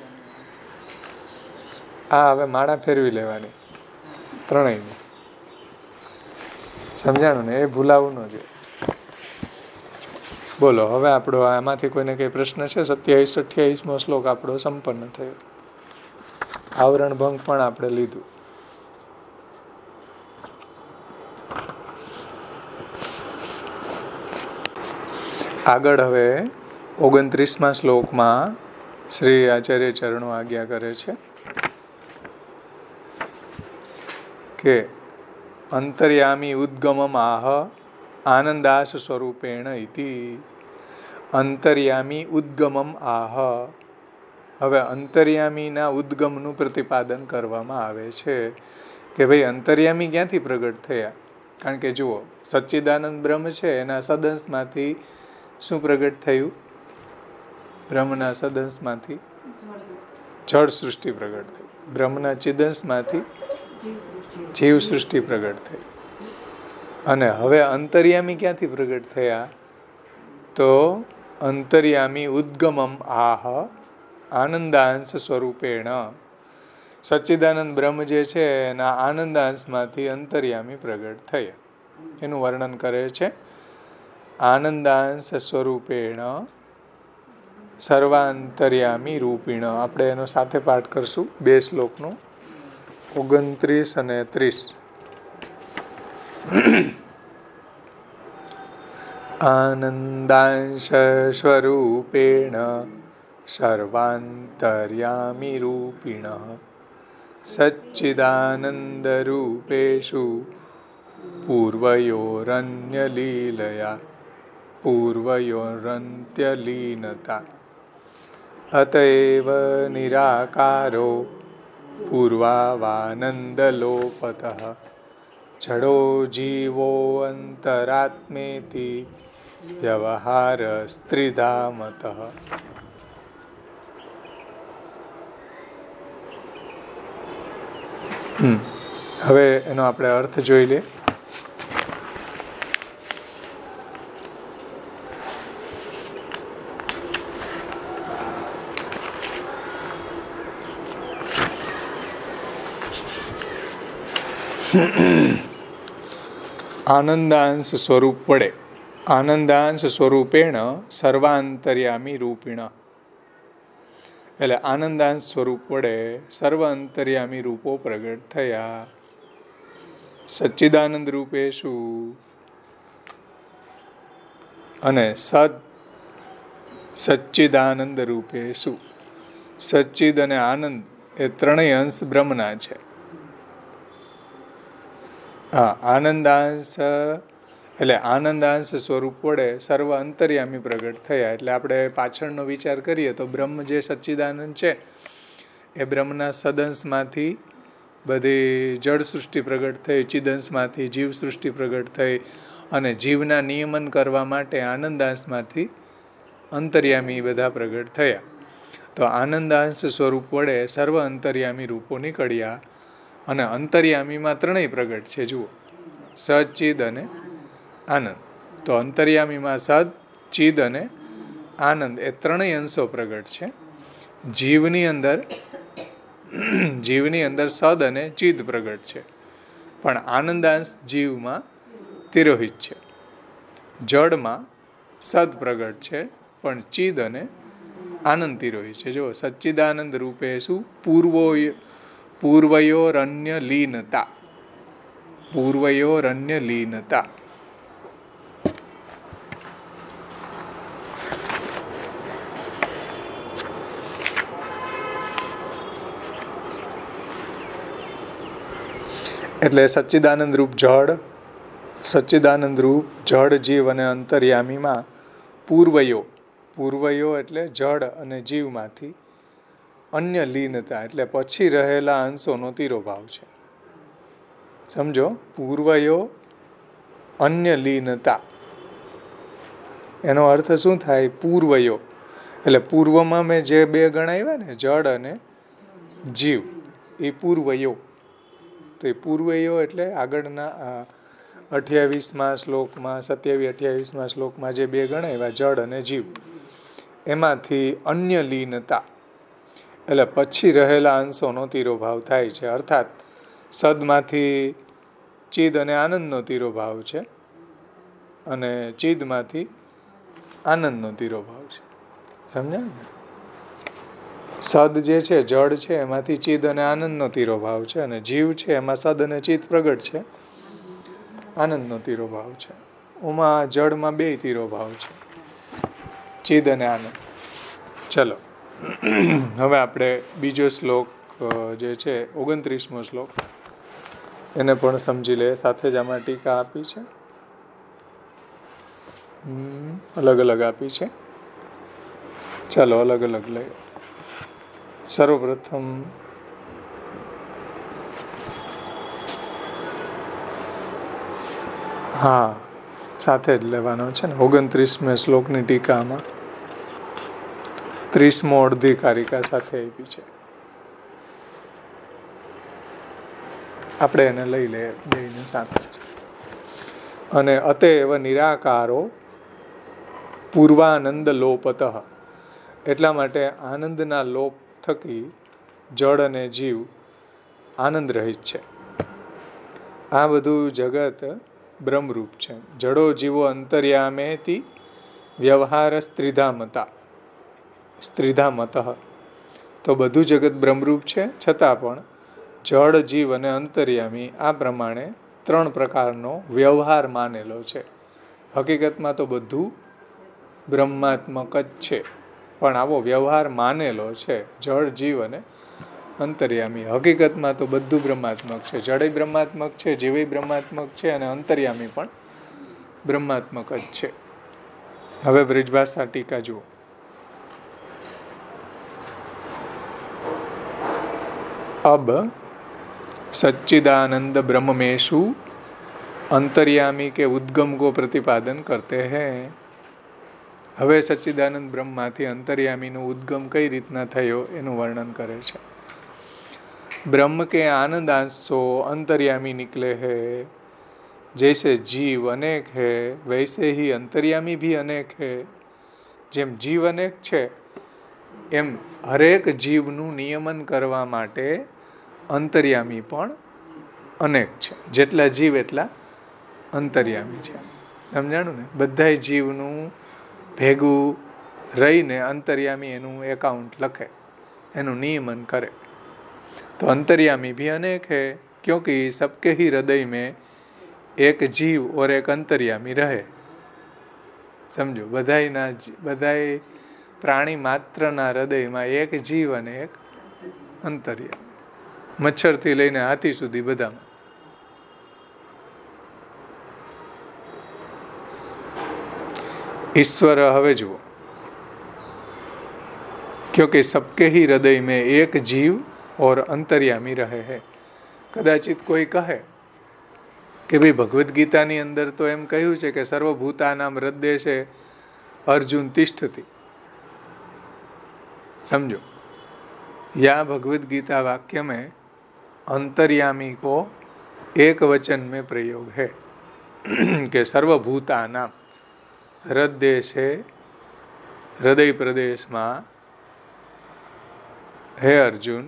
Speaker 1: આ હવે માળા ફેરવી લેવાની ત્રણેયની. સમજાણું ને? એ ભૂલાવું ન જોઈએ. બોલો હવે આપણો આમાંથી કોઈને કઈ પ્રશ્ન છે? 27-28મો શ્લોક આપણો સંપન્ન થયો. આવરણ ભંગ પણ આપણે લીધું. આગળ હવે 29મા શ્લોકમાં શ્રી આચાર્ય ચરણો આજ્ઞા કરે છે કે અંતર્યામી ઉદ્ગમમ આહ આનંદાશ સ્વરૂપેણ ઇતિ અંતર્યામી ઉદ્ગમમ આહ. હવે અંતર્યામીના ઉદ્ગમનું પ્રતિપાદન કરવામાં આવે છે કે ભાઈ અંતર્યામી ક્યાંથી પ્રગટ થયા? કારણ કે જુઓ, સચ્ચિદાનંદ બ્રહ્મ છે એના સદંશમાંથી શું પ્રગટ થયું? બ્રહ્મના સદંશમાંથી જળ સૃષ્ટિ પ્રગટ થઈ. બ્રહ્મના ચિદંશમાંથી જીવ સૃષ્ટિ પ્રગટ થઈ. અને હવે અંતર્યામી ક્યાંથી પ્રગટ થયા? તો અંતર્યામી ઉદ્ગમમ આહ આનંદાંશ સ્વરૂપેણ. સચ્ચિદાનંદ બ્રહ્મ જે છે એના આનંદાંશમાંથી અંતર્યામી પ્રગટ થયા. એનું વર્ણન કરે છે. આનંદાંશ સ્વરૂપેણ સર્વાંતર્યામી રૂપિણ. આપણે એનો સાથે પાઠ કરશું 2 શ્લોકનો, 29 અને 30. આનંદાંશ સ્વરૂપેણ સર્વાંતર્યામી રૂપિણ સચ્ચિદાનંદ રૂપેષુ પૂર્વયોરન્યલીલયા પૂર્વયોરંત્યલીનતા અતએવ નિરાકારો પૂર્વાવાનંદલોપતઃ જડો જીવો અંતરાત્મેતિ વ્યવહાર સ્ત્રીધામતઃ. હવે એનો આપણે અર્થ જોઈ લઈએ. આનંદાંશ સ્વરૂપ વડે, આનંદાંશ સ્વરૂપેણ સર્વાંતર્યામી રૂપિણ. એટલે આનંદાંશ સ્વરૂપ વડે સર્વ અંતર્યામી રૂપો પ્રગટ થયા. સચ્ચિદાનંદ રૂપે શું? અને સચ્ચિદાનંદ રૂપે શું? સચ્ચિદ અને આનંદ એ ત્રણેય અંશ બ્રહ્મના છે. આનંદાંશ એટલે આનંદાંશ સ્વરૂપ વડે સર્વ અંતર્યામી પ્રગટ થયા. એટલે આપણે પાછળનો વિચાર કરીએ તો બ્રહ્મ જે સચ્ચિદાનંદ છે એ બ્રહ્મના સદંશમાંથી બધી જળ સૃષ્ટિ પ્રગટ થઈ, ચિદંશમાંથી જીવ સૃષ્ટિ પ્રગટ થઈ, અને જીવના નિયમન કરવા માટે આનંદાંશમાંથી અંતર્યામી બધા પ્રગટ થયા. તો આનંદાંશ સ્વરૂપ વડે સર્વ અંતર્યામી રૂપો નીકળ્યા. અને અંતર્યામીમાં ત્રણેય પ્રગટ છે. જુઓ, સચિદ અને આનંદ. તો અંતર્યામીમાં સદ, ચિદ અને આનંદ એ ત્રણેય અંશો પ્રગટ છે. જીવની અંદર સદ અને ચિદ પ્રગટ છે, પણ આનંદાંશ જીવમાં તિરોહિત છે. જડમાં સદ પ્રગટ છે, પણ ચિદ અને આનંદ તિરોહિત છે. જો સચ્ચિદાનંદ રૂપે શું? પૂર્વયોરન્ય લીનતા. પૂર્વયોરન્ય લીનતા. એટલે સચ્ચિદાનંદ રૂપ જળ, સચ્ચિદાનંદ રૂપ જળ, જીવ અને અંતર્યામીમાં પૂર્વયો એટલે જળ અને જીવમાંથી અન્ય લીનતા એટલે પછી રહેલા અંશોનો તિરોભાવ છે. સમજો, પૂર્વયો અન્ય લીનતા એનો અર્થ શું થાય? પૂર્વયો એટલે પૂર્વમાં મેં જે 2 ગણાવ્યા ને, જળ અને જીવ, એ પૂર્વયો. તો એ પૂર્વયો એટલે આગળના 28મા શ્લોકમાં, 27-28મા શ્લોકમાં જે 2 ગણાવ્યા, જળ અને જીવ, એમાંથી અન્ય લીનતા એટલે પછી રહેલા અંશોનો તિરોભાવ થાય છે. અર્થાત સદમાંથી ચિદ અને આનંદનો તિરોભાવ છે, અને ચિદમાંથી આનંદનો તિરોભાવ છે. સમજ્યા ને? સદ જે છે, જળ છે, એમાંથી ચિદ અને આનંદનો તિરોભાવ છે, અને જીવ છે એમાં સદ અને ચિદ પ્રગટ છે, આનંદનો તિરોભાવ છે. ઓમાં જળમાં 2 તિરોભાવ છે, ચિદ અને આનંદ. ચલો, હવે આપણે બીજો શ્લોક જે છે 29મો શ્લોક એને પણ સમજી લે. સાથે જ આમાં ટીકા આપી છે. અલગ અલગ આપી છે. ચાલો અલગ અલગ લઈએ. સર્વપ્રથમ હા સાથે જ લેવાનો છે ને. 29મે શ્લોકની ટીકામાં 30મો અડધી કારિકા સાથે આપી છે. આપણે એને લઈ લઈએ બેયને સાથે જ. અને અતએવ નિરાકારો પૂર્વાનંદ લોપતઃ, એટલા માટે આનંદના લોપ થકી જળ અને જીવ આનંદ રહિત છે. આ બધું જગત બ્રહ્મરૂપ છે. જડો જીવો અંતર્યામેથી વ્યવહાર સ્ત્રીધામતઃ. તો બધું જગત બ્રહ્મરૂપ છે, છતાં પણ જળ, જીવ અને અંતર્યામી આ પ્રમાણે 3 પ્રકારનો વ્યવહાર માનેલો છે. હકીકતમાં તો બધું બ્રહ્માત્મક જ છે, પણ આવો વ્યવહાર માનેલો છે. જળ, જીવ અને અંતર્યામી. હકીકતમાં તો બધું બ્રહ્માત્મક છે. જળે બ્રહ્માત્મક છે, જીવે બ્રહ્માત્મક છે અને અંતર્યામી પણ બ્રહ્માત્મક જ છે. હવે બ્રજભાષા ટીકા જુઓ. अब सच्चिदानंद ब्रह्म मेषु अंतर्यामी के उद्गम को प्रतिपादन करते हैं. હવે સચ્ચિદાનંદ બ્રહ્મમાંથી અંતર્યામીનો ઉદ્ગમ કઈ રીતના થયો એનું વર્ણન કરે છે. ब्रह्म के आनंद अंशो अंतर्यामी निकले हैं. जैसे जीव अनेक है वैसे ही अंतर्यामी भी अनेक है. જેમ જીવ અનેક છે એમ હરેક જીવનું નિયમન કરવા માટે અંતર્યામી પણ અનેક છે. જેટલા જીવ એટલા અંતર્યામી છે. સમજાણું ને? બધાય જીવનું ભેગું રહીને અંતર્યામી એનું એકાઉન્ટ લખે, એનું નિયમન કરે. तो अंतर्यामी भी अनेक है, क्योंकि सबके ही हृदय में एक जीव और एक अंतर्यामी रहे. समझो, बधाय प्राणी मात्रना हृदयમાં એક જીવ અને એક અંતર્યામી. મચ્છરથી લઈને હાથી સુધી બધામાં. ईश्वर હવે જુઓ, क्योंकि सबके ही हृदय में एक जीव और अंतर्यामी रहे हैं. કદાચિત કોઈ કહે કે ભાઈ ભગવદ્ ગીતાની અંદર તો એમ કહ્યું છે કે સર્વભૂતાનામ હૃદ્દેશે अर्जुन तिष्ठति. समझो, या भगवद गीता वाक्य में अंतर्यामी को एक वचन में प्रयोग है कि सर्वभूतानाम हृदय हृदय प्रदेश में हे अर्जुन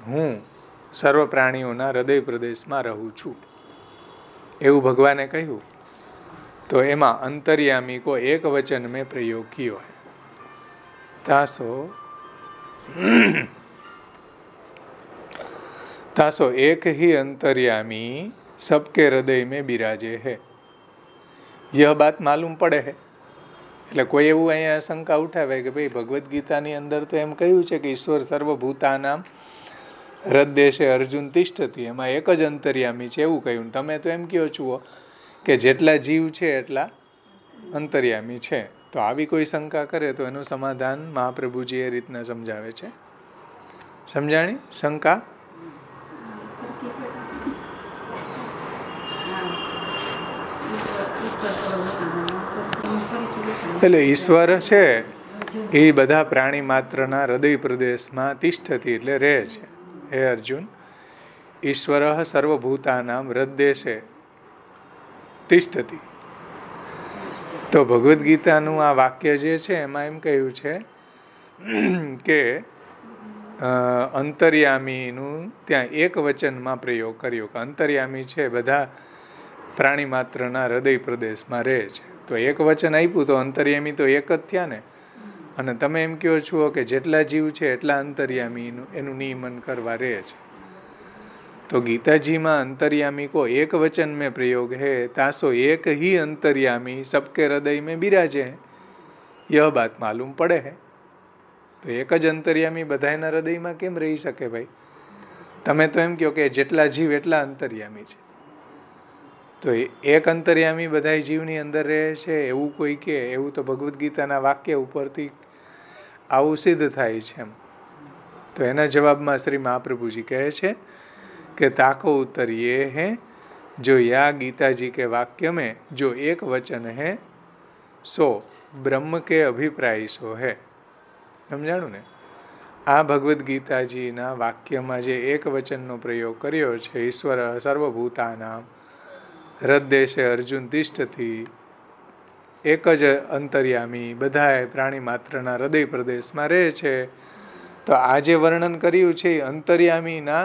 Speaker 1: हूँ सर्व प्राणीओना हृदय प्रदेश में रहूँ छूँ એવું ભગવાને કહ્યું. तो एमा अंतर्यामी को एक वचन में प्रयोग किया है. तासो एक ही अंतर्यामी सबके हृदय में बिराजे है. यह बात मालूम पड़े है. એટલે કોઈ એવું અહીંયા શંકા ઉઠાવે કે ભાઈ ભગવદ્ ગીતાની અંદર તો એમ કહ્યું છે કે ઈશ્વર સર્વભૂતાનામ હૃદ્દેશે અર્જુન તિષ્ઠતિ, એમાં એક જ અંતર્યામી છે એવું કહ્યું. તમે તો એમ કહો છો કે જેટલા જીવ છે એટલા અંતર્યામી છે. તો આવી કોઈ શંકા કરે તો એનું સમાધાન મહાપ્રભુજી એ રીતના સમજાવે છે. સમજાણી શંકા? એટલે ઈશ્વર છે એ બધા પ્રાણી માત્રના હૃદય પ્રદેશમાં તિષ્ઠતિ એટલે રહે છે. હે અર્જુન, ઈશ્વર સર્વભૂતાનામ હૃદ્દેશે તિષ્ઠતિ. તો ભગવદ્ ગીતાનું આ વાક્ય જે છે એમાં એમ કહ્યું છે કે અંતર્યામીનું ત્યાં એક વચનમાં પ્રયોગ કર્યો કે અંતર્યામી છે બધા પ્રાણી માત્રના હૃદય પ્રદેશમાં રહે છે. તો એક વચન આપ્યું તો અંતર્યામી તો એક જ થયા ને. અને તમે એમ કહો છો કે જેટલા જીવ છે એટલા અંતર્યામી એનું નિયમન કરવા રહે છે. तो गीता जी में अंतर्यामी को एक वचन में प्रयोग है. तासो एक ही अंतर्यामी सबके हृदय में बिराजे है. यह बात मालूम पड़े है. तो एक ज अंतर्यामी बधायना हृदय में केम रही सके? भाई तमे तो एम कहो कि जेटला जीव एटला अंतर्यामी छे. તો એક અંતર્યામી બધા જીવની અંદર રહે છે એવું કોઈ કે, એવું તો ભગવદ્ ગીતાના વાક્ય ઉપરથી આવું સિદ્ધ થાય છે એમ. તો એના જવાબમાં શ્રી મહાપ્રભુજી કહે છે કે તાકો ઉત્તર ये है जो या गीता जी के वाक्य में जो एक वचन है सो ब्रह्म के अभिप्राय सो है. સમજાણું ને? આ ભગવદ્ ગીતાજીના વાક્યમાં જે એક વચનનો પ્રયોગ કર્યો છે, ઈશ્વર સર્વભૂતાનામ હૃદ્દેશે અર્જુન તિષ્ઠતિ, એક જ અંતર્યામી બધા પ્રાણી માત્રના હૃદય પ્રદેશમાં રહે છે. તો આ જે વર્ણન કર્યું છે એ અંતર્યામીના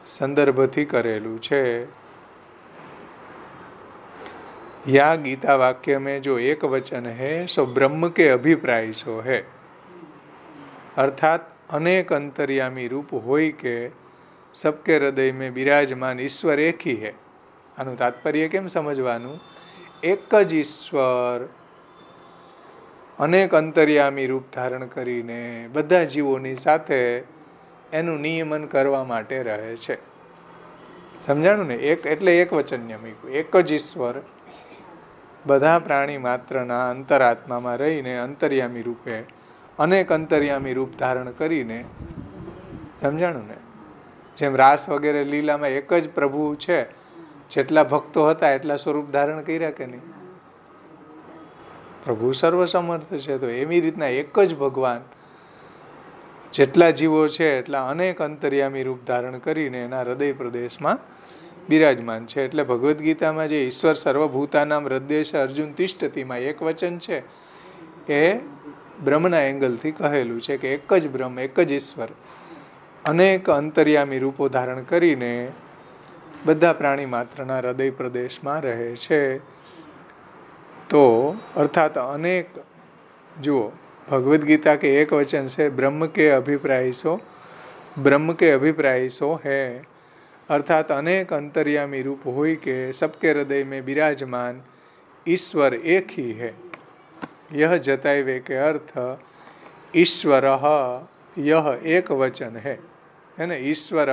Speaker 1: સંદર્ભથી કરેલું છે. या गीता वाक्य में जो एक वचन है सो ब्रह्म के अभिप्राय सो है. अर्थात अनेक अंतर्यामी रूप હોય કે सबके हृदय में विराजमान ईश्वर एक ही है. આનું તાત્પર્ય કેમ સમજવાનું? એક જ ઈશ્વર અનેક અંતર્યામી રૂપ ધારણ કરીને બધા જીવોની સાથે એનું નિયમન કરવા માટે રહે છે. સમજાણું ને? એક એટલે એક વચન્ય મૂક્યું. એક જ ઈશ્વર બધા પ્રાણી માત્રના અંતરાત્મામાં રહીને અંતર્યામી રૂપે અનેક અંતર્યામી રૂપ ધારણ કરીને, સમજાણું ને? જેમ રાસ વગેરે લીલામાં એક જ પ્રભુ છે, જેટલા ભક્તો હતા એટલા સ્વરૂપ ધારણ કર્યા કે નહીં? પ્રભુ સર્વસમર્થ છે. તો એવી રીતના એક જ ભગવાન જેટલા જીવો છે એટલા અનેક અંતર્યામી રૂપ ધારણ કરીને એના હૃદય પ્રદેશમાં બિરાજમાન છે. એટલે ભગવદ્ ગીતામાં જે ઈશ્વર સર્વભૂતાનામ હૃદયેશ અર્જુન તિષ્ઠતિમાં એક વચન છે એ બ્રહ્મના એંગલથી કહેલું છે કે એક જ બ્રહ્મ, એક જ ઈશ્વર અનેક અંતર્યામી રૂપો ધારણ કરીને બધા પ્રાણી માત્રના હૃદય પ્રદેશમાં રહે છે. તો અર્થાત અનેક, જુઓ ભગવદ્ ગીતા કે એક વચન છે બ્રહ્મ કે અભિપ્રાય સો, બ્રહ્મ કે અભિપ્રાય સો है. अर्थात अनेक अंतर्यामी रूप હોય કે सबके हृदय में विराजमान ईश्वर एक ही है. यह जतावे के अर्थ ईश्वर यह एक वचन है ना? ईश्वर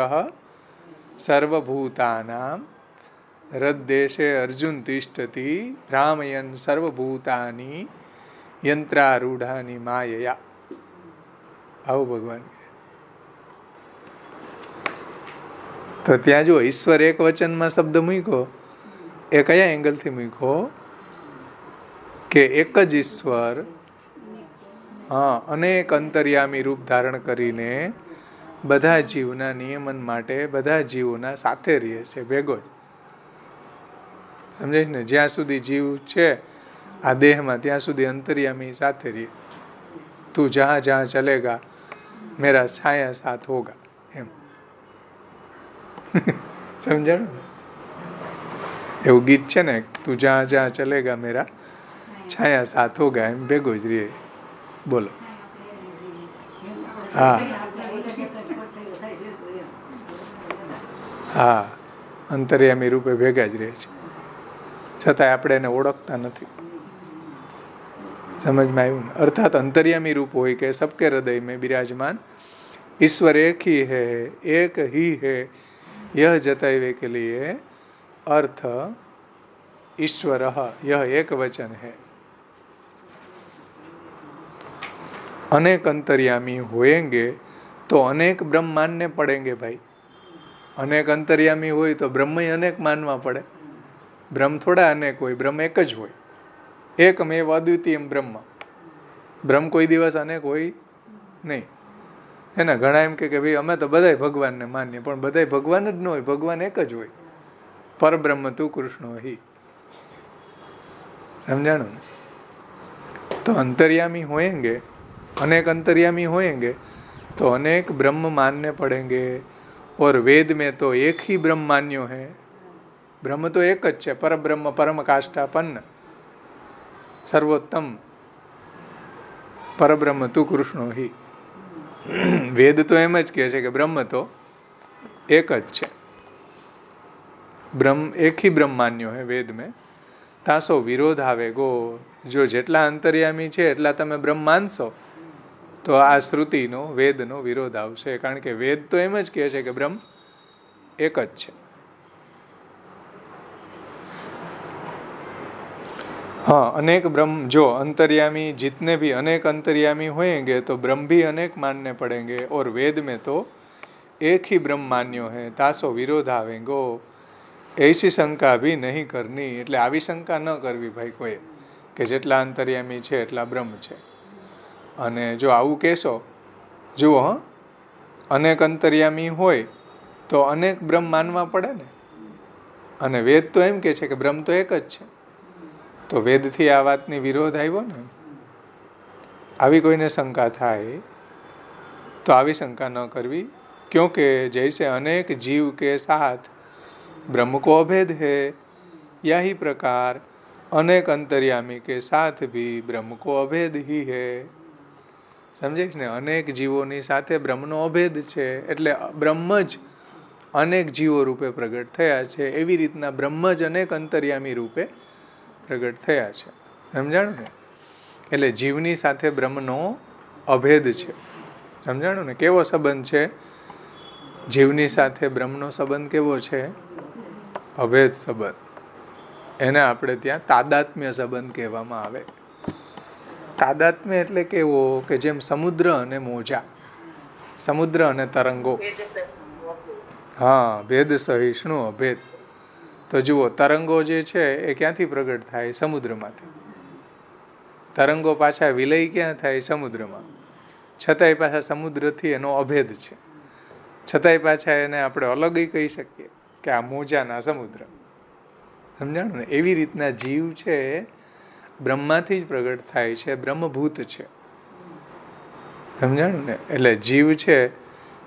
Speaker 1: सर्वभूतानाम हृद्देशे अर्जुन तिष्ठति भ्रामयन् सर्वभूतानि यंत्रारूढ़ानि मायया. આવું ભગવાન. તો ત્યાં જો ઈશ્વર એક વચનમાં શબ્દ મૂક્યો, એ કયા એંગલથી મૂક્યો? કે એક જ ઈશ્વર અનેક અંતર્યામી રૂપ ધારણ કરીને બધા જીવના નિયમન માટે બધા જીવોના સાથે રહે છે, ભેગો જ. સમજાય ને? જ્યાં સુધી જીવ છે આ દેહમાં ત્યાં સુધી અંતર્યામી સાથે રહે. તું જहाँ जहाँ चलेगा मेरा छाया साथ होगा એમ. સમજાણું? એવું ગીત છે ને, તું જहाँ जहाँ चलेगा मेरा छाया साथ होगा, એમ ભેગો જ રહે. બોલો. હા હા, અંતર્યામી રૂપે ભેગા જ રહે છે, છતાંય આપણે એને ઓળખતા નથી. સમજમાં આવ્યું ને? અર્થાત અંતર્યામી રૂપ હોય કે सबके हृदय में विराजमान ईश्वर एक ही है, एक ही है, यह जतावे के लिए अर्थ ईश्वर यह एक वचन है. अनेक अंतर्यामी होएंगे तो अनेक ब्रह्म मानने पड़ेंगे भाई. अनेक अंतर्यामी હોય તો બ્રહ્મ અનેક માનવા પડે. બ્રહ્મ થોડા અનેક હોય, બ્રહ્મ એક જ હોય. એકમેવ અદ્વિતીયમ બ્રહ્મ. બ્રહ્મ કોઈ દિવસ અનેક હોય નહીં. એના ઘણા એમ કે ભાઈ અમે તો બધાય ભગવાનને માનીએ, પણ બધાય ભગવાન જ ન હોય, ભગવાન એક જ હોય. પરબ્રહ્મ તું કૃષ્ણ હિ. સમજાણું? તો અંતર્યામી હોएंगे, अनेक अंतर्यामी होएंगे तो अनेक ब्रह्म मानने पड़ेंगे. और वेद में तो एक ही ब्रह्म मान्यो है. ब्रह्म तो एक ज है, पर ब्रह्म परम काष्ठापन्न सर्वोत्तम परब्रह्म तू कृष्णो ही. વેદ તો એમ જ કહે છે કે બ્રહ્મ તો એક જ છે, બ્રહ્મ એક ही ब्रह्म मान्यो है वेद में. તાસો વિરોધ આવે ગો. જો જેટલા અંતર્યામી છે એટલા તમે બ્રહ્મ માનશો તો આ શ્રુતિનો, વેદનો વિરોધ આવશે. કારણ કે વેદ તો એમ જ કહે છે કે બ્રહ્મ એક જ છે. हाँ, अनेक ब्रह्म, जो अंतर्यामी जितने भी अनेक अंतर्यामी होंगे तो ब्रह्म भी अनेक मानने पड़ेंगे, और वेद में तो एक ही ब्रह्म मान्यो है, तासो विरोध आवेगो, ऐसी शंका भी नहीं करनी. એટલે આવી શંકા ન કરવી ભાઈ કોઈ, કે જેટલા અંતર્યામી છે એટલા બ્રહ્મ છે. અને જો આવું કહેશો, જુઓ અનેક અંતર્યામી હોય તો અનેક બ્રહ્મ માનવા પડે ને. અને વેદ તો એમ કહે છે કે બ્રહ્મ તો એક જ છે. તો વેદથી આ વાતની વિરોધ આવ્યો ને. આવી કોઈને શંકા થાય તો આવી શંકા ન કરવી, क्योंकि जैसे अनेक जीव के साथ ब्रह्म को अभेद है, यही प्रकार अनेक अंतर्यामी के साथ भी ब्रह्म को अभेद ही है. સમજે છે ને? અનેક જીવોની સાથે બ્રહ્મનો અભેદ છે, એટલે બ્રહ્મ જ અનેક જીવો રૂપે પ્રગટ થયા છે. એવી રીતના બ્રહ્મ જ અનેક અંતર્યામી રૂપે પ્રગટ થયા છે. સમજાણું ને? એટલે જીવની સાથે બ્રહ્મનો અભેદ છે. સમજાણું ને? કેવો સંબંધ છે જીવની સાથે બ્રહ્મનો સંબંધ? કેવો છે? અભેદ સંબંધ. એને આપણે ત્યાં તાદાત્મ્ય સંબંધ કહેવામાં આવે. તાદાત્મ્ય એટલે કેવો? કે જેમ સમુદ્ર અને મોજા, સમુદ્ર અને તરંગો. હા, ભેદ સહિષ્ણુ અભેદ. તો જુઓ, તરંગો જે છે એ ક્યાંથી પ્રગટ થાય? સમુદ્રમાંથી. તરંગો પાછા વિલય ક્યાં થાય? સમુદ્રમાં. છતાંય પાછા સમુદ્રથી એનો અભેદ છે. છતાંય પાછા એને આપણે અલગ કહી શકીએ કે આ મોજાના સમુદ્ર. સમજાણું ને? એવી રીતના જીવ છે બ્રહ્માથી જ પ્રગટ થાય છે, બ્રહ્મભૂત છે. સમજાણું ને? એટલે જીવ છે,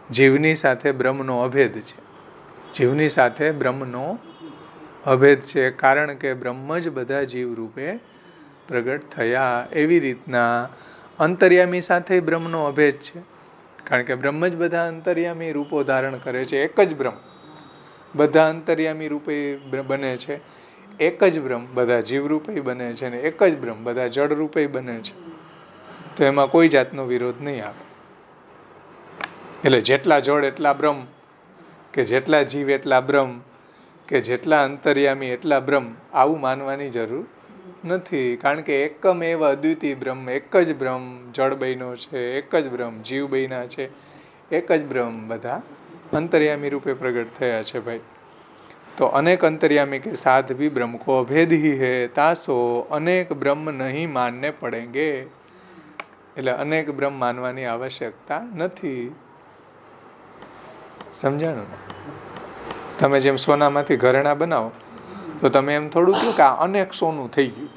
Speaker 1: જીવની સાથે બ્રહ્મનો અભેદ છે. જીવની સાથે બ્રહ્મનો અભેદ છે, કારણ કે બ્રહ્મ જ બધા જીવ રૂપે પ્રગટ થયા. એવી રીતના અંતર્યામી સાથે બ્રહ્મનો અભેદ છે, કારણ કે બ્રહ્મ જ બધા અંતર્યામી રૂપો ધારણ કરે છે. એક જ બ્રહ્મ બધા અંતર્યામી રૂપે બને છે. એક જ બ્રહ્મ બધા જીવ રૂપે બને છે, ને એક જ બ્રહ્મ બધા જળ રૂપે બને છે. તો એમાં કોઈ જાતનો વિરોધ નહીં આવે. એટલે જેટલા જળ એટલા બ્રહ્મ, કે જેટલા જીવ એટલા બ્રહ્મ, કે જેટલા અંતર્યામી એટલા બ્રહ્મ, આવું માનવાની જરૂર નથી. કારણ કે એકમ એવ અદ્વિતીય બ્રહ્મ, એક જ બ્રહ્મ જળ બન્યો છે, એક જ બ્રહ્મ જીવ બન્યા છે, એક જ બ્રહ્મ બધા અંતર્યામી રૂપે પ્રગટ થયા છે ભાઈ. તો અનેક અંતર્યામી કે સાથ भी ब्रह्म को अभेद ही है, तासो अनेक ब्रह्म नहीं मानने पड़ेंगे. એટલે અનેક બ્રહ્મ માનવાની આવશ્યકતા નથી. સમજાણું? તમે જેમ સોનામાંથી ઘરેણા બનાવો તો તમે એમ થોડું કહો કે આ અનેક સોનું થઈ ગયું.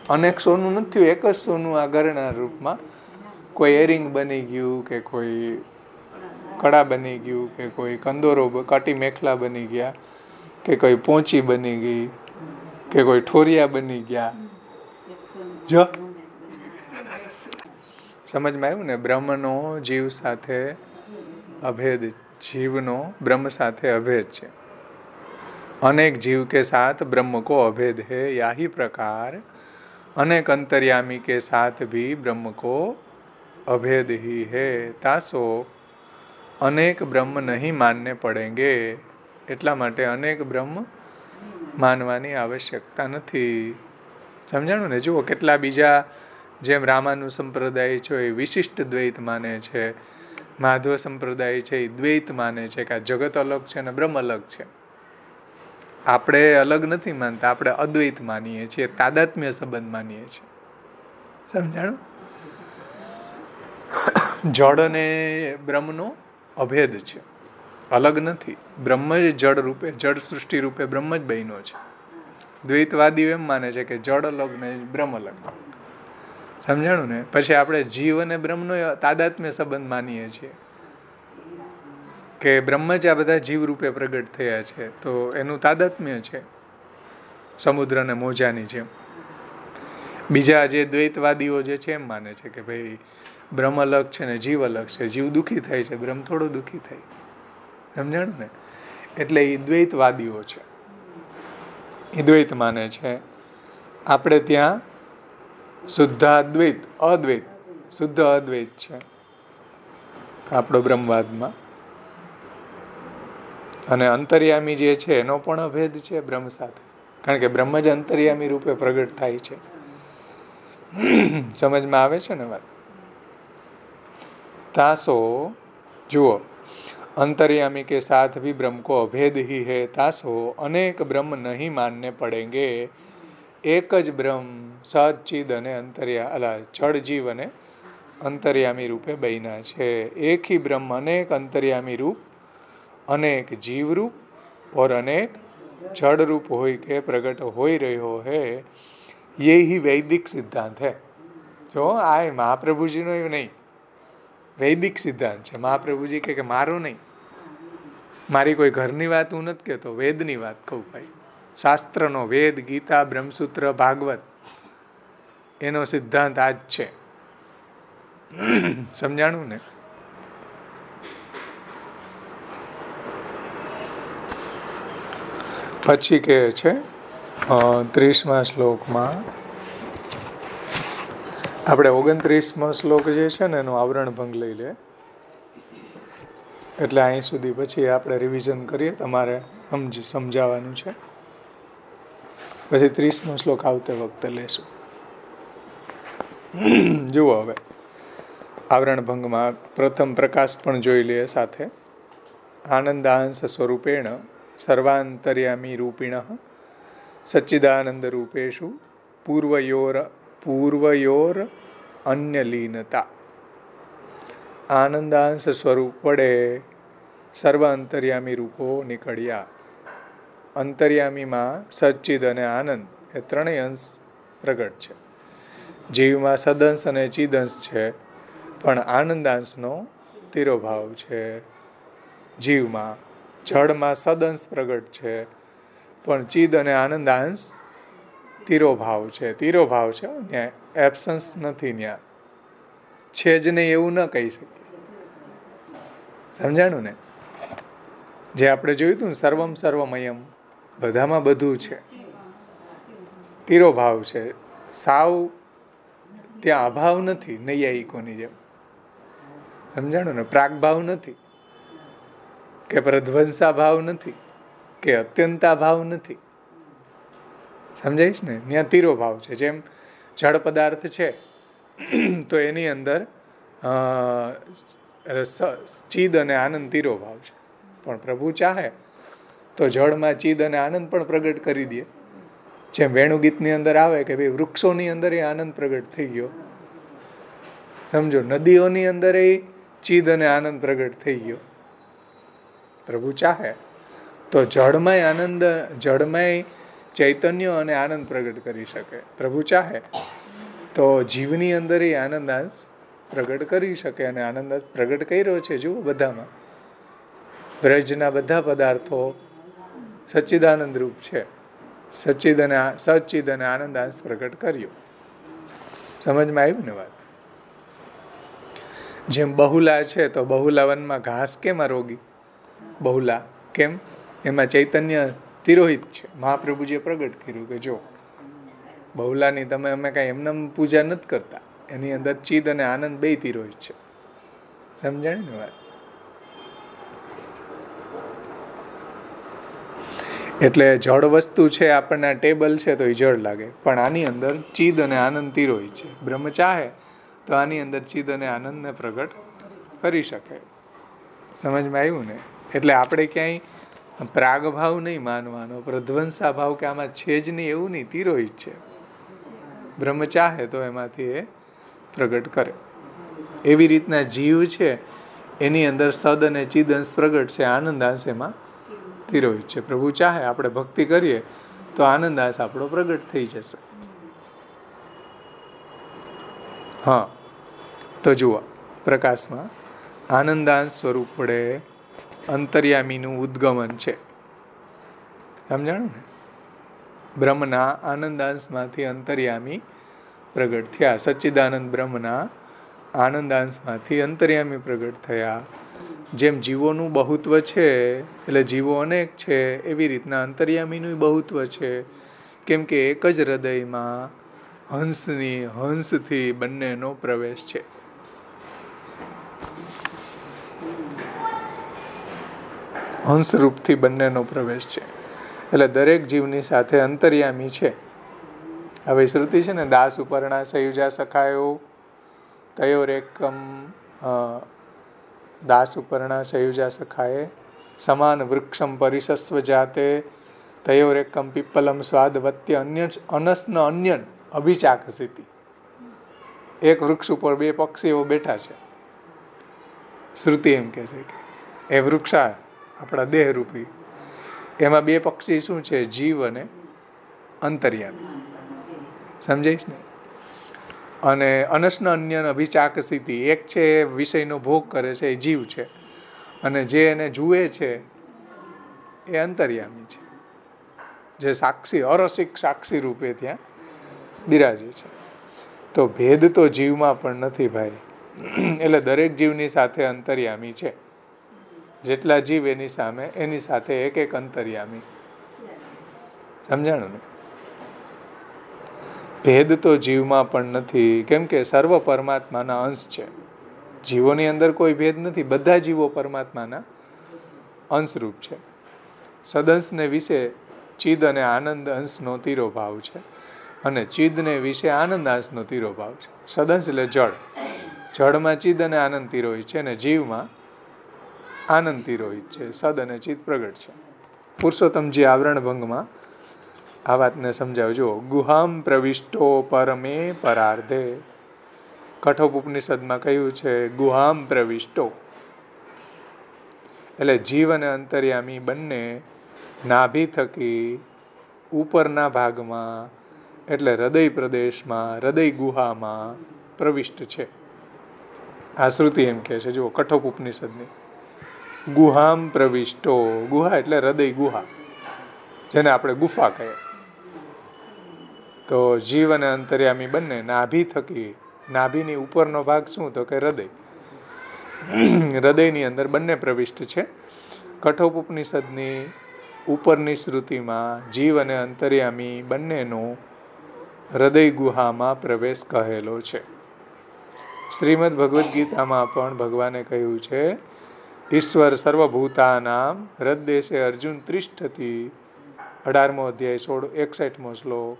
Speaker 1: અનેક સોનું નથી થયું, એક જ સોનું આ ઘરેણા રૂપમાં. કોઈ એરિંગ બની ગયું, કે કોઈ કડા બની ગયું, કે કોઈ કંદોરો કટી મેખલા બની ગયા, કે કોઈ પોંચી બની ગઈ, કે કોઈ ઠોરિયા બની ગયા. જો સમજમાં આવ્યું ને? બ્રહ્મનો જીવ સાથે અભેદ, જીવનો બ્રહ્મ સાથે અભેદ છે. अनेक जीव के साथ ब्रह्म को अभेद है, याही प्रकार अनेक अंतर्यामी के साथ भी ब्रह्म को अभेद ही है, तासो अनेक ब्रह्म नहीं मानने पड़ेंगे. એટલા માટે અનેક બ્રહ્મ માનવાની આવશ્યકતા નથી. સમજાણું ને? જુઓ, કેટલા બીજા જેમ રામાનુ સંપ્રદાય છે એ વિશિષ્ટ દ્વૈત માને છે, માધવ સંપ્રદાય છે એ દ્વૈત માને છે કે આ જગત અલગ છે અને બ્રહ્મ અલગ છે. આપણે અલગ નથી માનતા, આપણે અદ્વૈત માનીએ છીએ, તાદાત્મ્ય સંબંધ માનીએ છીએ. સમજાણું? જળ અને બ્રહ્મનો અભેદ છે, અલગ નથી. બ્રહ્મ જ જળ રૂપે, જળ સૃષ્ટિ રૂપે બ્રહ્મ જ બન્યો છે. દ્વૈતવાદીઓ એમ માને છે કે જળ અલગ ને બ્રહ્મ અલગ. સમજાણું ને? પછી આપણે જીવ અને બ્રહ્મનો તાદાત્મ્ય સંબંધ માનીએ છીએ કે બ્રહ્મ જ આ બધા જીવ રૂપે પ્રગટ થયા છે, તો એનું તાદાત્મ્ય છે સમુદ્ર અને મોજાની જેમ. બીજા જે દ્વૈતવાદીઓ જે છે એમ માને છે કે ભાઈ બ્રહ્મ અલગ છે ને જીવ અલગ છે, જીવ દુઃખી થાય છે, બ્રહ્મ થોડો દુઃખી થાય. સમજાણું ને? એટલે એ દ્વૈતવાદીઓ છે, એ દ્વૈત માને છે. આપણે ત્યાં શુદ્ધ અદ્વૈત, અદ્વૈત, શુદ્ધ અદ્વૈત છે આપણો બ્રહ્મવાદમાં. અને અંતર્યામી જે છે એનો પણ અભેદ છે બ્રહ્મ સાથે. કારણ કે બ્રહ્મ જ અંતર્યામી રૂપે પ્રગટ થાય છે. સમજમાં આવે છે ને વાત? तासो जुओ अंतर्यामी के साथ भी ब्रह्म को अभेद ही है. तासो अनेक ब्रह्म नहीं मानने पड़ेंगे. एक ज ब्रह्म सच्चिद અને જળ જીવ અને અંતર્યામી રૂપે બન્યા છે. એક ही ब्रह्म अनेक अंतर्यामी रूप, अनेक जीव रूप और अनेक जड़ रूप होई के प्रगट हो રહ્યો है. ये ही वैदिक सिद्धांत है. जो आ महाप्रभुजी नो नहीं, વૈદિક સિદ્ધાંત છે. મહાપ્રભુજી કે મારો નહીં, મારી કોઈ ઘરની વાત હું નથી કહેતો, વેદની વાત કહું ભાઈ. શાસ્ત્રનો, વેદ, ગીતા, બ્રહ્મસૂત્ર, ભાગવત, એનો સિદ્ધાંત આ જ છે. સમજાણું ને? પછી કહે છે 30મા શ્લોકમાં, આપણે 29મો શ્લોક જે છે ને એનો આવરણ ભંગ લઈ લે, એટલે અહીં સુધી પછી આપણે રિવિઝન કરીએ, તમારે સમજાવવાનું છે. પછી 30મો શ્લોક આવતે વખતે લેશું. જુઓ હવે આવરણ ભંગમાં પ્રથમ પ્રકાશ પણ જોઈ લઈએ સાથે. આનંદાંશ સ્વરૂપેણ સર્વાંતર્યામી રૂપિણ સચ્ચિદાનંદ રૂપેશુ પૂર્વયોર અન્ય લીનતા. આનંદાંશ સ્વરૂપ વડે સર્વ અંતર્યામી રૂપો નીકળ્યા. અંતર્યામીમાં સચ્ચિદ અને આનંદ એ ત્રણેય અંશ પ્રગટ છે. જીવમાં સદંશ અને ચિદંશ છે, પણ આનંદાંશનો તિરોભાવ છે. જીવમાં જળમાં સદંશ પ્રગટ છે, પણ ચિદ અને આનંદાંશ તિરોભાવ છે. તિરોભાવ છે, ત્યાં એબસન્સ નથી, ત્યાં છે જ નહીં એવું ન કહી શકીએ. સમજાણું ને? જે આપણે જોયું હતું ને, સર્વમ સર્વમયમ, બધામાં બધું છે. તિરોભાવ છે, સાવ ત્યાં અભાવ નથી નૈયાયિકોની જેમ. સમજાણું ને? પ્રાગભાવ નથી, કે પ્રધ્વંસા ભાવ નથી, કે અત્યંતા ભાવ નથી. સમજાઈશ ને? ત્યાં તીરો ભાવ છે. જેમ જળ પદાર્થ છે તો એની અંદર ચિદ અને આનંદ તીરો ભાવ છે, પણ પ્રભુ ચાહે તો જળમાં ચિદ અને આનંદ પણ પ્રગટ કરી દે. જેમ વેણુગીતની અંદર આવે કે ભાઈ વૃક્ષોની અંદર એ આનંદ પ્રગટ થઈ ગયો. સમજો, નદીઓની અંદર એ ચિદ અને આનંદ પ્રગટ થઈ ગયો. પ્રભુ ચાહે તો જળમાંય આનંદ, જળમાંય ચૈતન્ય અને આનંદ પ્રગટ કરી શકે. પ્રભુ ચાહે તો જીવની અંદર એ આનંદાંશ પ્રગટ કરી શકે, અને આનંદાંશ પ્રગટ કર્યો છે. જુઓ બધામાં, બ્રજના બધા પદાર્થો સચ્ચિદાનંદ રૂપ છે. સચ્ચિદ અને આનંદાંશ પ્રગટ કર્યો. સમજમાં આવ્યું ને વાત? જેમ બહુલા છે તો બહુલા વનમાં ઘાસ કેમ રોગી? બહુલા કેમ? એમાં ચૈતન્ય તિરોહિત છે. મહાપ્રભુજીએ પ્રગટ કર્યું કે જો બહુલાની અમે કાંઈ એમને પૂજા નથી કરતા, એની અંદર ચિદ અને આનંદ બે તિરોહિત છે. સમજાણી ને વાત? એટલે જળ વસ્તુ છે, આપણને ટેબલ છે તો એ જળ લાગે, પણ આની અંદર ચિદ અને આનંદ તિરોહિત છે. બ્રહ્મ ચાહે તો આની અંદર ચિદ અને આનંદને પ્રગટ કરી શકે. સમજમાં આવ્યું ને? એટલે આપણે ક્યાંય પ્રાગભાવ નહીં માનવાનો, પ્રધ્વંસા ભાવ કે આમાં છે જ નહીં એવું નહીં, તિરોહિત છે. બ્રહ્મ ચાહે તો એમાંથી એ પ્રગટ કરે. એવી રીતના જીવ છે, એની અંદર સદ અને ચિદંશ પ્રગટ છે, આનંદાંશ એમાં તિરોહિત છે. પ્રભુ ચાહે આપણે ભક્તિ કરીએ તો આનંદાંશ આપણો પ્રગટ થઈ જશે. હા, તો જુઓ પ્રકાશમાં આનંદાંશ સ્વરૂપ વડે અંતર્યામીનું ઉદ્ગમન છે. સમજાણું ને? બ્રહ્મના આનંદાંશમાંથી અંતર્યામી પ્રગટ થયા. સચ્ચિદાનંદ બ્રહ્મના આનંદાંશમાંથી અંતર્યામી પ્રગટ થયા. જેમ જીવોનું બહુત્વ છે, એટલે જીવો અનેક છે, એવી રીતના અંતર્યામીનું બહુત્વ છે. કેમ કે એક જ હૃદયમાં હંસથી બંનેનો પ્રવેશ છે. હંસ રૂપથી બંનેનો પ્રવેશ છે. એટલે દરેક જીવની સાથે અંતર્યામી છે. હવે શ્રુતિ છે ને, દાસ ઉપર્ણા સયુજા સખાયો તયોરેકમ, દાસ ઉપર્ણા સયુજા સખાએ સમાન વૃક્ષમ પરિસસ્વ જાતે તયોરેકમ પીપલમ સ્વાદવત્ય અન્ય અનસ્ન અન્યન અભિચાકસિતિ. એક વૃક્ષ ઉપર બે પક્ષીઓ બેઠા છે. શ્રુતિ એમ કહે છે કે એ વૃક્ષ આપણા દેહરૂપી, એમાં બે પક્ષી શું છે? જીવ અને અંતર્યામી. સમજાઈશ ને? અને અનસ્ન અન્ય અભિચાકસિતિ, એક છે એ વિષયનો ભોગ કરે છે, એ જીવ છે, અને જે એને જુએ છે એ અંતર્યામી છે, જે સાક્ષી અરસિક સાક્ષી રૂપે ત્યાં બિરાજે છે. તો ભેદ તો જીવમાં પણ નથી ભાઈ. એટલે દરેક જીવની સાથે અંતર્યામી છે. જેટલા જીવ એની સામે, એની સાથે એક એક અંતર્યામી. સમજાણું ને? ભેદ તો જીવમાં પણ નથી, કેમ કે સર્વ પરમાત્માના અંશ છે. જીવોની અંદર કોઈ ભેદ નથી, બધા જીવો પરમાત્માના અંશરૂપ છે. સદંશને વિશે ચિદ અને આનંદ અંશનો તીરો ભાવ છે, અને ચિદને વિશે આનંદ અંશનો તીરો ભાવ છે. સદંશ એટલે જળ, જળમાં ચિદ અને આનંદ તિરોહિત છે, અને જીવમાં આનંદ તિરોહિત છે. સદ અને ચિદ પ્રગટ છે. પુરુષોત્તમજી આવરણ ભંગમાં આ વાતને સમજાવજો. ગુહામ પ્રવિષ્ટો પરમે પરાર્ધે. કઠોપ ઉપનિષદમાં કહ્યું છે ગુહામ પ્રવિષ્ટો, એટલે જીવ અને અંતર્યામી બંને નાભી થકી ઉપરના ભાગમાં, એટલે હૃદય પ્રદેશમાં, હૃદય ગુહામાં પ્રવિષ્ટ છે. આ શ્રુતિ એમ કહે છે. જુઓ કઠોપ ઉપનિષદની. ગુહામ પ્રવિષ્ટો, ગુહા એટલે હૃદય ગુહા, જેને આપણે ગુફા કહીએ. તો જીવ અને અંતર્યામી બંને નાભી થકી, નાભીની ઉપરનો ભાગ શું? તો કે હૃદય. હૃદયની અંદર બંને પ્રવિષ્ટ છે. કઠોપ ઉપનિષદની ઉપરની શ્રુતિમાં જીવ અને અંતર્યામી બંનેનો હૃદય ગુહામાં પ્રવેશ કહેલો છે. શ્રીમદ ભગવદ્ ગીતામાં પણ ભગવાને કહ્યું છે ઈશ્વર સર્વભૂતાનામ હૃદયસે અર્જુન તિષ્ઠતિ. 18મો અધ્યાય 61મો શ્લોક.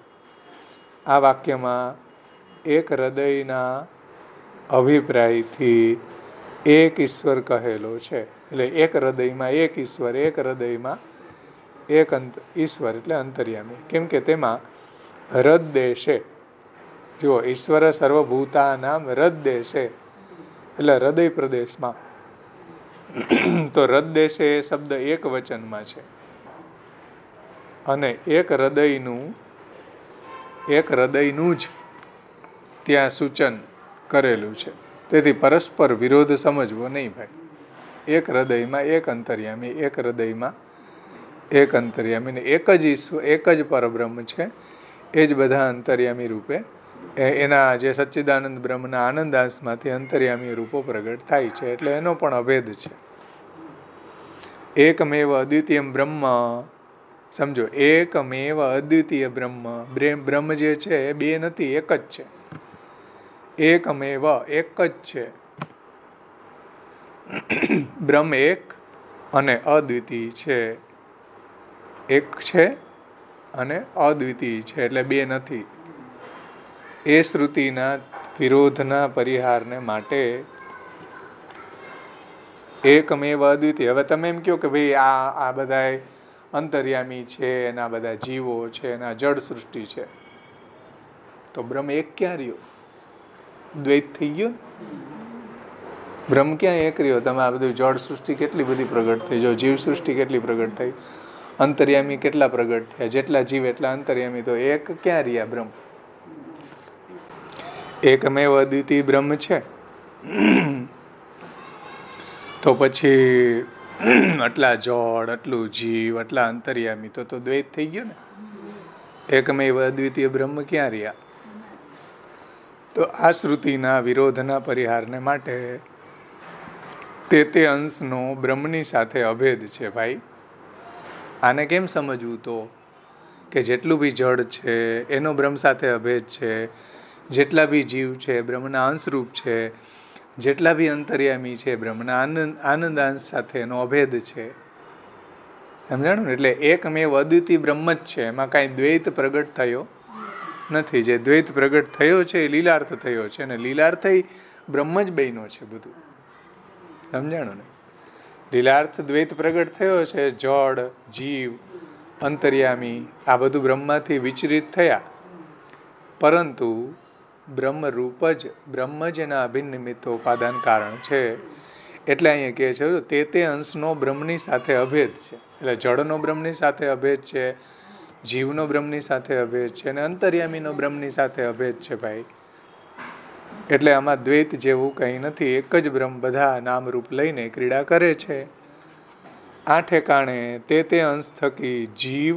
Speaker 1: આ વાક્યમાં એક હૃદયના અભિપ્રાયથી એક ઈશ્વર કહેલો છે. એટલે એક હૃદયમાં એક ઈશ્વર, એક હૃદયમાં એક ઈશ્વર એટલે અંતર્યામી. કેમ કે તેમાં હૃદય, જુઓ ઈશ્વર સર્વભૂતાનામ હૃદય, એટલે હૃદય પ્રદેશમાં. તો હૃદય એ શબ્દ એક વચનમાં છે, અને એક હૃદયનું જ ત્યાં સૂચન કરેલું છે. તેથી પરસ્પર વિરોધ સમજવો નહીં ભાઈ. એક હૃદયમાં એક અંતર્યામી, એક હૃદયમાં એક અંતર્યામી, ને એક જ ઈશ્વર, એક જ પરબ્રહ્મ છે. એ જ બધા અંતર્યામી રૂપે એના જે સચ્ચિદાનંદ બ્રહ્મના આનંદાંશમાંથી અંતર્યામી રૂપો પ્રગટ થાય છે. એટલે એનો પણ અભેદ છે. એકમેવ અદ્વિતીય બ્રહ્મ. સમજો, એકમેવ અદ્વિતીય બ્રહ્મ. બ્રહ્મ જે છે એ બે નથી, એક જ છે. એકમેવ, એક જ છે. બ્રહ્મ એક અને અદ્વિતીય છે. એક છે અને અદ્વિતીય છે, એટલે બે નથી. એ શ્રુતિના વિરોધના પરિહારને માટે એકમેવ અદ્વિતીય. હવે તમે એમ કહો કે ભાઈ આ બધા અંતર્યામી છે, એના બધા જીવો છે, એના જળ સૃષ્ટિ છે, તો બ્રહ્મ એક ક્યાં રહ્યો? દ્વૈત થઈ ગયો. બ્રહ્મ ક્યાં એક રહ્યો? તમે આ બધું જળ સૃષ્ટિ કેટલી બધી પ્રગટ થઈ, જો જીવ સૃષ્ટિ કેટલી પ્રગટ થઈ, અંતર્યામી કેટલા પ્રગટ થયા, જેટલા જીવ એટલા અંતર્યામી, તો એક ક્યાં રહ્યા બ્રહ્મ? એકમેવ અદ્વિતીય બ્રહ્મ છે. તો પછી આટલા જળ, આટલું જીવ, આટલા અંતર્યામી, તો દ્વૈત થઈ ગયો ને. એકમેવ અદ્વિતીય બ્રહ્મ ક્યાં રહ્યા? તો આ શ્રુતિના વિરોધના પરિહારને માટે તે અંશનો બ્રહ્મની સાથે અભેદ છે ભાઈ. આને કેમ સમજવું? તો કે જેટલું બી જળ છે એનો બ્રહ્મ સાથે અભેદ છે, જેટલા બી જીવ છે બ્રહ્મના અંશરૂપ છે, જેટલા બી અંતર્યામી છે બ્રહ્મના આનંદાંશ સાથે એનો અભેદ છે. સમજાણું ને? એટલે એકમેવ અદ્વિતીય બ્રહ્મ જ છે, એમાં કાંઈ દ્વૈત પ્રગટ થયો નથી. જે દ્વૈત પ્રગટ થયો છે એ લીલાર્થ થયો છે, અને લીલાર્થ બ્રહ્મ જ બન્યો છે બધું. સમજાણું ને? લીલાર્થ દ્વૈત પ્રગટ થયો છે, જડ જીવ અંતર્યામી આ બધું બ્રહ્મમાંથી વિચરિત થયા, પરંતુ બ્રહ્મરૂપ જ બ્રહ્મ જ એના અભિન્ન નિમિત્તો ઉપાદાન કારણ છે. એટલે અહીંયા કહે છે તે અંશનો બ્રહ્મની સાથે અભેદ છે. એટલે જળનો બ્રહ્મની સાથે અભેદ છે, જીવનો બ્રહ્મની સાથે અભેદ છે, અને અંતર્યામીનો બ્રહ્મની સાથે અભેદ છે ભાઈ. એટલે આમાં દ્વૈત જેવું કંઈ નથી, એક જ બ્રહ્મ બધા નામરૂપ લઈને ક્રીડા કરે છે. આ ઠેકાણે તે અંશ થકી જીવ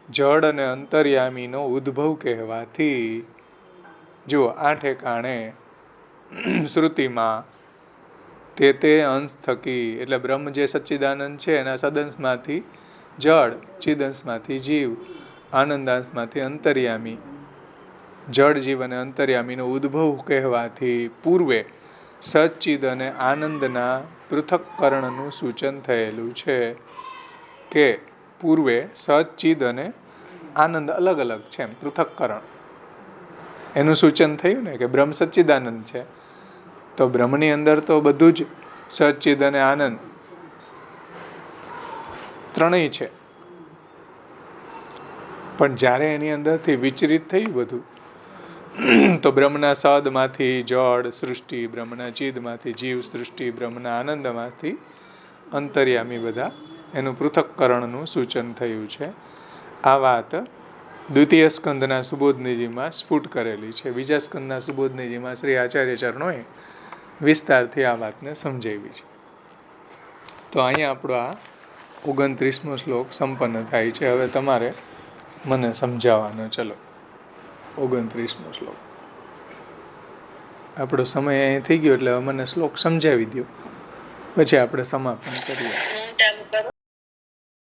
Speaker 1: જળ અને અંતર્યામીનો ઉદ્ભવ કહેવાથી, જો આ ઠેકાણે શ્રુતિમાં તે અંશ થકી એટલે બ્રહ્મ જે સચ્ચિદાનંદ છે એના સદંશમાંથી જળ, ચિદંશમાંથી જીવ, આનંદાંશમાંથી અંતર્યામી, જળ જીવ અને અંતર્યામીનો ઉદ્ભવ કહેવાથી પૂર્વે સચ્ચિદ અને આનંદના પૃથક્કરણનું સૂચન થયેલું છે. કે પૂર્વે સચ્ચિદ અને આનંદ અલગ અલગ છે, પૃથક્કરણ એનું સૂચન થયું ને, કે બ્રહ્મ સચ્ચિદાનંદ છે તો બ્રહ્મની અંદર તો બધું જ સચ્ચિદ અને આનંદ ત્રણેય છે. પણ જ્યારે એની અંદરથી વિચરિત થયું બધું, તો બ્રહ્મના સદમાંથી જળ સૃષ્ટિ, બ્રહ્મના ચિદમાંથી જીવ સૃષ્ટિ, બ્રહ્મના આનંદમાંથી અંતર્યામી બધા એનું પૃથક્કરણનું સૂચન થયું છે. આ વાત દ્વિતીય સ્કંદના સુબોધનીજીમાં સ્ફુટ કરેલી છે. બીજા સ્કંદના સુબોધનીજીમાં શ્રી આચાર્ય ચરણોએ વિસ્તારથી આ વાતને સમજાવી છે. તો અહીંયા આપણો આ 29મો શ્લોક સંપન્ન થાય છે. હવે તમારે મને સમજાવવાનો. ચલો 29મો શ્લોક. આપણો સમય અહીં થઈ ગયો એટલે મને શ્લોક સમજાવી દો, પછી આપણે સમાપન કરીએ.